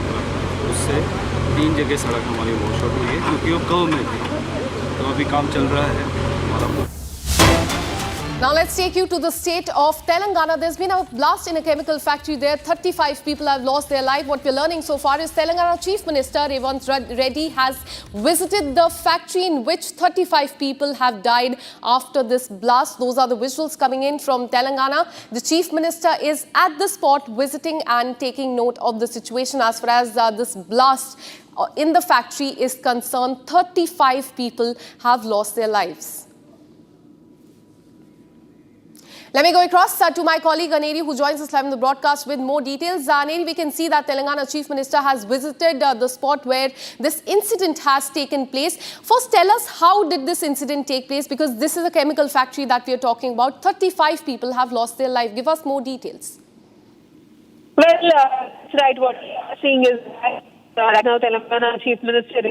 उससे 3 जगह सड़क हमारी वॉश आउट हुई है क्योंकि वो गाँव में थी तो अभी काम चल रहा है हमारा।
Now let's take you to the state of Telangana. There's been a blast in a chemical factory there. 35 people have lost their life. What we're learning so far is Telangana Chief Minister Revant Reddy has visited the factory in which 35 people have died after this blast. Those are the visuals coming in from Telangana. The Chief Minister is at the spot visiting and taking note of the situation as far as this blast in the factory is concerned. 35 people have lost their lives. Let me go across to my colleague Aneri, who joins us live in the broadcast with more details. Aneri, we can see that Telangana Chief Minister has visited the spot where this incident has taken place. First, tell us, how did this incident take place? Because this is a chemical factory that we are talking about. 35 people have lost their life. Give us more details.
Well, that's right. What we are seeing is right now Telangana Chief Minister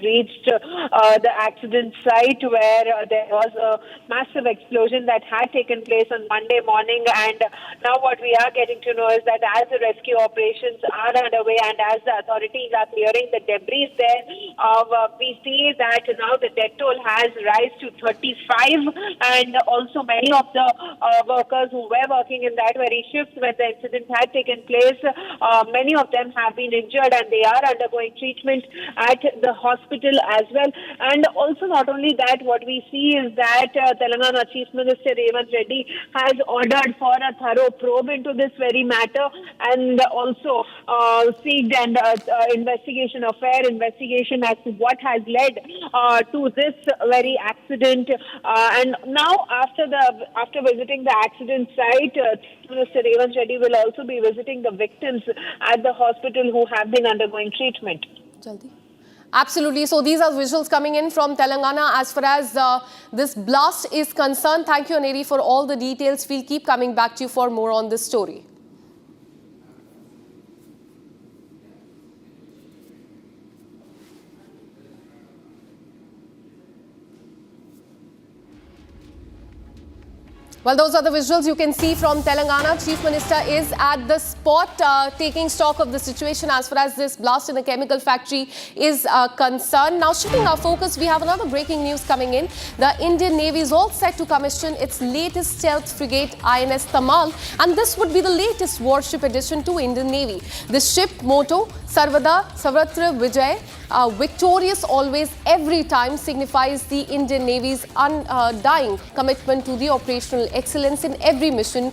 reached the accident site where there was a massive explosion that had taken place on Monday morning, and now what we are getting to know is that as the rescue operations are underway and as the authorities are clearing the debris there, we see that now the death toll has risen to 35, and also many of the workers who were working in that very shift when the incident had taken place, many of them have been injured and they are undergoing treatment at the hospital as well. And also not only that, what we see is that Telangana Chief Minister Revant Reddy has ordered for a thorough probe into this very matter, and also seeked an investigation as to what has led to this very accident. And now after visiting the accident site, Minister Revant Reddy will also be visiting the victims at the hospital who have been undergoing treatment.
Absolutely. So these are visuals coming in from Telangana as far as this blast is concerned. Thank you, Aneri, for all the details. We'll keep coming back to you for more on this story. Well, those are the visuals you can see from Telangana. Chief Minister is at the spot taking stock of the situation as far as this blast in a chemical factory is concerned. Now, shifting our focus, we have another breaking news coming in. The Indian Navy is all set to commission its latest stealth frigate, INS Tamal, and this would be the latest warship addition to Indian Navy. The ship motto, Sarvada Savratra Vijay, victorious always, every time, signifies the Indian Navy's undying commitment to the operational excellence in every mission.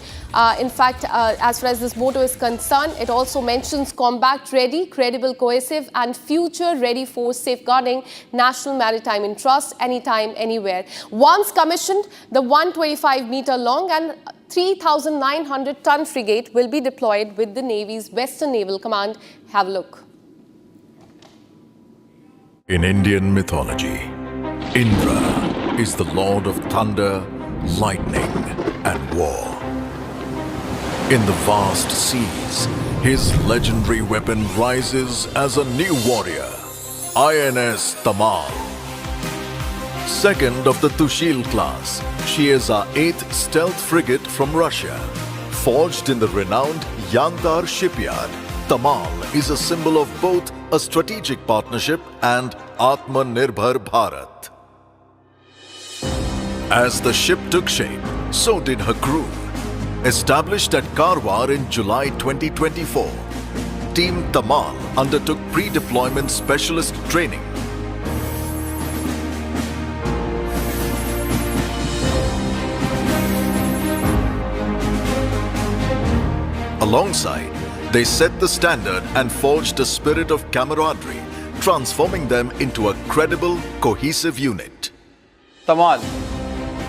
In fact, as far as this motto is concerned, it also mentions combat ready, credible, cohesive and future ready force safeguarding national maritime interest anytime, anywhere. Once commissioned, the 125-meter long and 3,900-ton frigate will be deployed with the Navy's Western Naval Command. Have a look.
In Indian mythology, Indra is the lord of thunder, lightning, and war. In the vast seas, his legendary weapon rises as a new warrior, INS Tamal. Second of the Tushil class, she is our 8th stealth frigate from Russia. Forged in the renowned Yantar shipyard, Tamal is a symbol of both a strategic partnership and Atmanirbhar Bharat. As the ship took shape, so did her crew. Established at Karwar in July 2024, Team Tamal undertook pre-deployment specialist training. Alongside, they set the standard and forged a spirit of camaraderie, transforming them into a credible, cohesive unit.
Tamal,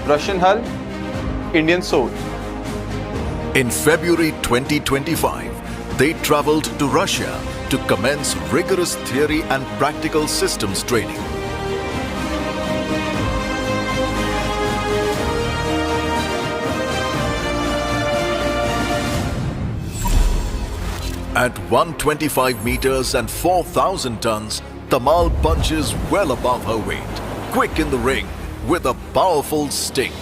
Russian hull, Indian soul.
In February 2025, they traveled to Russia to commence rigorous theory and practical systems training. At 125 meters and 4,000 tons, Tamal punches well above her weight, quick in the ring, with a powerful sting.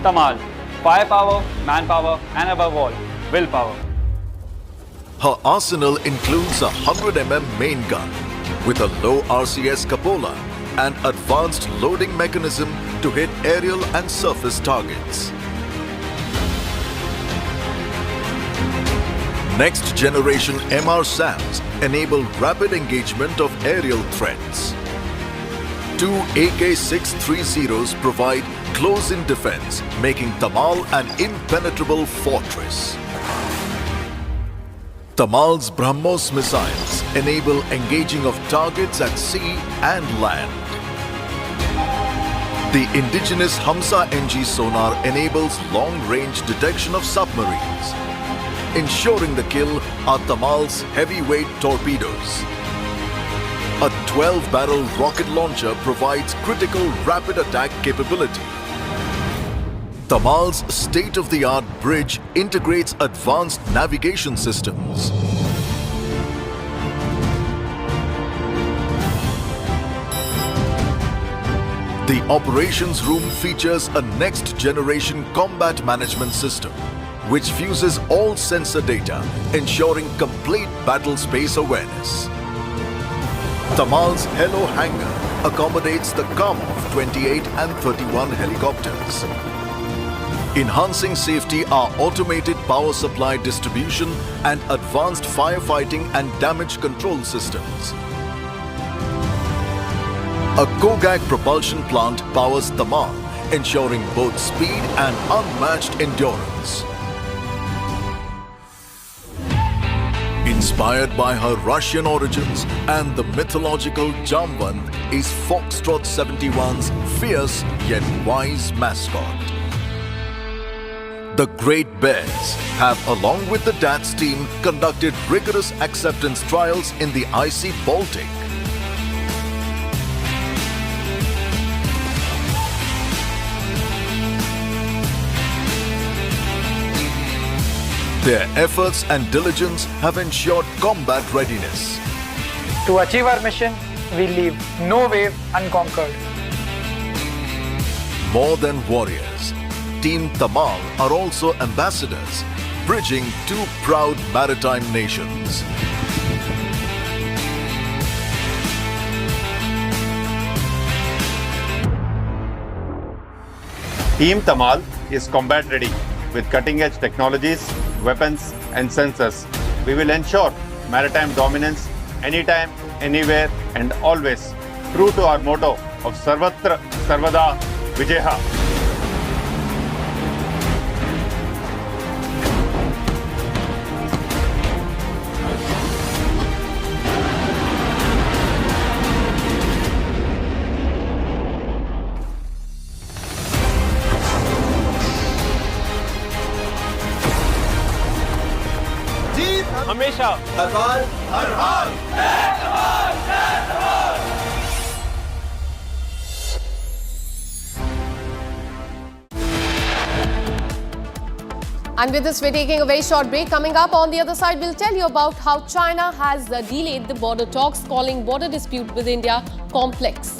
Tamal, firepower, manpower, and above all, willpower.
Her arsenal includes a 100 mm main gun with a low RCS cupola and advanced loading mechanism to hit aerial and surface targets. Next generation MR SAMs enable rapid engagement of aerial threats. Two AK-630s provide close-in defense, making Tamal an impenetrable fortress. Tamal's BrahMos missiles enable engaging of targets at sea and land. The indigenous Hamsa NG sonar enables long-range detection of submarines. Ensuring the kill are Tamal's heavyweight torpedoes. A 12-barrel rocket launcher provides critical rapid attack capability. Tamal's state-of-the-art bridge integrates advanced navigation systems. The operations room features a next-generation combat management system, which fuses all sensor data, ensuring complete battle space awareness. Tamal's Hello Hangar accommodates the Kamov 28 and 31 helicopters. Enhancing safety are automated power supply distribution and advanced firefighting and damage control systems. A Kogak propulsion plant powers Tamal, ensuring both speed and unmatched endurance. Inspired by her Russian origins and the mythological Jamwant is Foxtrot 71's fierce yet wise mascot. The Great Bears have, along with the DATS team, conducted rigorous acceptance trials in the icy Baltic. Their efforts and diligence have ensured combat readiness.
To achieve our mission, we leave no wave unconquered.
More than warriors, Team Tamal are also ambassadors, bridging two proud maritime nations.
Team Tamal is combat ready with cutting-edge technologies, weapons, and sensors. We will ensure maritime dominance anytime, anywhere, and always, true to our motto of Sarvatra Sarvada Vijaha.
हमेशा
हर हाल हर हाल
And with this, we're taking a very short break. Coming up on the other side, we'll tell you about how China has delayed the border talks, calling border dispute with India complex.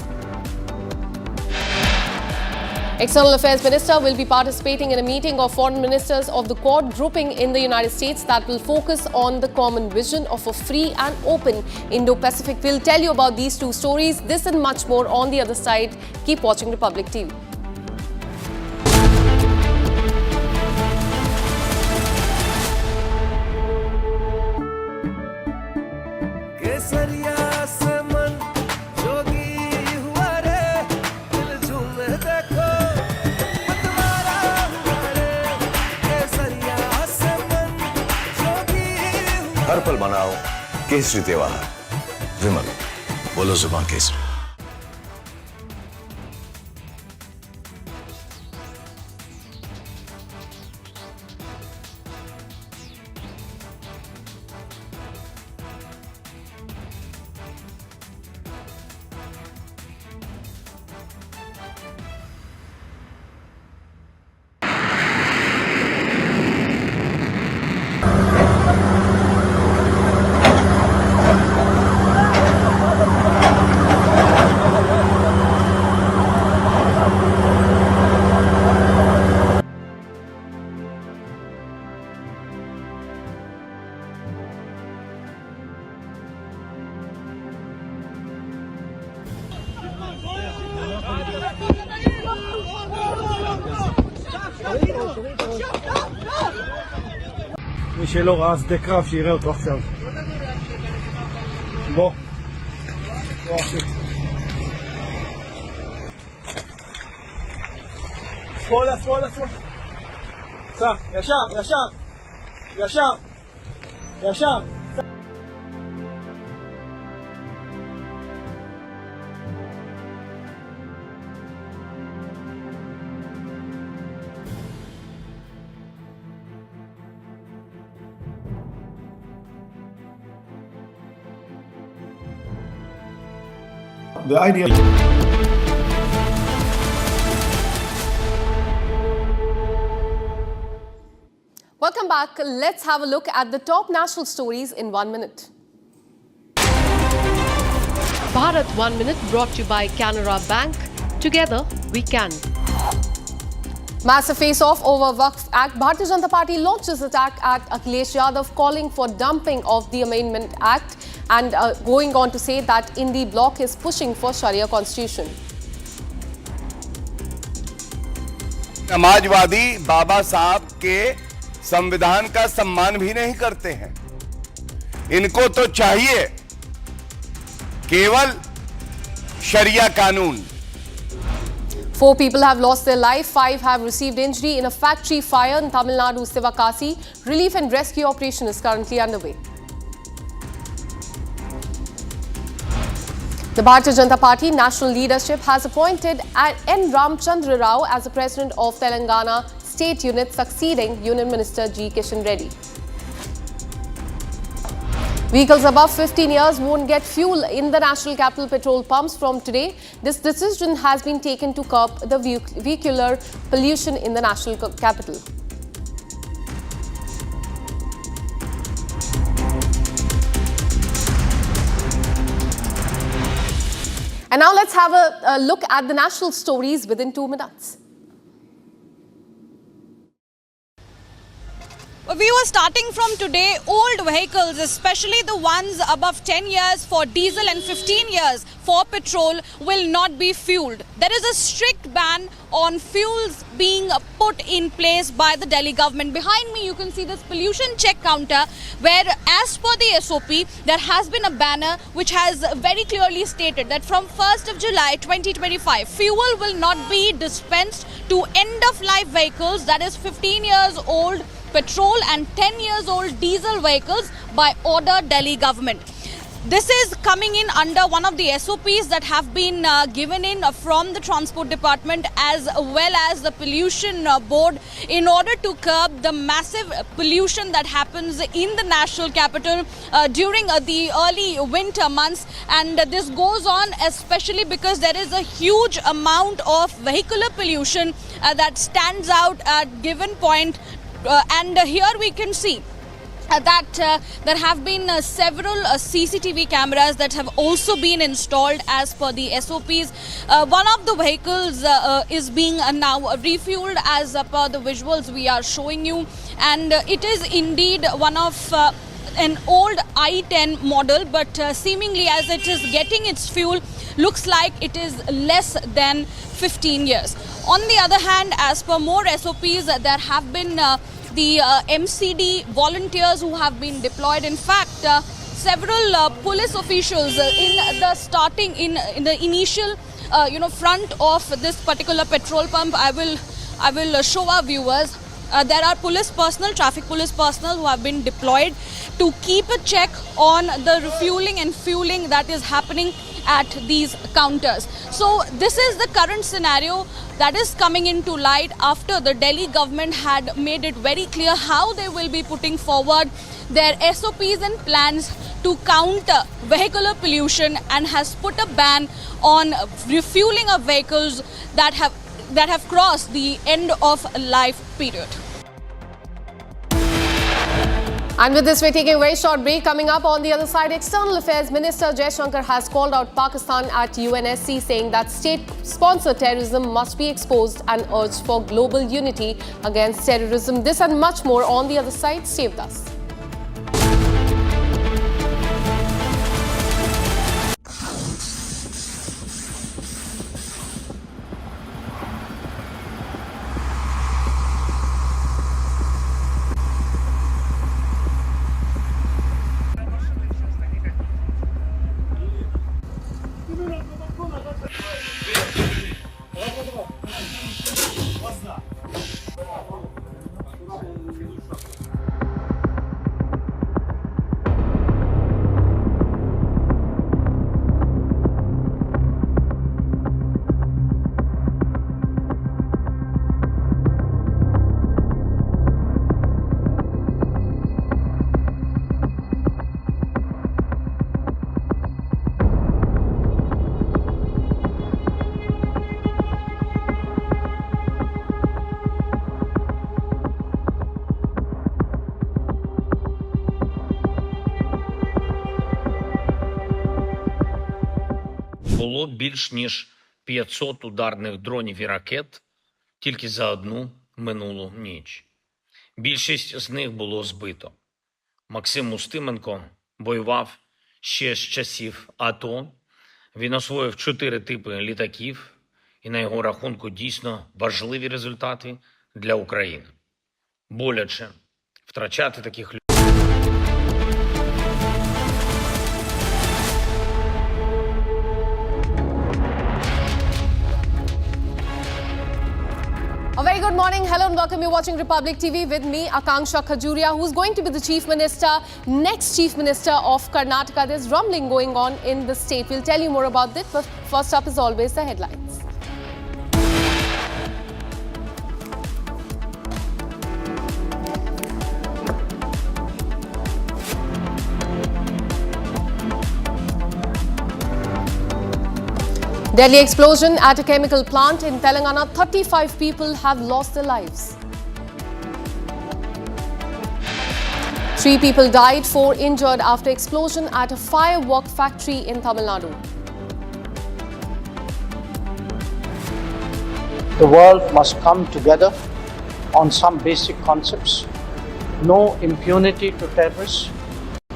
External Affairs Minister will be participating in a meeting of foreign ministers of the Quad grouping in the United States that will focus on the common vision of a free and open Indo-Pacific. We'll tell you about these two stories, this and much more on the other side. Keep watching Republic TV.
हर पल मनाओ केसरी त्योहार। विमल, बोलो जुबान Kesari.
מי שלא ראה שדה קרב שיראה אותו עכשיו. בוא. בוא אחי. שמאלה, שמאלה, שמאלה. סע, ישר, ישר. ישר. ישר.
The idea.
Welcome back. Let's have a look at the top national stories in 1 minute.
Bharat 1 Minute brought to you by Canara Bank. Together we can.
Massive face-off over Waqf Act. Bharatiya Janata Party launches attack at Akhilesh Yadav, calling for dumping of the Amendment Act and going on to say that Indi bloc is pushing for Sharia constitution.
Samajwadi बाबा साहब के संविधान का सम्मान भी नहीं करते हैं। इनको तो चाहिए केवल शरिया कानून।
4 people have lost their life, 5 have received injury in a factory fire in Tamil Nadu, Sivakasi. Relief and rescue operation is currently underway. The Bharatiya Janata Party national leadership has appointed N. Ramchandra Rao as the president of Telangana State Unit, succeeding Union Minister G. Kishan Reddy. Vehicles above 15 years won't get fuel in the National Capital petrol pumps from today. This decision has been taken to curb the vehicular pollution in the National Capital. And now let's have a look at the national stories within 2 minutes.
We were starting from today, old vehicles, especially the ones above 10 years for diesel and 15 years for petrol, will not be fueled. There is a strict ban on fuels being put in place by the Delhi government. Behind me, you can see this pollution check counter where, as per the SOP, there has been a banner which has very clearly stated that from 1st of July 2025, fuel will not be dispensed to end-of-life vehicles, that is 15 years old petrol and 10 years old diesel vehicles, by order Delhi government. This is coming in under one of the SOPs that have been given in from the Transport Department as well as the Pollution Board in order to curb the massive pollution that happens in the national capital during the early winter months. And this goes on especially because there is a huge amount of vehicular pollution that stands out at given point. And here we can see that there have been several CCTV cameras that have also been installed as per the SOPs. One of the vehicles is being now refueled as per the visuals we are showing you, and it is indeed one of an old i10 model, but seemingly as it is getting its fuel, looks like it is less than 15 years. On the other hand, as per more SOPs, there have been the MCD volunteers who have been deployed. In fact, several police officials in the initial front of this particular petrol pump. I will show our viewers. There are police personnel, traffic police personnel who have been deployed to keep a check on the refueling and fueling that is happening at these counters. So this is the current scenario that is coming into light after the Delhi government had made it very clear how they will be putting forward their SOPs and plans to counter vehicular pollution, and has put a ban on refueling of vehicles that have crossed the end of life period.
And with this, we're taking a very short break. Coming up on the other side, External Affairs Minister Jaishankar has called out Pakistan at UNSC, saying that state-sponsored terrorism must be exposed and urged for global unity against terrorism. This and much more on the other side. Stay with us.
Було більш ніж 500 ударних дронів і ракет тільки за одну минулу ніч. Більшість з них було збито. Максим Устименко воював ще з часів АТО. Він освоїв 4 типи літаків, і на його рахунку дійсно важливі результати для України. Боляче втрачати таких людей.
A very good morning. Hello and welcome. You're watching Republic TV with me, Akanksha Khajuria, who's going to be the Chief Minister, next Chief Minister of Karnataka. There's rumbling going on in the state. We'll tell you more about this, but first up, as always, the headlines. Delhi explosion at a chemical plant in Telangana. 35 people have lost their lives. 3 people died, 4 injured after explosion at a firework factory in Tamil Nadu.
The world must come together on some basic concepts. No impunity to terrorists,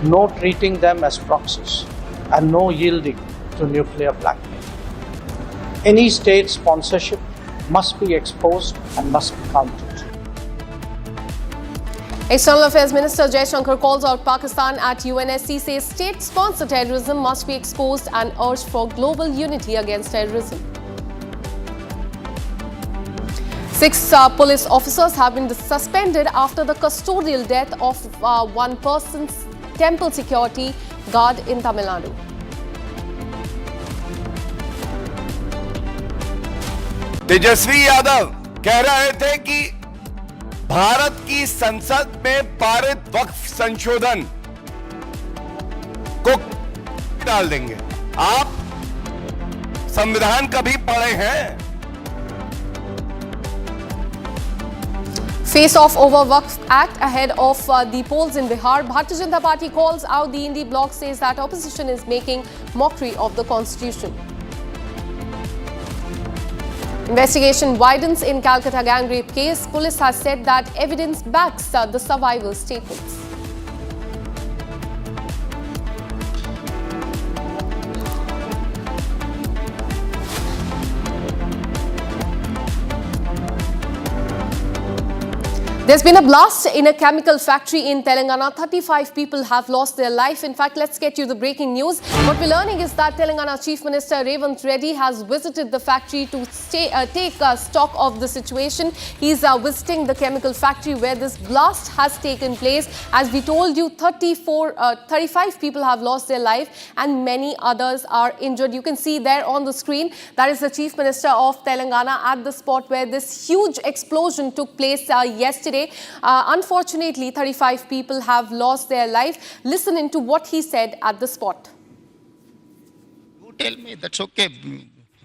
no treating them as proxies, and no yielding to nuclear blackmail. Any state sponsorship must be exposed and must be countered.
External Affairs Minister Jaishankar calls out Pakistan at UNSC, says state-sponsored terrorism must be exposed and urged for global unity against terrorism. 6 police officers have been suspended after the custodial death of one person's temple security guard in Tamil Nadu.
Tejashwi Yadav कह रहे थे कि भारत की संसद में पारित वक्फ संशोधन को डाल देंगे। आप संविधान कभी पढ़े हैं?
Face off over Waqf Act ahead of the polls in Bihar. Bharatiya Janata Party calls out the Indie bloc, says that opposition is making mockery of the constitution. Investigation widens in Calcutta gang rape case. Police has said that evidence backs the survivors' statements. There's been a blast in a chemical factory in Telangana. 35 people have lost their life. In fact, let's get you the breaking news. What we're learning is that Telangana Chief Minister Revant Reddy has visited the factory to take stock of the situation. He's visiting the chemical factory where this blast has taken place. As we told you, 35 people have lost their life and many others are injured. You can see there on the screen, that is the Chief Minister of Telangana at the spot where this huge explosion took place yesterday. Unfortunately, 35 people have lost their life. Listen into what he said at the spot.
You tell me, that's okay.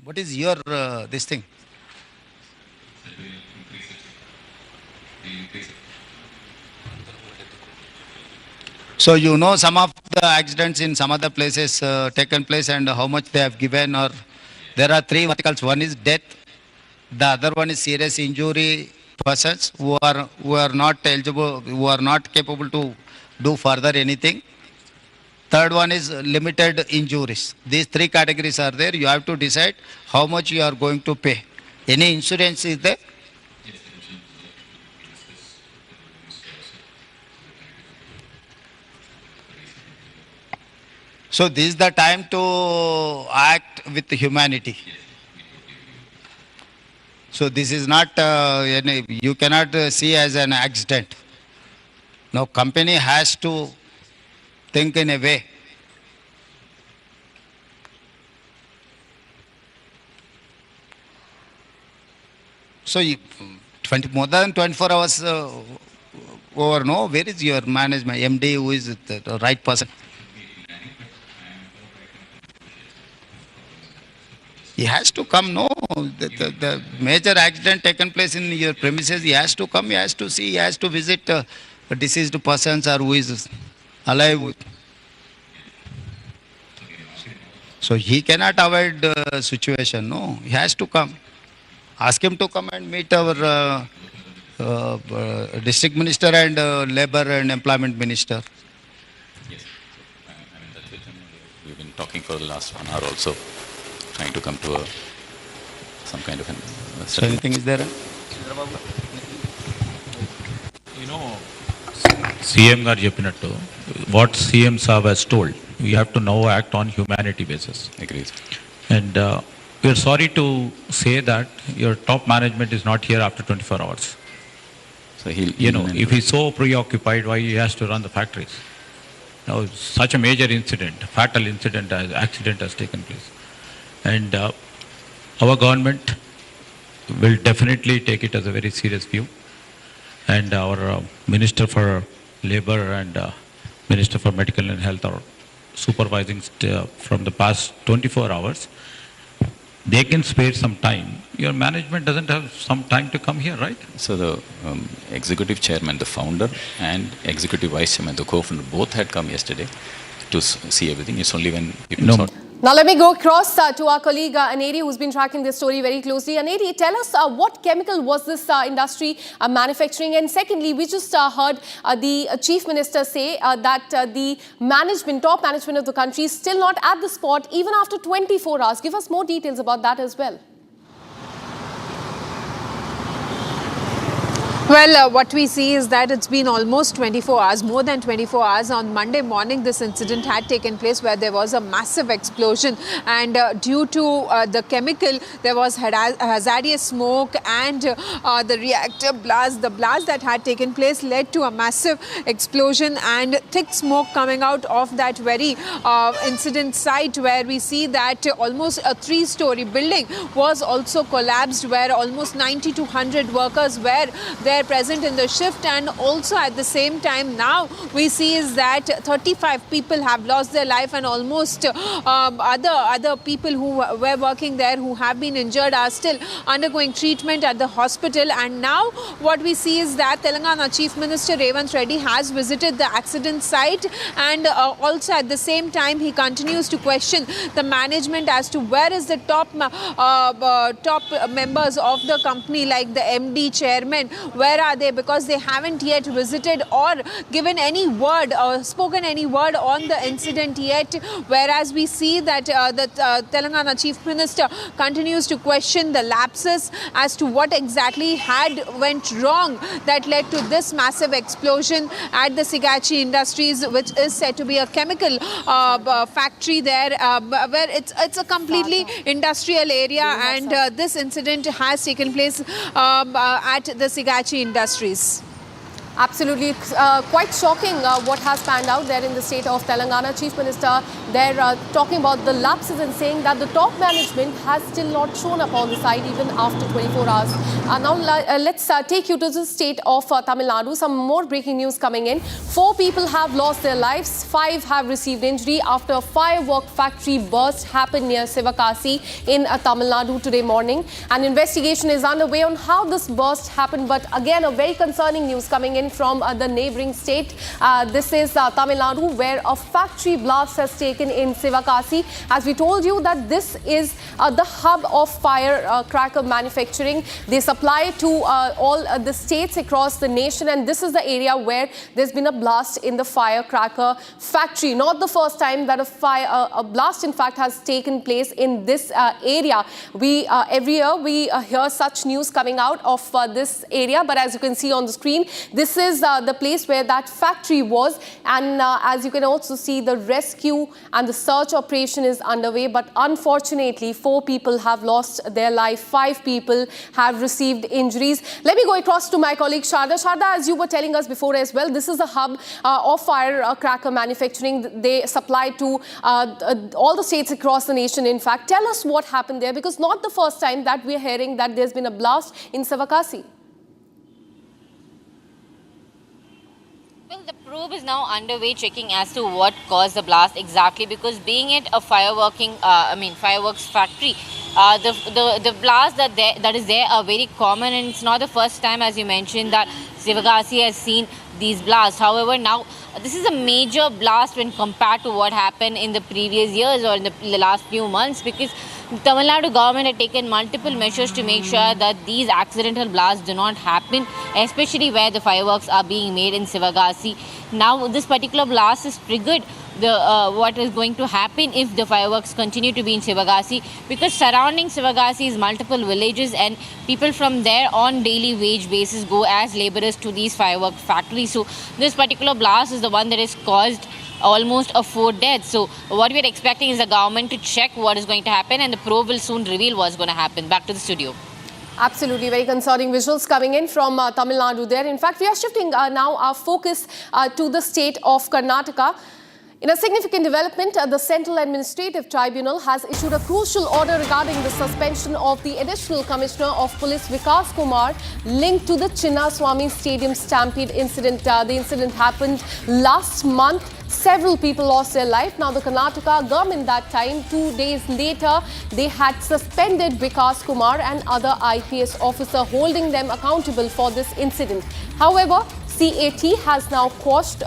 What is your this thing? So you know some of the accidents in some other places taken place and how much they have given, or there are three verticals. One is death, the other one is serious injury persons who are not eligible, who are not capable to do further anything. Third one is limited injuries. These three categories are there. You have to decide how much you are going to pay. Any insurance is there? So this is the time to act with humanity. So this is not, you cannot see as an accident. Now company has to think in a way. So more than 24 hours over, no, where is your management, MD, who is the right person? He has to come, no? The major accident taken place in your premises, he has to come, he has to see, he has to visit deceased persons or who is alive. So he cannot avoid the situation, no? He has to come. Ask him to come and meet our district minister and labor and employment minister.
Yes, we've been talking for the last 1 hour also, trying to come to some kind of an...
So anything is there?
You know, CM garu cheppinattu, what CM Saab has told, we have to now act on humanity basis.
Agreed.
And we are sorry to say that your top management is not here after 24 hours.
So
if he's so preoccupied, why he has to run the factories? Now, such a major incident, fatal incident, accident has taken place. And our government will definitely take it as a very serious view. And our Minister for Labour and Minister for Medical and Health are supervising from the past 24 hours. They can spare some time. Your management doesn't have some time to come here, right?
So the executive chairman, the founder, and executive vice chairman, the co-founder, both had come yesterday to see everything. It's only when people saw...
Now let me go across to our colleague Aneri, who's been tracking this story very closely. Aneri, tell us what chemical was this industry manufacturing? And secondly, we just heard the Chief Minister say that the management, top management of the country is still not at the spot even after 24 hours. Give us more details about that as well.
Well, what we see is that it's been almost 24 hours, more than 24 hours. On Monday morning, this incident had taken place where there was a massive explosion, and due to the chemical, there was hazardous smoke and the reactor blast. The blast that had taken place led to a massive explosion and thick smoke coming out of that very incident site, where we see that almost a 3-story building was also collapsed, where almost 90 to 100 workers were there present in the shift. And also at the same time, now we see is that 35 people have lost their life, and almost other people who were working there who have been injured are still undergoing treatment at the hospital. And now what we see is that Telangana Chief Minister Revant Reddy has visited the accident site, and also at the same time he continues to question the management as to where is the top members of the company, like the MD, chairman, where where are they? Because they haven't yet visited or given any word or spoken any word on the incident yet. Whereas we see that the Telangana Chief Minister continues to question the lapses as to what exactly had went wrong that led to this massive explosion at the Sigachi Industries, which is said to be a chemical factory there, where it's a completely industrial area, and this incident has taken place at the Sigachi Industries.
Absolutely, quite shocking what has panned out there in the state of Telangana. Chief Minister there talking about the lapses and saying that the top management has still not shown up on the site even after 24 hours. Now let's take you to the state of Tamil Nadu. Some more breaking news coming in. 4 people have lost their lives, 5 have received injury after a firework factory burst happened near Sivakasi in Tamil Nadu today morning. An investigation is underway on how this burst happened, but again a very concerning news coming in from the neighbouring state. This is Tamil Nadu, where a factory blast has taken in Sivakasi. As we told you that this is the hub of firecracker manufacturing. They supply to all the states across the nation, and this is the area where there's been a blast in the firecracker factory. Not the first time that a blast in fact has taken place in this area. Every year we hear such news coming out of this area, but as you can see on the screen, this is the place where that factory was, and as you can also see, the rescue and the search operation is underway, but unfortunately 4 people have lost their life, 5 people have received injuries. Let me go across to my colleague Sharda. Sharda, as you were telling us before as well, this is a hub of firecracker manufacturing. They supply to all the states across the nation. In fact, tell us what happened there, because not the first time that we're hearing that there's been a blast in Sivakasi.
Well, the probe is now underway, checking as to what caused the blast exactly, because being it a fireworks factory, the blasts that is there are very common, and it's not the first time, as you mentioned, that Sivakasi has seen these blasts. However, now this is a major blast when compared to what happened in the previous years or in the last few months, because Tamil Nadu government had taken multiple measures to make sure that these accidental blasts do not happen, especially where the fireworks are being made in Sivakasi. Now, this particular blast has triggered what is going to happen if the fireworks continue to be in Sivakasi, because surrounding Sivakasi is multiple villages, and people from there on daily wage basis go as laborers to these firework factories. So this particular blast is the one that has caused almost 4 deaths. So what we are expecting is the government to check what is going to happen, and the probe will soon reveal what's going to happen. Back to the studio.
Absolutely, very concerning visuals coming in from Tamil Nadu there. In fact, we are shifting now our focus to the state of Karnataka. In a significant development, the Central Administrative Tribunal has issued a crucial order regarding the suspension of the Additional Commissioner of Police Vikas Kumar linked to the Chinnaswamy Stadium stampede incident. The incident happened last month. Several people lost their life. Now, the Karnataka government that time, 2 days later, they had suspended Vikas Kumar and other IPS officer, holding them accountable for this incident. However, CAT has now quashed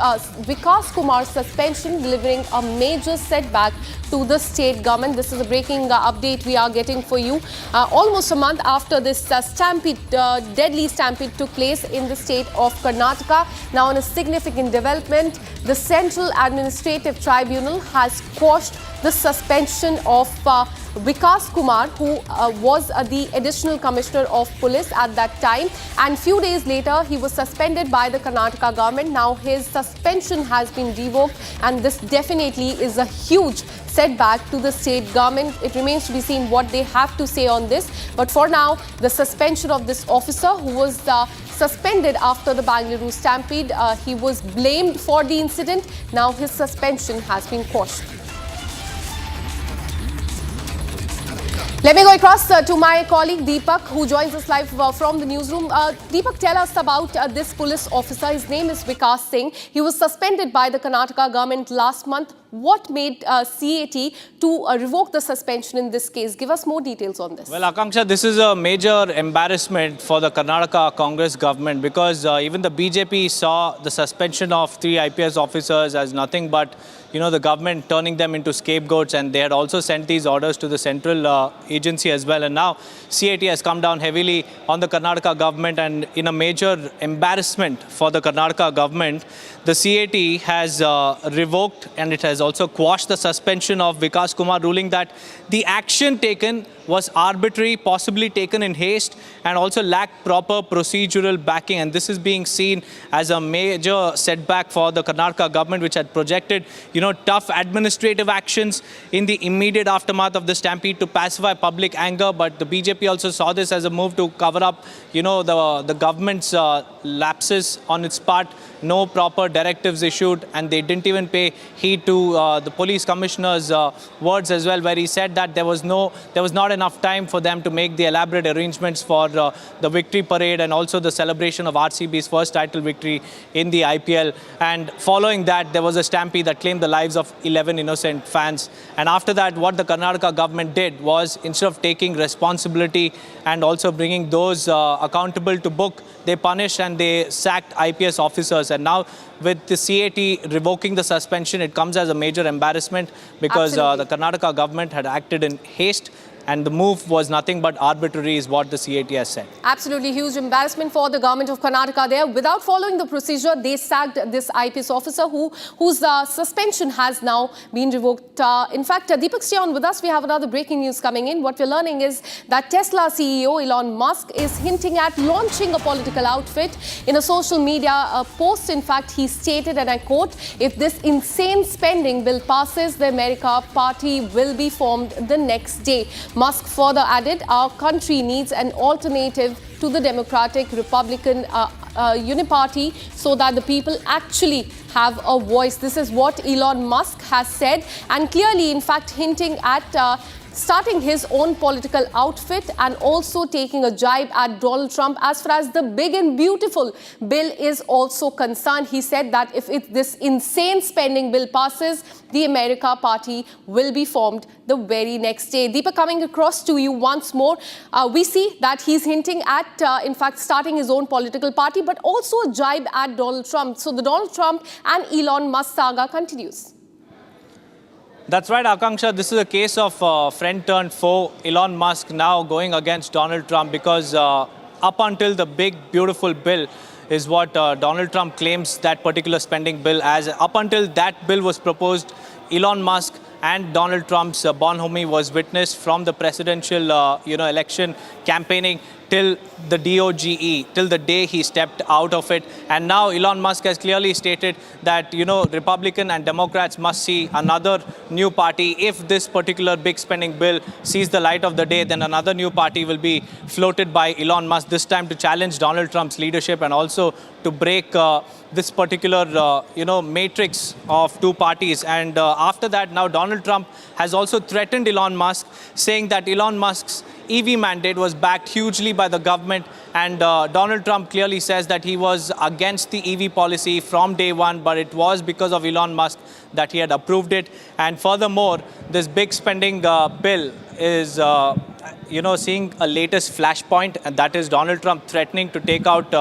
Vikas Kumar's suspension, delivering a major setback to the state government. This is a breaking update we are getting for you. Almost a month after this deadly stampede took place in the state of Karnataka. Now, in a significant development, the Central Administrative Tribunal has quashed the suspension of Vikas Kumar, who was the Additional Commissioner of Police at that time. And few days later, he was suspended by the Karnataka government. Now his suspension has been revoked, and this definitely is a huge setback to the state government. It remains to be seen what they have to say on this. But for now, the suspension of this officer, who was suspended after the Bangalore stampede, he was blamed for the incident. Now his suspension has been quashed. Let me go across to my colleague Deepak, who joins us live from the newsroom. Deepak, tell us about this police officer. His name is Vikas Singh. He was suspended by the Karnataka government last month. What made CAT to revoke the suspension in this case? Give us more details on this.
Well, Akanksha, this is a major embarrassment for the Karnataka Congress government because even the BJP saw the suspension of 3 IPS officers as nothing but, the government turning them into scapegoats, and they had also sent these orders to the central agency as well. And now CAT has come down heavily on the Karnataka government, and in a major embarrassment for the Karnataka government, the CAT has revoked and it has also quashed the suspension of Vikas Kumar, ruling that the action taken was arbitrary, possibly taken in haste, and also lacked proper procedural backing. And this is being seen as a major setback for the Karnataka government, which had projected, tough administrative actions in the immediate aftermath of the stampede to pacify public anger. But the BJP also saw this as a move to cover up, the government's lapses on its part. No proper directives issued, and they didn't even pay heed to the police commissioner's words as well, where he said that there was not enough time for them to make the elaborate arrangements for the victory parade and also the celebration of RCB's first title victory in the IPL. And following that, there was a stampede that claimed the lives of 11 innocent fans. And after that, what the Karnataka government did was, instead of taking responsibility and also bringing those accountable to book, they punished and they sacked IPS officers. And now with the CAT revoking the suspension, it comes as a major embarrassment because the Karnataka government had acted in haste, and the move was nothing but arbitrary, is what the CAT has said.
Absolutely huge embarrassment for the government of Karnataka there. Without following the procedure, they sacked this IPS officer whose suspension has now been revoked. In fact, Deepak, stay on with us. We have another breaking news coming in. What we're learning is that Tesla CEO Elon Musk is hinting at launching a political outfit. In a social media post, in fact, he stated, and I quote, "If this insane spending bill passes, the America Party will be formed the next day." Musk further added, "Our country needs an alternative to the Democratic Republican uniparty so that the people actually have a voice." This is what Elon Musk has said, and clearly, in fact, hinting at starting his own political outfit and also taking a jibe at Donald Trump as far as the big and beautiful bill is also concerned. He said that if this insane spending bill passes, the America Party will be formed the very next day. Deepak, coming across to you once more, we see that he's hinting at, in fact, starting his own political party, but also a jibe at Donald Trump. So the Donald Trump and Elon Musk saga continues.
That's right, Akanksha. This is a case of friend turned foe. Elon Musk now going against Donald Trump because up until the big, beautiful bill is what Donald Trump claims that particular spending bill as. Up until that bill was proposed, Elon Musk and Donald Trump's bonhomie was witnessed from the presidential, election campaigning till the DOGE, till the day he stepped out of it. And now Elon Musk has clearly stated that, Republican and Democrats must see another new party. If this particular big spending bill sees the light of the day, then another new party will be floated by Elon Musk, this time to challenge Donald Trump's leadership and also to break this particular, matrix of two parties. And after that, now Donald Trump has also threatened Elon Musk, saying that Elon Musk's EV mandate was backed hugely by the government. And Donald Trump clearly says that he was against the EV policy from day one, but it was because of Elon Musk that he had approved it. And furthermore, this big spending bill is, seeing a latest flashpoint, and that is Donald Trump threatening to take out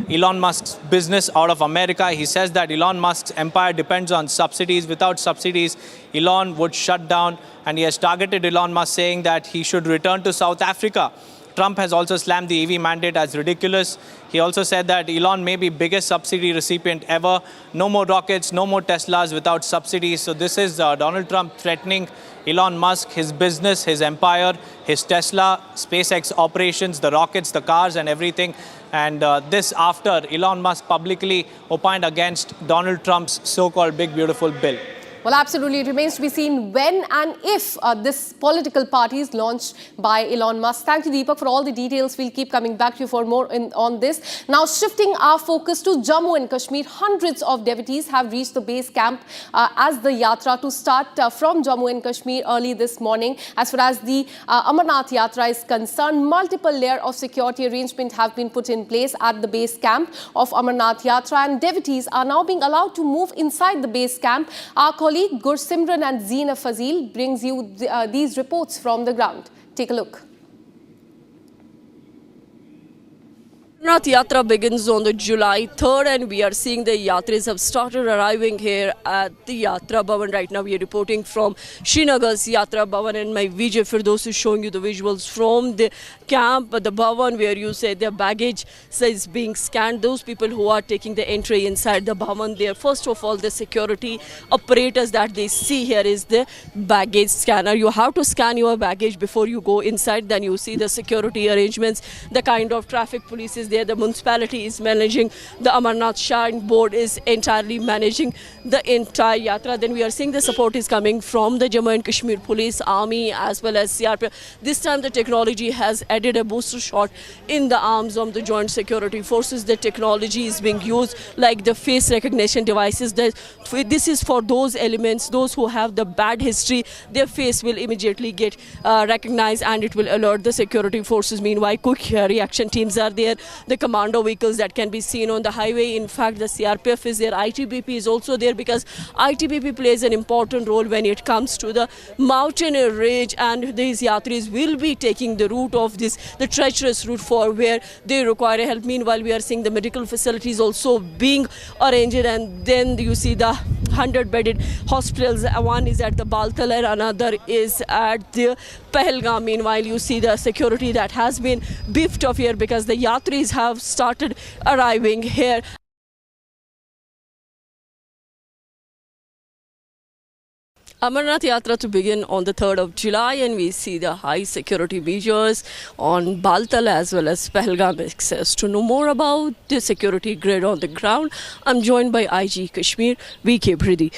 Elon Musk's business out of America. He says that Elon Musk's empire depends on subsidies. Without subsidies, Elon would shut down, and he has targeted Elon Musk, saying that he should return to South Africa. Trump has also slammed the EV mandate as ridiculous. He also said that Elon may be biggest subsidy recipient ever. No more rockets, no more Teslas without subsidies. So this is Donald Trump threatening Elon Musk, his business, his empire, his Tesla, SpaceX operations, the rockets, the cars and everything. And this after Elon Musk publicly opined against Donald Trump's so-called big beautiful bill.
Well, absolutely. It remains to be seen when and if this political party is launched by Elon Musk. Thank you, Deepak, for all the details. We'll keep coming back to you for more on this. Now, shifting our focus to Jammu and Kashmir, hundreds of devotees have reached the base camp as the yatra to start from Jammu and Kashmir early this morning. As far as the Amarnath Yatra is concerned, multiple layers of security arrangement have been put in place at the base camp of Amarnath Yatra, and devotees are now being allowed to move inside the base camp. Our colleague colleague Gursimran and Zeena Fazil brings you these reports from the ground. Take a look.
Amarnath Yatra begins on the July 3rd and we are seeing the Yatris have started arriving here at the Yatra Bhavan. Right now we are reporting from Srinagar's Yatra Bhavan and my Vijay Firdos is showing you the visuals from the camp, the Bhavan, where you say their baggage is being scanned. Those people who are taking the entry inside the Bhavan, there first of all the security apparatus that they see here is the baggage scanner. You have to scan your baggage before you go inside. Then you see the security arrangements, the kind of traffic police is there, the municipality is managing, the Amarnath Shrine Board is entirely managing the entire Yatra. Then we are seeing the support is coming from the Jammu and Kashmir Police, Army as well as CRPF. This time the technology has added a booster shot in the arms of the Joint Security Forces. The technology is being used like the face recognition devices. This is for those elements, those who have the bad history, their face will immediately get recognized and it will alert the security forces. Meanwhile, quick reaction teams are there. The commando vehicles that can be seen on the highway. In fact, the CRPF is there. ITBP is also there because ITBP plays an important role when it comes to the mountain range, and these Yatris will be taking the route of the treacherous route for where they require help. Meanwhile, we are seeing the medical facilities also being arranged, and then you see the 100-bedded hospitals. One is at the Baltal and another is at the Pahalgam. Meanwhile, you see the security that has been beefed up here because the Yatris have started arriving here. Amarnath Yatra to begin on the 3rd of July, and we see the high security measures on Baltal as well as Pahalgam access. To know more about the security grid on the ground, I'm joined by IG Kashmir, VK Bhridi.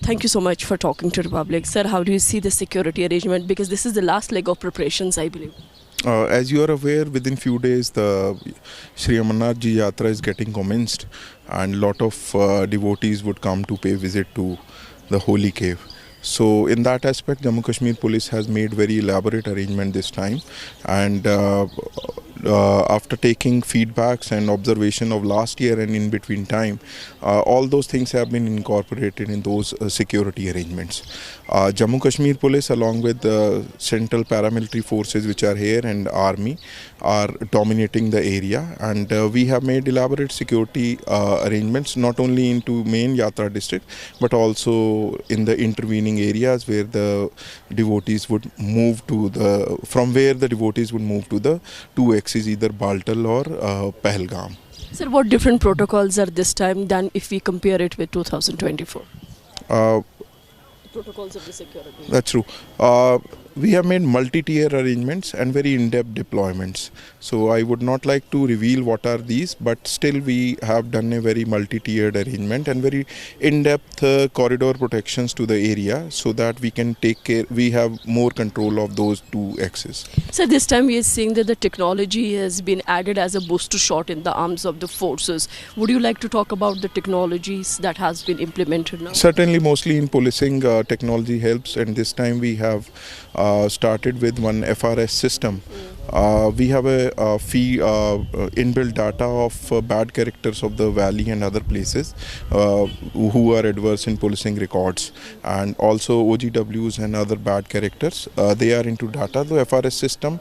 Thank you so much for talking to the public. Sir, how do you see the security arrangement? Because this is the last leg of preparations, I believe.
As you are aware, within few days the Sri Amarnath Ji Yatra is getting commenced, and lot of devotees would come to pay visit to the holy cave. So in that aspect, Jammu Kashmir Police has made very elaborate arrangement this time, and after taking feedbacks and observation of last year and in between time, all those things have been incorporated in those security arrangements. Jammu Kashmir Police along with the central paramilitary forces which are here and army are dominating the area, and we have made elaborate security arrangements not only into main Yatra district but also in the intervening areas where the devotees would move to from where the devotees would move to the two axes, either Baltal or Pahalgam.
Sir, what different protocols are this time than if we compare it with 2024? Protocols of the security.
That's true. We have made multi-tier arrangements and very in-depth deployments. So I would not like to reveal what are these, but still we have done a very multi-tiered arrangement and very in-depth corridor protections to the area so that we can take care, we have more control of those two axes.
So this time we are seeing that the technology has been added as a booster shot in the arms of the forces. Would you like to talk about the technologies that has been implemented now?
Certainly, mostly in policing, technology helps, and this time we have started with one FRS system. We have a inbuilt data of bad characters of the valley and other places who are adverse in policing records, and also OGWs and other bad characters. They are into data. The FRS system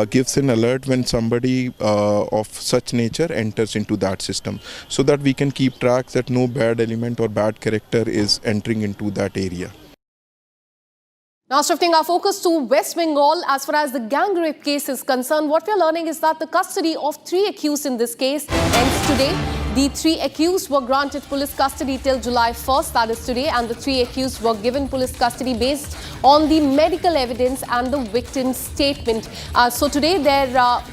gives an alert when somebody of such nature enters into that system, so that we can keep track that no bad element or bad character is entering into that area.
Now shifting our focus to West Bengal, as far as the gang rape case is concerned, what we are learning is that the custody of 3 accused in this case ends today. The 3 accused were granted police custody till July 1st, that is today, and the 3 accused were given police custody based on the medical evidence and the victim's statement. So today their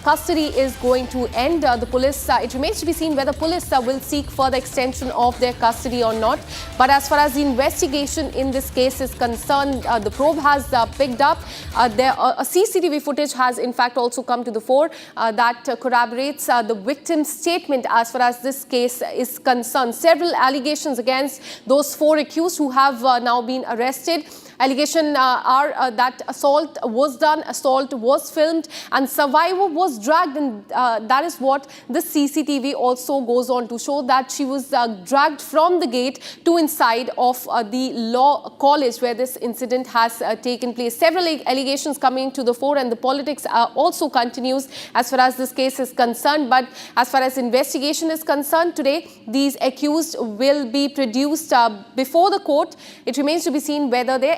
custody is going to end. The police, it remains to be seen whether police will seek further extension of their custody or not. But as far as the investigation in this case is concerned, the probe has picked up. A CCTV footage has in fact also come to the fore that corroborates the victim's statement as far as this case is concerned. Several allegations against those 4 accused who have now been arrested. Allegation are that assault was done, assault was filmed, and survivor was dragged, and that is what the CCTV also goes on to show, that she was dragged from the gate to inside of the law college where this incident has taken place. Several allegations coming to the fore, and the politics also continues as far as this case is concerned. But as far as investigation is concerned, today these accused will be produced before the court. It remains to be seen whether their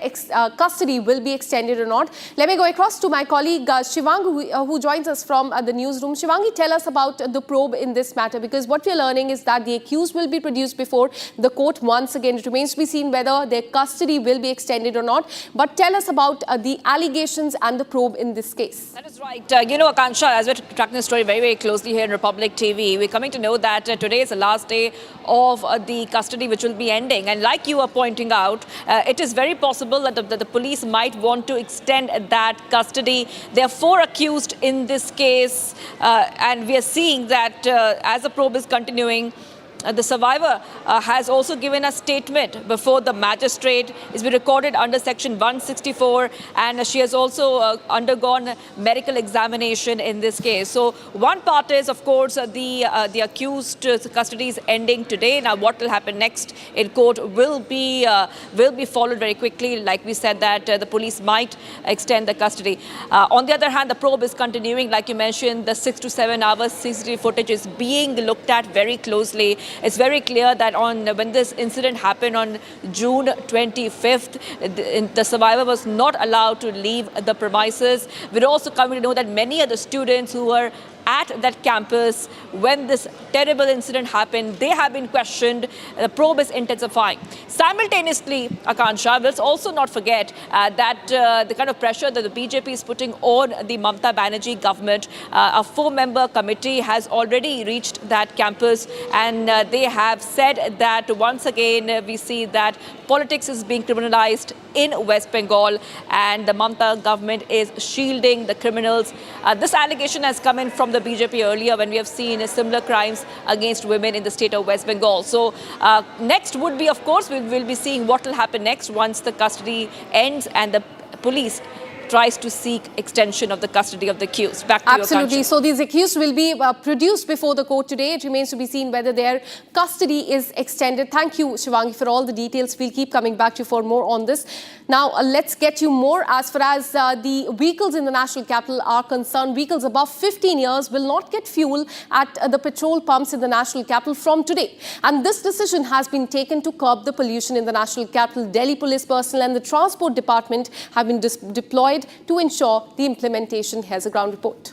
custody will be extended or not. Let me go across to my colleague Shivang, who joins us from the newsroom. Shivangi, tell us about the probe in this matter, because what we are learning is that the accused will be produced before the court once again. It remains to be seen whether their custody will be extended or not. But tell us about the allegations and the probe in this case.
That is right. Akansha, as we're tracking the story very, very closely here in Republic TV, we're coming to know that today is the last day of the custody, which will be ending. And like you are pointing out, it is very possible that the police might want to extend that custody. There are 4 accused in this case, and we are seeing that as the probe is continuing, the survivor has also given a statement before the magistrate. It's been recorded under section 164, and she has also undergone medical examination in this case. So one part is, of course, the accused custody is ending today. Now what will happen next in court will be followed very quickly. Like we said, that the police might extend the custody. On the other hand, the probe is continuing. Like you mentioned, the 6 to 7 hours CCTV footage is being looked at very closely. It's very clear that when this incident happened on June 25th, the survivor was not allowed to leave the premises. We're also coming to know that many of the students who were at that campus when this terrible incident happened, they have been questioned. The probe is intensifying. Simultaneously, Akansha, let's also not forget that the kind of pressure that the BJP is putting on the Mamata Banerjee government, a 4-member committee has already reached that campus, and they have said that once again we see that politics is being criminalized in West Bengal, and the Mamata government is shielding the criminals. This allegation has come in from the BJP earlier when we have seen similar crimes against women in the state of West Bengal. So next would be, of course, we will be seeing what will happen next once the custody ends and the police tries to seek extension of the custody of the accused. Back to
Absolutely.
You,
so these accused will be produced before the court today. It remains to be seen whether their custody is extended. Thank you, Shivangi, for all the details. We'll keep coming back to you for more on this. Now, let's get you more as far as the vehicles in the national capital are concerned. Vehicles above 15 years will not get fuel at the petrol pumps in the national capital from today. And this decision has been taken to curb the pollution in the national capital. Delhi police personnel and the transport department have been deployed to ensure the implementation. Here's a ground report.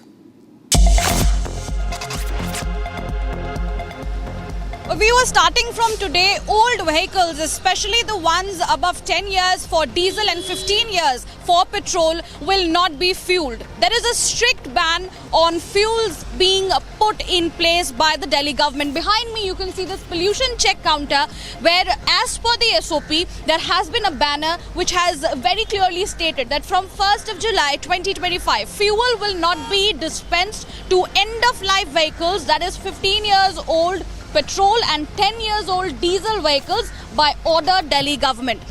We were starting from today, old vehicles, especially the ones above 10 years for diesel and 15 years for petrol, will not be fueled. There is a strict ban on fuels being put in place by the Delhi government. Behind me, you can see this pollution check counter where, as per the SOP, there has been a banner which has very clearly stated that from 1st of July 2025, fuel will not be dispensed to end-of-life vehicles, that is 15 years old petrol and 10 years old diesel vehicles, by order Delhi government.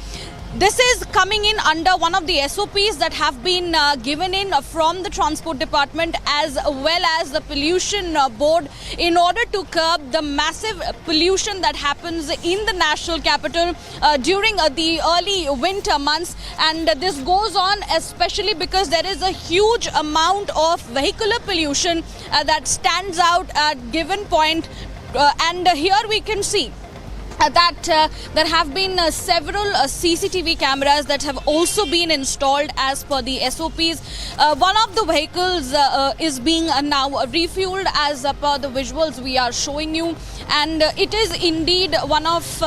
This is coming in under one of the SOPs that have been given in from the transport department as well as the pollution board in order to curb the massive pollution that happens in the national capital during the early winter months. And this goes on especially because there is a huge amount of vehicular pollution that stands out at given point. And here we can see that there have been several CCTV cameras that have also been installed as per the SOPs. One of the vehicles is being now refueled as per the visuals we are showing you, and it is indeed one of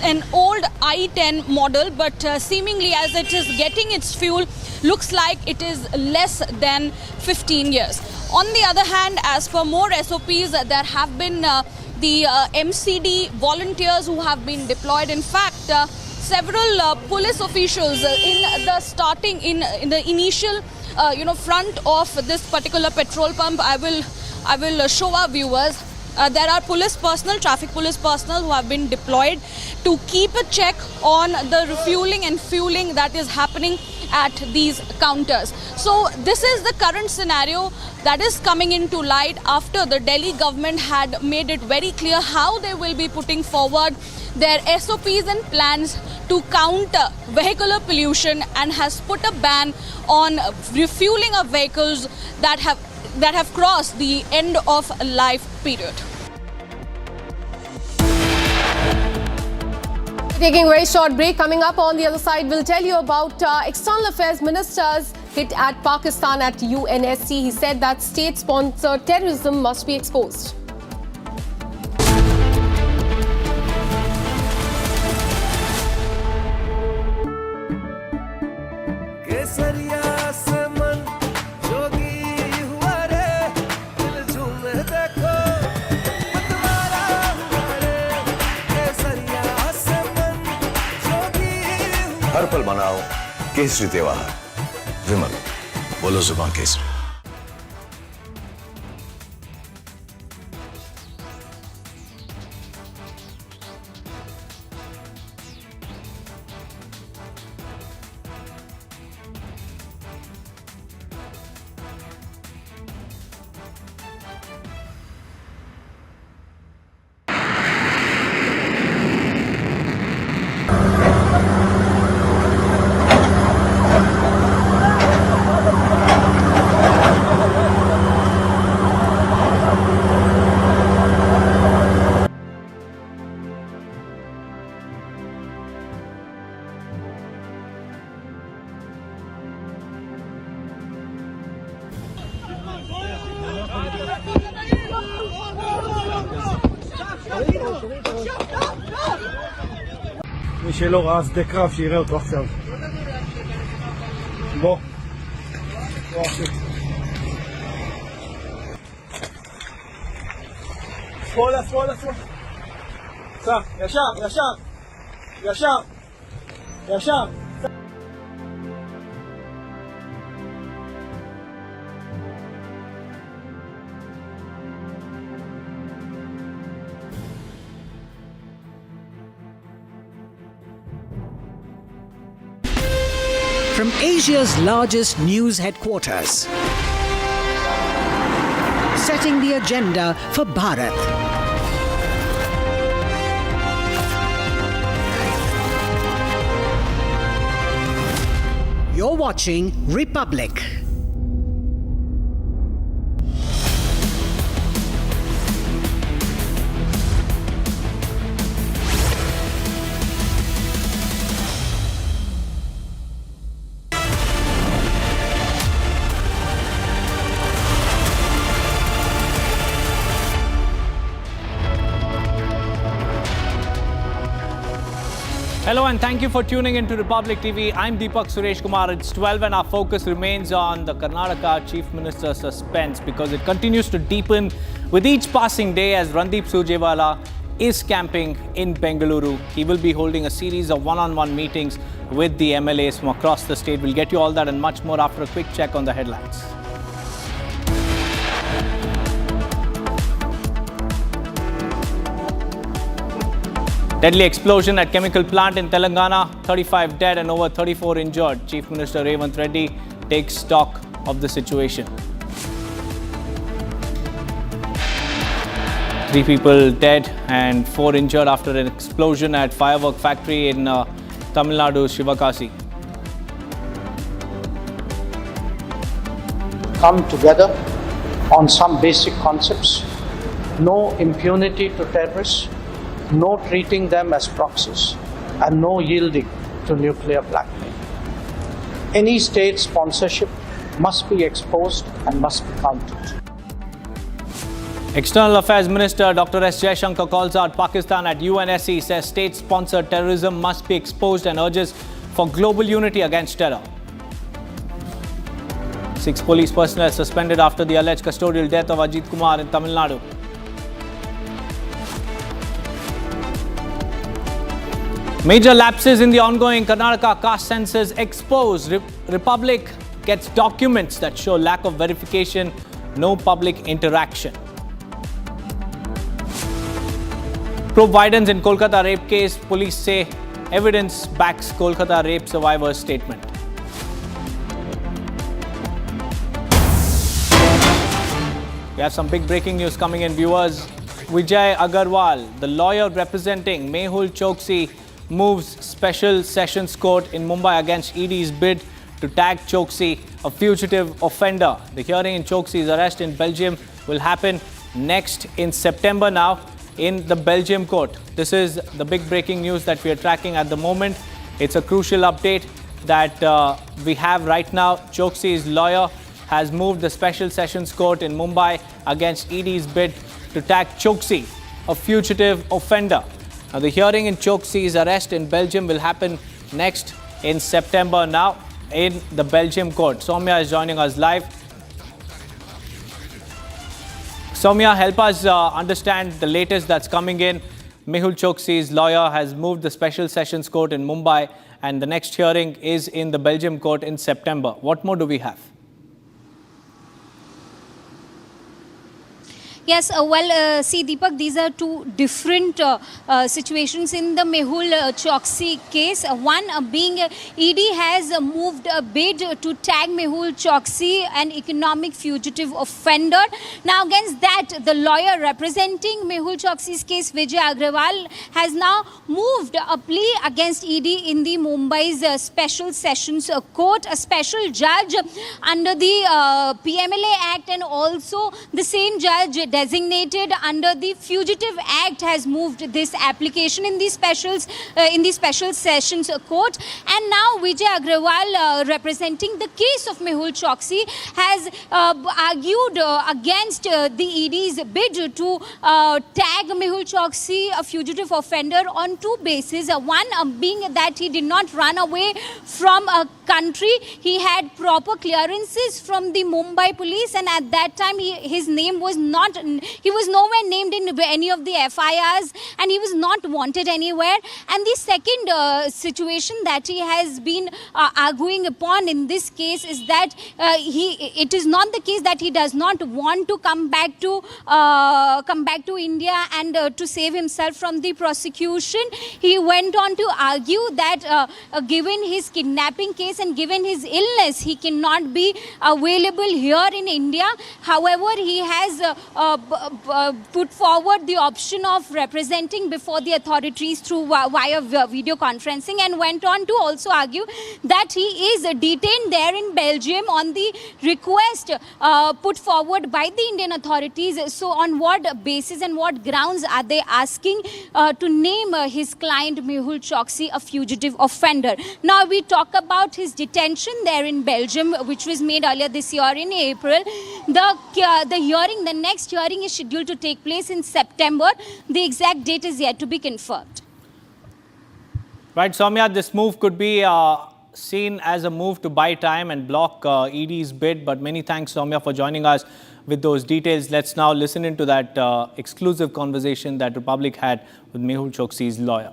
an old i10 model, but seemingly as it is getting its fuel, looks like it is less than 15 years. On the other hand, as per more SOPs, there have been the MCD volunteers who have been deployed. In fact, several police officials in the initial front of this particular petrol pump. I will show our viewers. there are police personnel, traffic police personnel who have been deployed to keep a check on the refueling and fueling that is happening at these counters. So this is the current scenario that is coming into light after the Delhi government had made it very clear how they will be putting forward their SOPs and plans to counter vehicular pollution, and has put a ban on refueling of vehicles that have crossed the end of life period.
Taking a very short break. Coming up on the other side, we'll tell you about External Affairs Minister's hit at Pakistan at UNSC. He said that state-sponsored terrorism must be exposed.
हर पल मनाओ केसरी त्योहार। विमल, बोलो जुबान Kesari.
מי שלא ראה שדה קרב שיראה אותו עכשיו. בוא. שמאלה, שמאלה, שמאלה. סע, ישר, ישר. ישר. ישר.
From Asia's largest news headquarters, setting the agenda for Bharat. You're watching Republic.
Hello and thank you for tuning into Republic TV. I'm Deepak Suresh Kumar. It's 12 and our focus remains on the Karnataka Chief Minister's suspense because it continues to deepen with each passing day as Randeep Surjewala is camping in Bengaluru. He will be holding a series of one-on-one meetings with the MLAs from across the state. We'll get you all that and much more after a quick check on the headlines. Deadly explosion at chemical plant in Telangana, 35 dead and over 34 injured. Chief Minister Revant Reddy takes stock of the situation. 3 people dead and 4 injured after an explosion at firework factory in Tamil Nadu, Shivakasi.
Come together on some basic concepts. No impunity to terrorists. No treating them as proxies, and no yielding to nuclear blackmail. Any state sponsorship must be exposed and must be countered.
External Affairs Minister Dr. S. Jaishankar calls out Pakistan at UNSC, says state-sponsored terrorism must be exposed and urges for global unity against terror. 6 police personnel suspended after the alleged custodial death of Ajit Kumar in Tamil Nadu. Major lapses in the ongoing Karnataka caste census exposed. Republic gets documents that show lack of verification, no public interaction. Probe violence in Kolkata rape case. Police say evidence backs Kolkata rape survivor's statement. We have some big breaking news coming in, viewers. Vijay Agarwal, the lawyer representing Mehul Choksi, moves Special Sessions Court in Mumbai against ED's bid to tag Choksi a fugitive offender. The hearing in Choksi's arrest in Belgium will happen next in September now in the Belgium court. This is the big breaking news that we are tracking at the moment. It's a crucial update that we have right now. Choksi's lawyer has moved the Special Sessions Court in Mumbai against ED's bid to tag Choksi a fugitive offender. Now, the hearing in Choksi's arrest in Belgium will happen next in September now in the Belgium court. Soumya is joining us live. Soumya, help us understand the latest that's coming in. Mehul Choksi's lawyer has moved the Special Sessions Court in Mumbai and the next hearing is in the Belgium court in September. What more do we have?
Yes, see Deepak, these are two different situations in the Mehul Choksi case. One being ED has moved a bid to tag Mehul Choksi an economic fugitive offender. Now against that, the lawyer representing Mehul Choksi's case, Vijay Agrawal, has now moved a plea against ED in the Mumbai's Special Sessions Court. A special judge under the PMLA Act and also the same judge designated under the Fugitive Act has moved this application in the Special Sessions Court. And now Vijay Agrawal, representing the case of Mehul Choksi, has argued against the ED's bid to tag Mehul Choksi a fugitive offender on two bases. One being that he did not run away from a country. He had proper clearances from the Mumbai police, and at that time his name was not, he was nowhere named in any of the FIRs, and he was not wanted anywhere. And the second situation that he has been arguing upon in this case is that it is not the case that he does not want to come back to India and to save himself from the prosecution. He went on to argue that given his kidnapping case and given his illness, he cannot be available here in India. However, he has put forward the option of representing before the authorities through via video conferencing, and went on to also argue that he is detained there in Belgium on the request put forward by the Indian authorities. So on what basis and what grounds are they asking to name his client Mehul Choksi a fugitive offender? Now we talk about his detention there in Belgium, which was made earlier this year in April. The next hearing is scheduled to take place in September. The exact date is yet to be confirmed.
Right, Soumya, this move could be seen as a move to buy time and block ED's bid. But many thanks, Soumya, for joining us with those details. Let's now listen into that exclusive conversation that Republic had with Mehul Choksi's lawyer.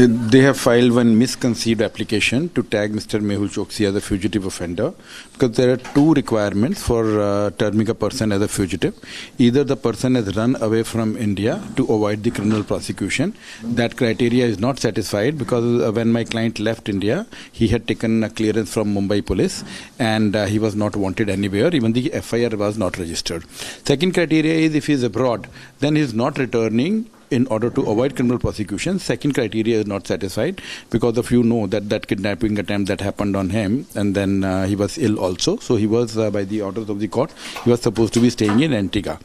They have filed one misconceived application to tag Mr. Mehul Choksi as a fugitive offender, because there are two requirements for terming a person as a fugitive. Either the person has run away from India to avoid the criminal prosecution. That criteria is not satisfied, because when my client left India, he had taken a clearance from Mumbai police and he was not wanted anywhere. Even the FIR was not registered. Second criteria is if he is abroad, then he is not returning in order to avoid criminal prosecution. Second criteria is not satisfied, because of that kidnapping attempt that happened on him, and then he was ill also. So he was, by the orders of the court, he was supposed to be staying in Antigua.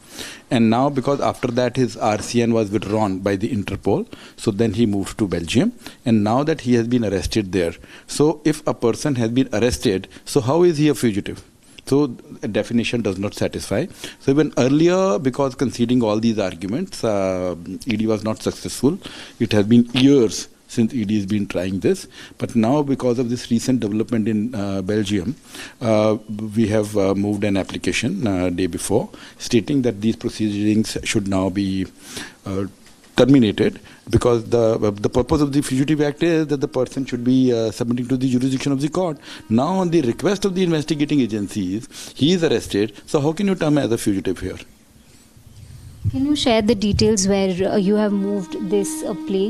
And now, because after that his RCN was withdrawn by the Interpol, so then he moved to Belgium. And now that he has been arrested there, so if a person has been arrested, so how is he a fugitive? So a definition does not satisfy. So even earlier, because conceding all these arguments, ED was not successful. It has been years since ED has been trying this. But now, because of this recent development in Belgium, we have moved an application day before, stating that these proceedings should now be terminated, because the purpose of the Fugitive Act is that the person should be submitting to the jurisdiction of the court. Now, on the request of the investigating agencies, he is arrested. So how can you term as a fugitive here?
Can you share the details where you have moved this play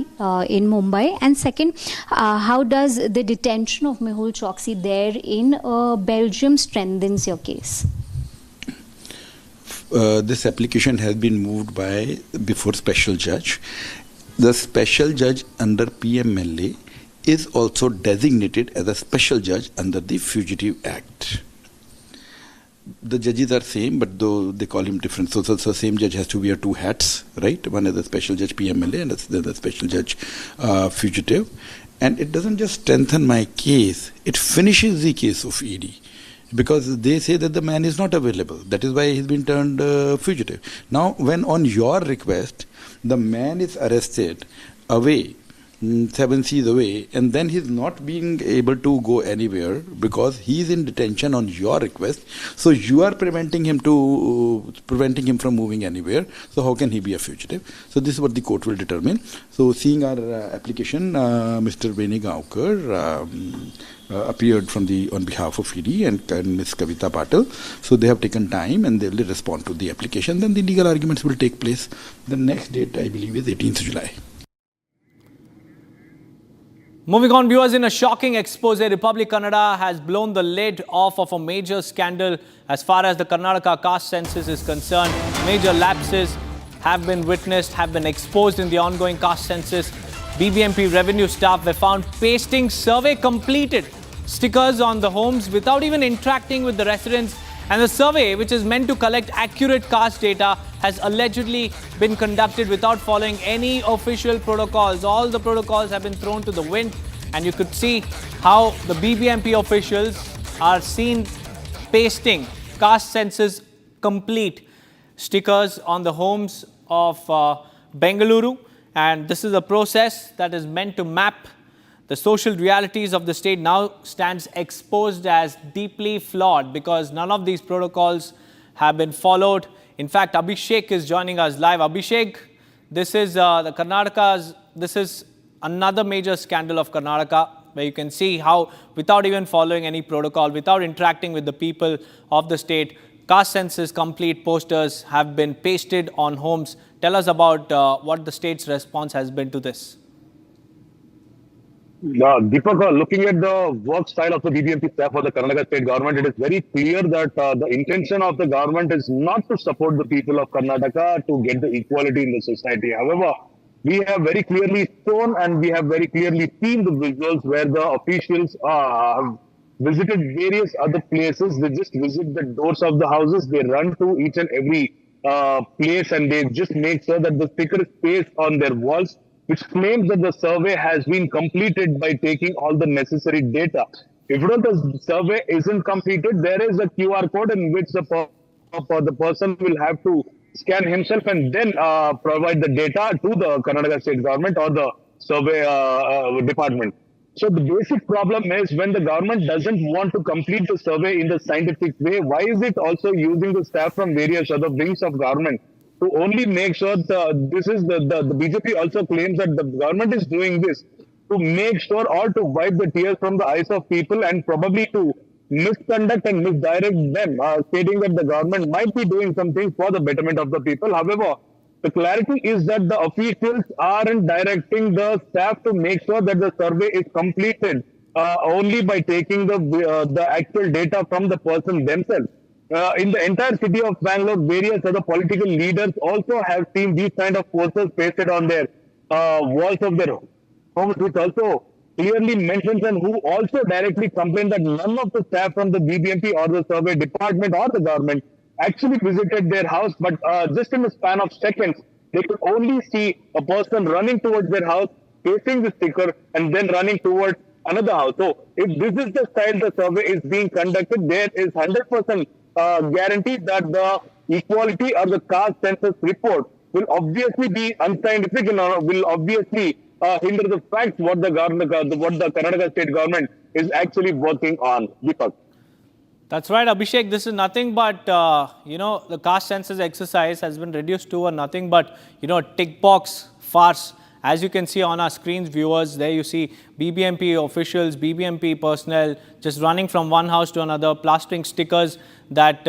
in Mumbai? And second, how does the detention of Mehul Choksi there in Belgium strengthens your case?
This application has been moved before special judge. The special judge under PMLA is also designated as a special judge under the Fugitive Act. The judges are same, but though they call him different. So the same judge has to wear two hats, right? One is the special judge PMLA and the special judge Fugitive. And it doesn't just strengthen my case, it finishes the case of ED. Because they say that the man is not available. That is why he's been turned fugitive. Now, when on your request, the man is arrested away, 7 seas away, and then he's not being able to go anywhere because he's in detention on your request. So you are preventing him from moving anywhere. So how can he be a fugitive? So this is what the court will determine. So seeing our application, Mr. Beni Gaonkar appeared on behalf of ED and Ms. Kavita Patil. So they have taken time and they will respond to the application. Then the legal arguments will take place. The next date, I believe, is 18th July.
Moving on, viewers, in a shocking expose, Republic Kannada has blown the lid off of a major scandal as far as the Karnataka caste census is concerned. Major lapses have been witnessed, have been exposed in the ongoing caste census. BBMP revenue staff were found pasting survey completed stickers on the homes without even interacting with the residents. And the survey, which is meant to collect accurate caste data, has allegedly been conducted without following any official protocols. All the protocols have been thrown to the wind, and you could see how the BBMP officials are seen pasting caste census complete stickers on the homes of Bengaluru. And this is a process that is meant to map the social realities of the state, now stands exposed as deeply flawed because none of these protocols have been followed. In fact, Abhishek is joining us live. Abhishek, this is this is another major scandal of Karnataka, where you can see how, without even following any protocol, without interacting with the people of the state, caste census complete posters have been pasted on homes. Tell us about what the state's response has been to this.
Deepak, looking at the work style of the BBMP staff of the Karnataka state government, it is very clear that the intention of the government is not to support the people of Karnataka to get the equality in the society. However, we have very clearly shown and we have very clearly seen the visuals where the officials have visited various other places. They just visit the doors of the houses. They run to each and every place and they just make sure that the sticker is pasted on their walls, which claims that the survey has been completed by taking all the necessary data. If the survey isn't completed, there is a QR code in which the person will have to scan himself and then provide the data to the Karnataka state government or the survey department. So the basic problem is when the government doesn't want to complete the survey in the scientific way, why is it also using the staff from various other wings of government to only make sure the BJP also claims that the government is doing this to make sure or to wipe the tears from the eyes of people and probably to misconduct and misdirect them, stating that the government might be doing something for the betterment of the people. However, the clarity is that the officials aren't directing the staff to make sure that the survey is completed only by taking the actual data from the person themselves. In the entire city of Bangalore, various other political leaders also have seen these kind of posters pasted on their walls of their homes, which also clearly mentions and who also directly complained that none of the staff from the BBMP or the survey department or the government actually visited their house, but just in the span of seconds, they could only see a person running towards their house, pasting the sticker, and then running towards another house. So, if this is the style the survey is being conducted, there is 100% guarantee that the equality or the caste census report will obviously be unscientific and will obviously hinder the facts what the Karnataka state government is actually working on. Deepak.
That's right, Abhishek. This is nothing but, the caste census exercise has been reduced to a nothing but, tick box farce. As you can see on our screens, viewers, there you see BBMP officials, BBMP personnel just running from one house to another, plastering stickers that,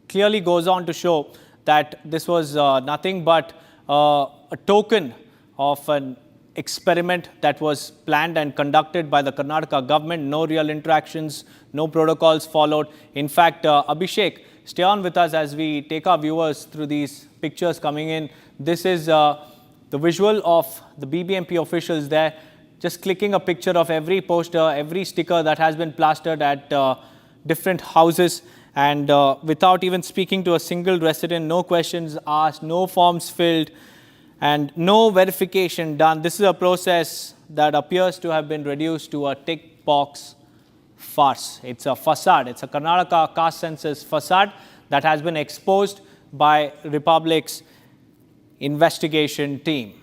clearly goes on to show that this was nothing but a token of an experiment that was planned and conducted by the Karnataka government. No real interactions, no protocols followed. In fact, Abhishek, stay on with us as we take our viewers through these pictures coming in. This is the visual of the BBMP officials there, just clicking a picture of every poster, every sticker that has been plastered at different houses, and without even speaking to a single resident, no questions asked, no forms filled, and no verification done. This is a process that appears to have been reduced to a tick box farce. It's a facade. It's a Karnataka caste census facade that has been exposed by Republic's investigation team.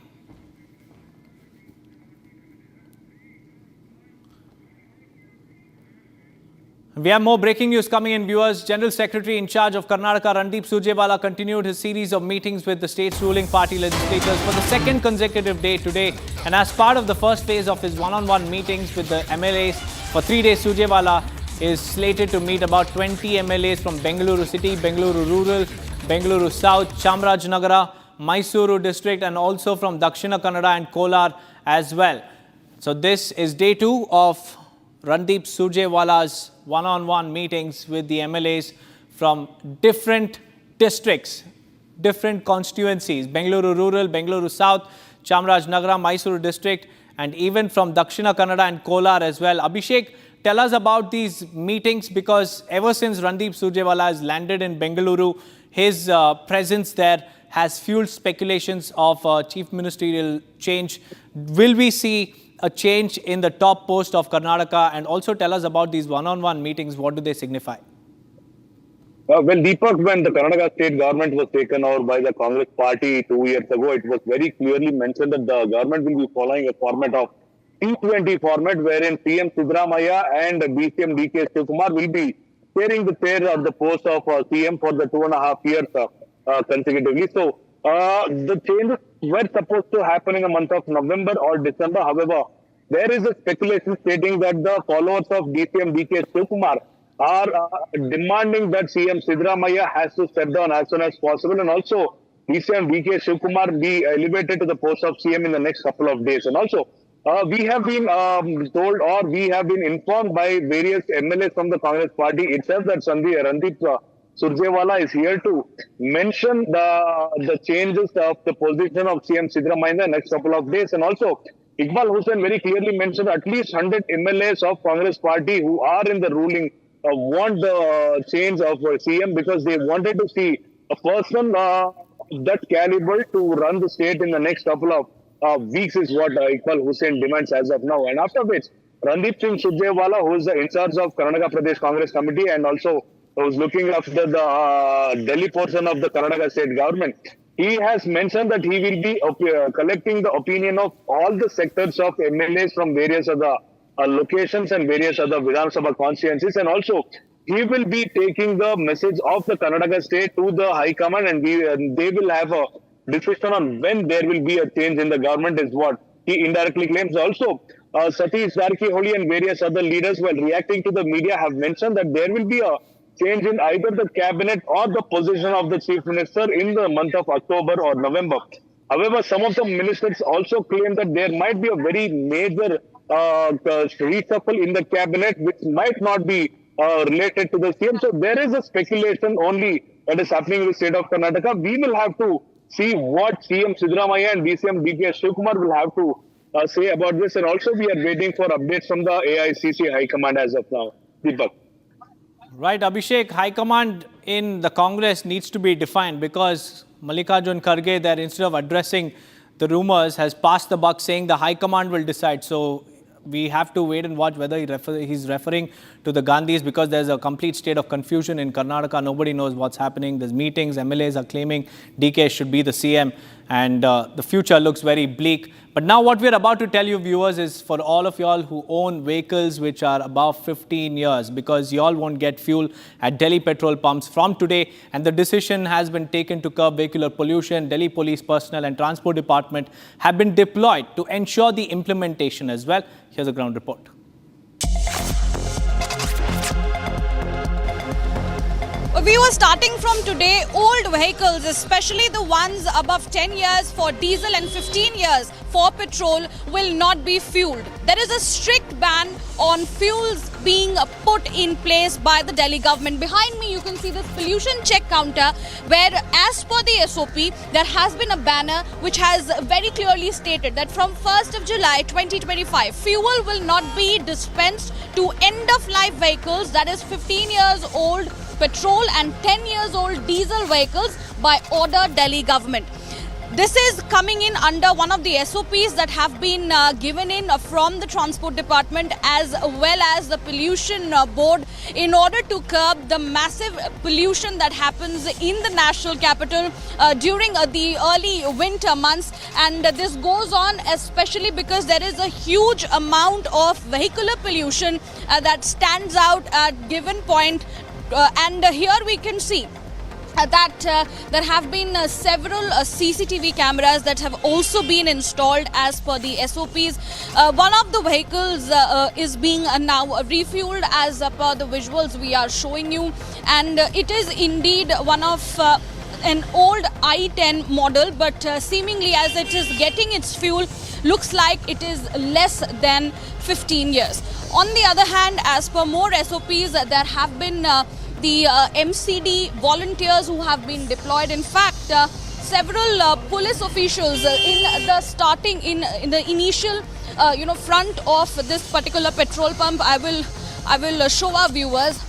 We have more breaking news coming in, viewers. General Secretary in charge of Karnataka, Randeep Surjewala, continued his series of meetings with the state's ruling party legislators for the second consecutive day today. And as part of the first phase of his one-on-one meetings with the MLAs for 3 days, Surjewala is slated to meet about 20 MLAs from Bengaluru City, Bengaluru Rural, Bengaluru South, Chamarajnagara, Mysuru district, and also from Dakshina Kannada and Kolar as well. So this is day 2 of Randeep Surjewala's one-on-one meetings with the MLAs from different districts, different constituencies, Bengaluru Rural, Bengaluru South, Chamarajnagara, Mysuru district, and even from Dakshina Kannada and Kolar as well. Abhishek, tell us about these meetings, because ever since Randeep Surjewala has landed in Bengaluru, his presence there has fueled speculations of chief ministerial change. Will we see a change in the top post of Karnataka? And also tell us about these one-on-one meetings. What do they signify?
Well, Deepak, when the Karnataka state government was taken over by the Congress party 2 years ago, it was very clearly mentioned that the government will be following a format of T20 format, wherein CM Siddaramaiah and BCM DK Shivkumar will be sharing the chair of the post of CM for the 2.5 years consecutively. So the changes were supposed to happen in the month of November or December. However, there is a speculation stating that the followers of DCM DK Shivkumar are demanding that CM Siddaramaiah has to step down as soon as possible, and also DCM DK Shivkumar be elevated to the post of CM in the next couple of days. And also, we have been told, or we have been informed by various MLAs from the Congress party itself, that Randeep Surjewala is here to mention the changes of the position of CM Siddaramaiah in the next couple of days. And also, Iqbal Hussain very clearly mentioned at least 100 MLAs of Congress party who are in the ruling want the change of CM, because they wanted to see a person that caliber to run the state in the next couple of weeks is what Iqbal Hussain demands as of now. And after which, Randeep Singh Surjewala, who is in charge of Karnataka Pradesh Congress Committee and also who's looking after the Delhi portion of the Karnataka state government, he has mentioned that he will be collecting the opinion of all the sectors of MLAs from various other locations and various other Vidhan Sabha constituencies, and also he will be taking the message of the Karnataka state to the High Command, and they will have a discussion on when there will be a change in the government, is what he indirectly claims. Also, Satish Jarkiholi and various other leaders, while reacting to the media, have mentioned that there will be a change in either the cabinet or the position of the chief minister in the month of October or November. However, some of the ministers also claim that there might be a very major reshuffle in the cabinet, which might not be related to the CM. So there is a speculation only that is happening in the state of Karnataka. We will have to see what CM Siddaramaiah and DCM DK Shivkumar will have to say about this. And also, we are waiting for updates from the AICC High Command as of now. Deepak.
Right, Abhishek, High Command in the Congress needs to be defined, because Mallikarjun Kharge there, instead of addressing the rumors, has passed the buck saying the High Command will decide. So we have to wait and watch whether he's referring to the Gandhis, because there's a complete state of confusion in Karnataka. Nobody knows what's happening. There's meetings. MLAs are claiming DK should be the CM, and the future looks very bleak. But now what we're about to tell you, viewers, is for all of y'all who own vehicles which are above 15 years, because y'all won't get fuel at Delhi petrol pumps from today. And the decision has been taken to curb vehicular pollution. Delhi Police personnel and Transport Department have been deployed to ensure the implementation as well. Here's a ground report.
Viewers, starting from today, old vehicles, especially the ones above 10 years for diesel and 15 years for petrol, will not be fueled. There is a strict ban on fuels being put in place by the Delhi government. Behind me, you can see this pollution check counter where, as per the SOP, there has been a banner which has very clearly stated that from 1st of July 2025, fuel will not be dispensed to end-of-life vehicles, that is 15 years old petrol and 10 years old diesel vehicles, by order Delhi government. This is coming in under one of the SOPs that have been given in from the Transport Department as well as the Pollution Board in order to curb the massive pollution that happens in the national capital during the early winter months. And this goes on especially because there is a huge amount of vehicular pollution that stands out at given point. And here we can see that there have been several CCTV cameras that have also been installed as per the SOPs. One of the vehicles is being now refueled as per the visuals we are showing you, and it is indeed one of an old i10 model, but seemingly as it is getting its fuel, looks like it is less than 15 years. On the other hand, as per more SOPs, there have been the MCD volunteers who have been deployed. In fact, several police officials in the initial front of this particular petrol pump. I will show our viewers.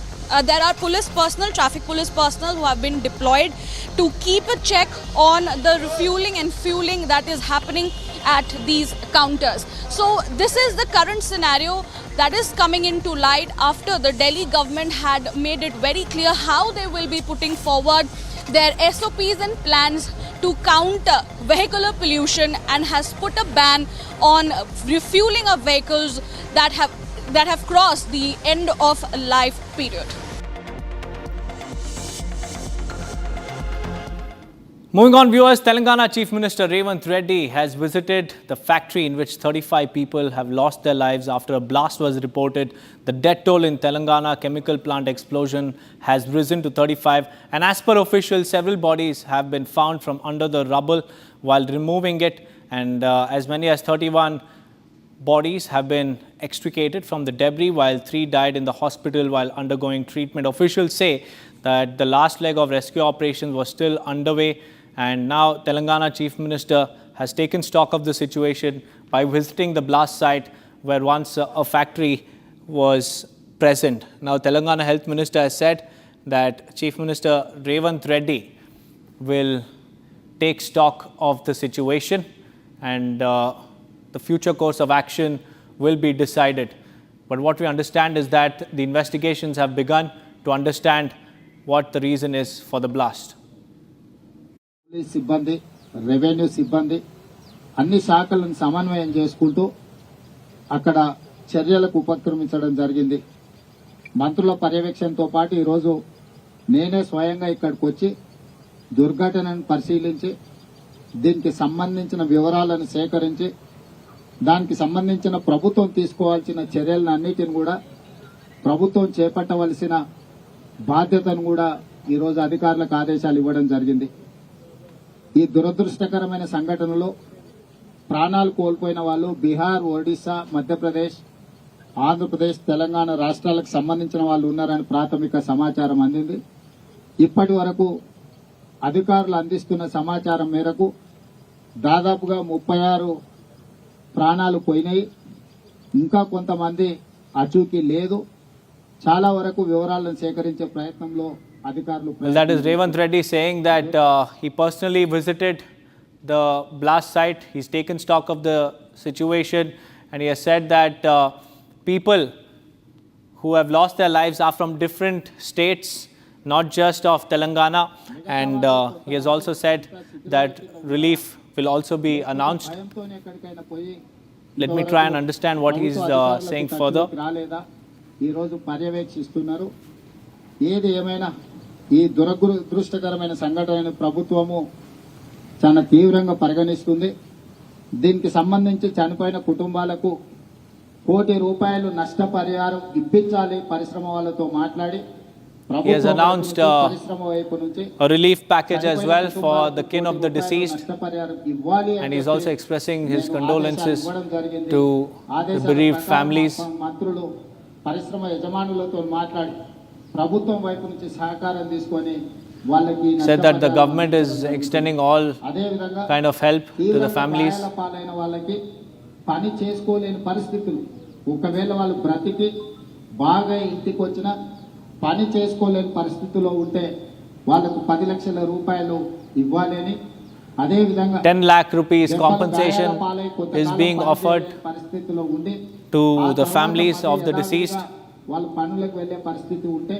There are police personnel, traffic police personnel who have been deployed to keep a check on the refueling and fueling that is happening at these counters. So this is the current scenario that is coming into light after the Delhi government had made it very clear how they will be putting forward their SOPs and plans to counter vehicular pollution, and has put a ban on refueling of vehicles that have crossed the end of life period.
Moving on, viewers, Telangana Chief Minister Revant Reddy has visited the factory in which 35 people have lost their lives after a blast was reported. The death toll in Telangana chemical plant explosion has risen to 35, and as per officials, several bodies have been found from under the rubble while removing it, and as many as 31 bodies have been extricated from the debris, while 3 died in the hospital while undergoing treatment. Officials say that the last leg of rescue operations was still underway. And now Telangana Chief Minister has taken stock of the situation by visiting the blast site where once a factory was present. Now Telangana Health Minister has said that Chief Minister Revant Reddy will take stock of the situation, and the future course of action will be decided. But what we understand is that the investigations have begun to understand what the reason is for the blast.
సిబ్బంది, revenue సిబ్బంది అన్ని శాఖలను సమన్వయం చేసుకుంటూ అక్కడ చర్యలకు ఉపక్రమించడం జరిగింది. మంత్రుల పర్యవేక్షణతో పాటు ఈరోజు నేనే స్వయంగా ఇక్కడికి వచ్చి దుర్ఘటనను పరిశీలించి దీనికి సంబంధించిన వివరాలను సేకరించి దానికి సంబంధించిన ప్రభుత్వం తీసుకోవాల్సిన చర్యలను అన్నిటిని కూడా ప్రభుత్వం చేపట్టవలసిన బాధ్యతను కూడా ఈరోజు అధికారులకు ఆదేశాలు ఇవ్వడం జరిగింది. ఈ దురదృష్టకరమైన సంఘటనలో ప్రాణాలు కోల్పోయిన వాళ్ళు బీహార్, ఒడిశా, మధ్యప్రదేశ్, ఆంధ్రప్రదేశ్, తెలంగాణ రాష్ట్రాలకు సంబంధించిన వాళ్ళు ఉన్నారని ప్రాథమిక సమాచారం అందింది. ఇప్పటి వరకు అధికారులు అందిస్తున్న సమాచారం మేరకు దాదాపుగా 36 ప్రాణాలు పోయినాయి. ఇంకా కొంతమంది అచూకీ లేదు. చాలా వరకు వివరాలను సేకరించే ప్రయత్నంలో అధికారులు.
Well, that is Revant Reddy saying that he personally visited the blast site. He's taken stock of the situation, and he has said that people who have lost their lives are from different states, not just of Telangana, and he has also said that relief will also be announced. Let me try and understand what he's saying further.
ఈరోజు పర్యవేక్షిస్తున్నారు. ఏది ఏమైనా ఈ దురదృష్టకరమైన సంఘటనను ప్రభుత్వము చాలా తీవ్రంగా పరిగణిస్తుంది. దీనికి సంబంధించి చనిపోయిన కుటుంబాలకు ₹1 కోటి నష్టపరిహారం ఇప్పించాలి. పరిశ్రమ వాళ్ళతో మాట్లాడి
He has announced a relief package as well for the kin of the deceased, and he's also expressing his condolences to the bereaved families.
మంత్రులు పరిశ్రమ యజమానులతో మాట్లాడి ప్రభుత్వం వైపు నుంచి సహకారం తీసుకొని వాళ్ళకి
said that the government is extending all kind of help to the families.
పాలైన వాళ్ళకి పని చేసుకోలేని పరిస్థితులు, ఒకవేళ వాళ్ళు బ్రతికి బాగా ఇంటికి వచ్చిన పని చేసుకోలేని పరిస్థితిలో ఉంటే వాళ్ళకు 10 లక్షల రూపాయలు ఇవ్వాలని, అదే విధంగా
10 lakh rupees compensation is being offered
పరిస్థితిలో ఉండి
to the families of the deceased.
వాళ్ళు పనులకు వెళ్ళే పరిస్థితి ఉంటే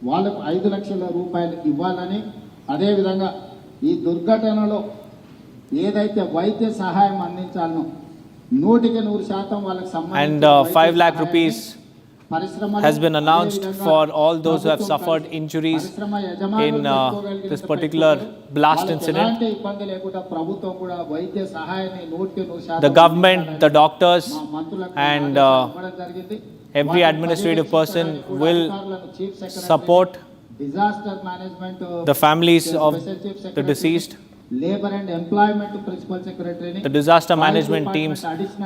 వాళ్ళకు 5 లక్షల రూపాయలు ఇవ్వాలని, అదే విధంగా ఈ దుర్ఘటనలో ఏదైతే వైద్య సహాయం అందించాలనో 100% వాళ్ళకి
And 5 lakh rupees has been announced for all those who have suffered injuries in this particular blast incident. The government, the doctors, and every administrative person will support the families of the deceased.
Labor and Employment Principal Secretary.
The disaster management teams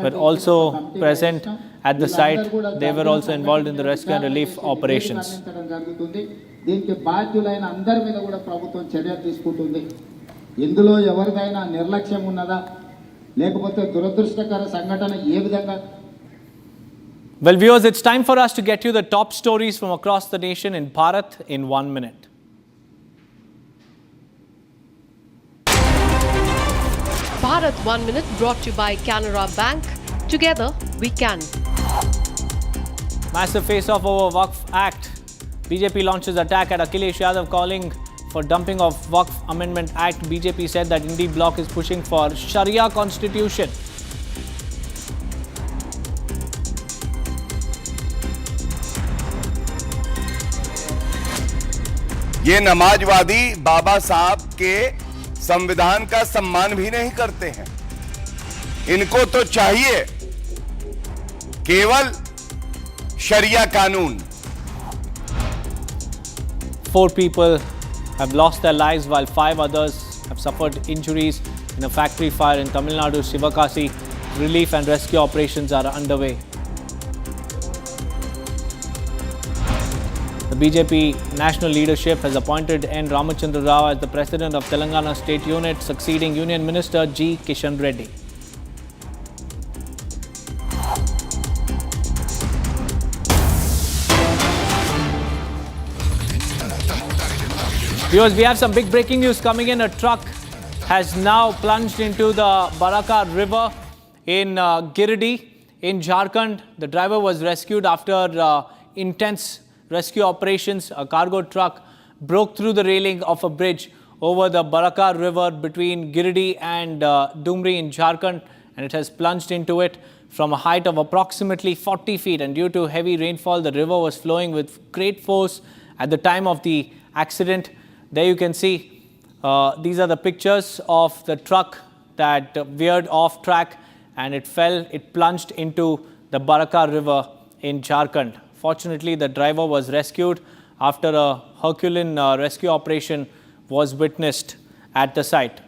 were also present at the site. They were also involved in the rescue and relief operations.
దీనికి బాధ్యులైన అందరి మీద కూడా ప్రభుత్వం చర్యలు తీసుకుంటుంది. ఇందులో ఎవరిదైనా నిర్లక్ష్యం ఉన్నదా లేకపోతే దురదృష్టకర సంఘటన ఏ విధంగా?
Well, viewers, it's time for us to get you the top stories from across the nation in Bharat in 1 minute.
Bharat 1 Minute brought to you by Canara Bank. Together we can.
Massive face-off over Waqf Act. BJP launches attack at Akhilesh Yadav calling for dumping of Waqf Amendment Act. BJP said that Indi bloc is pushing for Sharia constitution.
ये नमाजवादी बाबा साहब के संविधान का सम्मान भी नहीं करते हैं। इनको तो चाहिए केवल शरिया कानून।
4 people have lost their lives while 5 others have suffered injuries in a factory fire in Tamil Nadu, Sivakasi. Relief and rescue operations are underway. The BJP national leadership has appointed N. Ramachandra Rao as the president of Telangana State Unit, succeeding Union Minister G. Kishan Reddy. Viewers, we have some big breaking news coming in. A truck has now plunged into the Baraka River in Giridih in Jharkhand. The driver was rescued after intense rescue operations. A cargo truck broke through the railing of a bridge over the Baraka River between Giridih and Dumri in Jharkhand, and it has plunged into it from a height of approximately 40 feet. And due to heavy rainfall, the river was flowing with great force at the time of the accident. There you can see, these are the pictures of the truck that veered off track and it fell, it plunged into the Baraka River in Jharkhand. Fortunately, the driver was rescued after a Herculean rescue operation was witnessed at the site.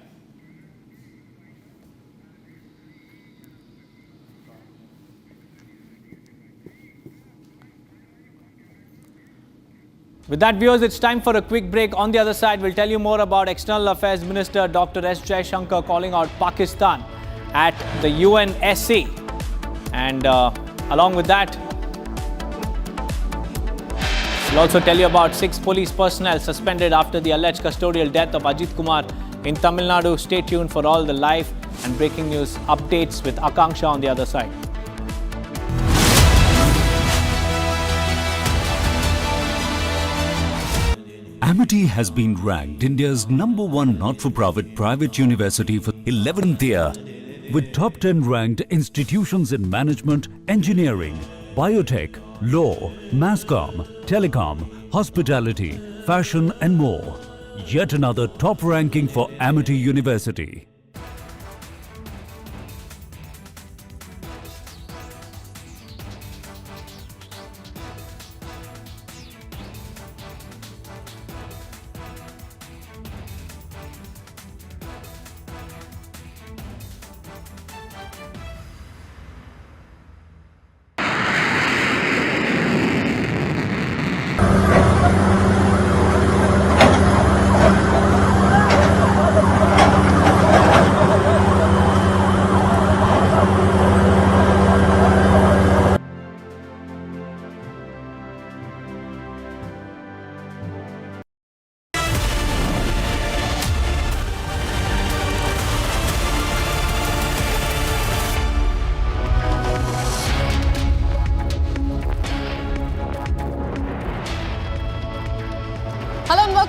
With that, viewers, it's time for a quick break. On the other side, we'll tell you more about External Affairs Minister Dr. S. Jaishankar calling out Pakistan at the UNSC. And along with that, we'll also tell you about 6 police personnel suspended after the alleged custodial death of Ajit Kumar in Tamil Nadu. Stay tuned for all the live and breaking news updates with Akanksha on the other side.
Amity has been ranked India's #1 not-for-profit private university for 11th year, with top 10 ranked institutions in management, engineering, biotech, law, masscom, telecom, hospitality, fashion and more. Yet another top ranking for Amity University.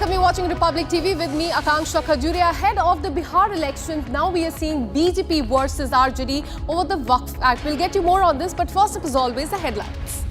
welcome you watching Republic TV with me, Akanksha Khajuria. Ahead of the Bihar elections, now we are seeing BJP versus RJD over the Waqf Act. We'll get you more on this, but first up, as always, the headlines.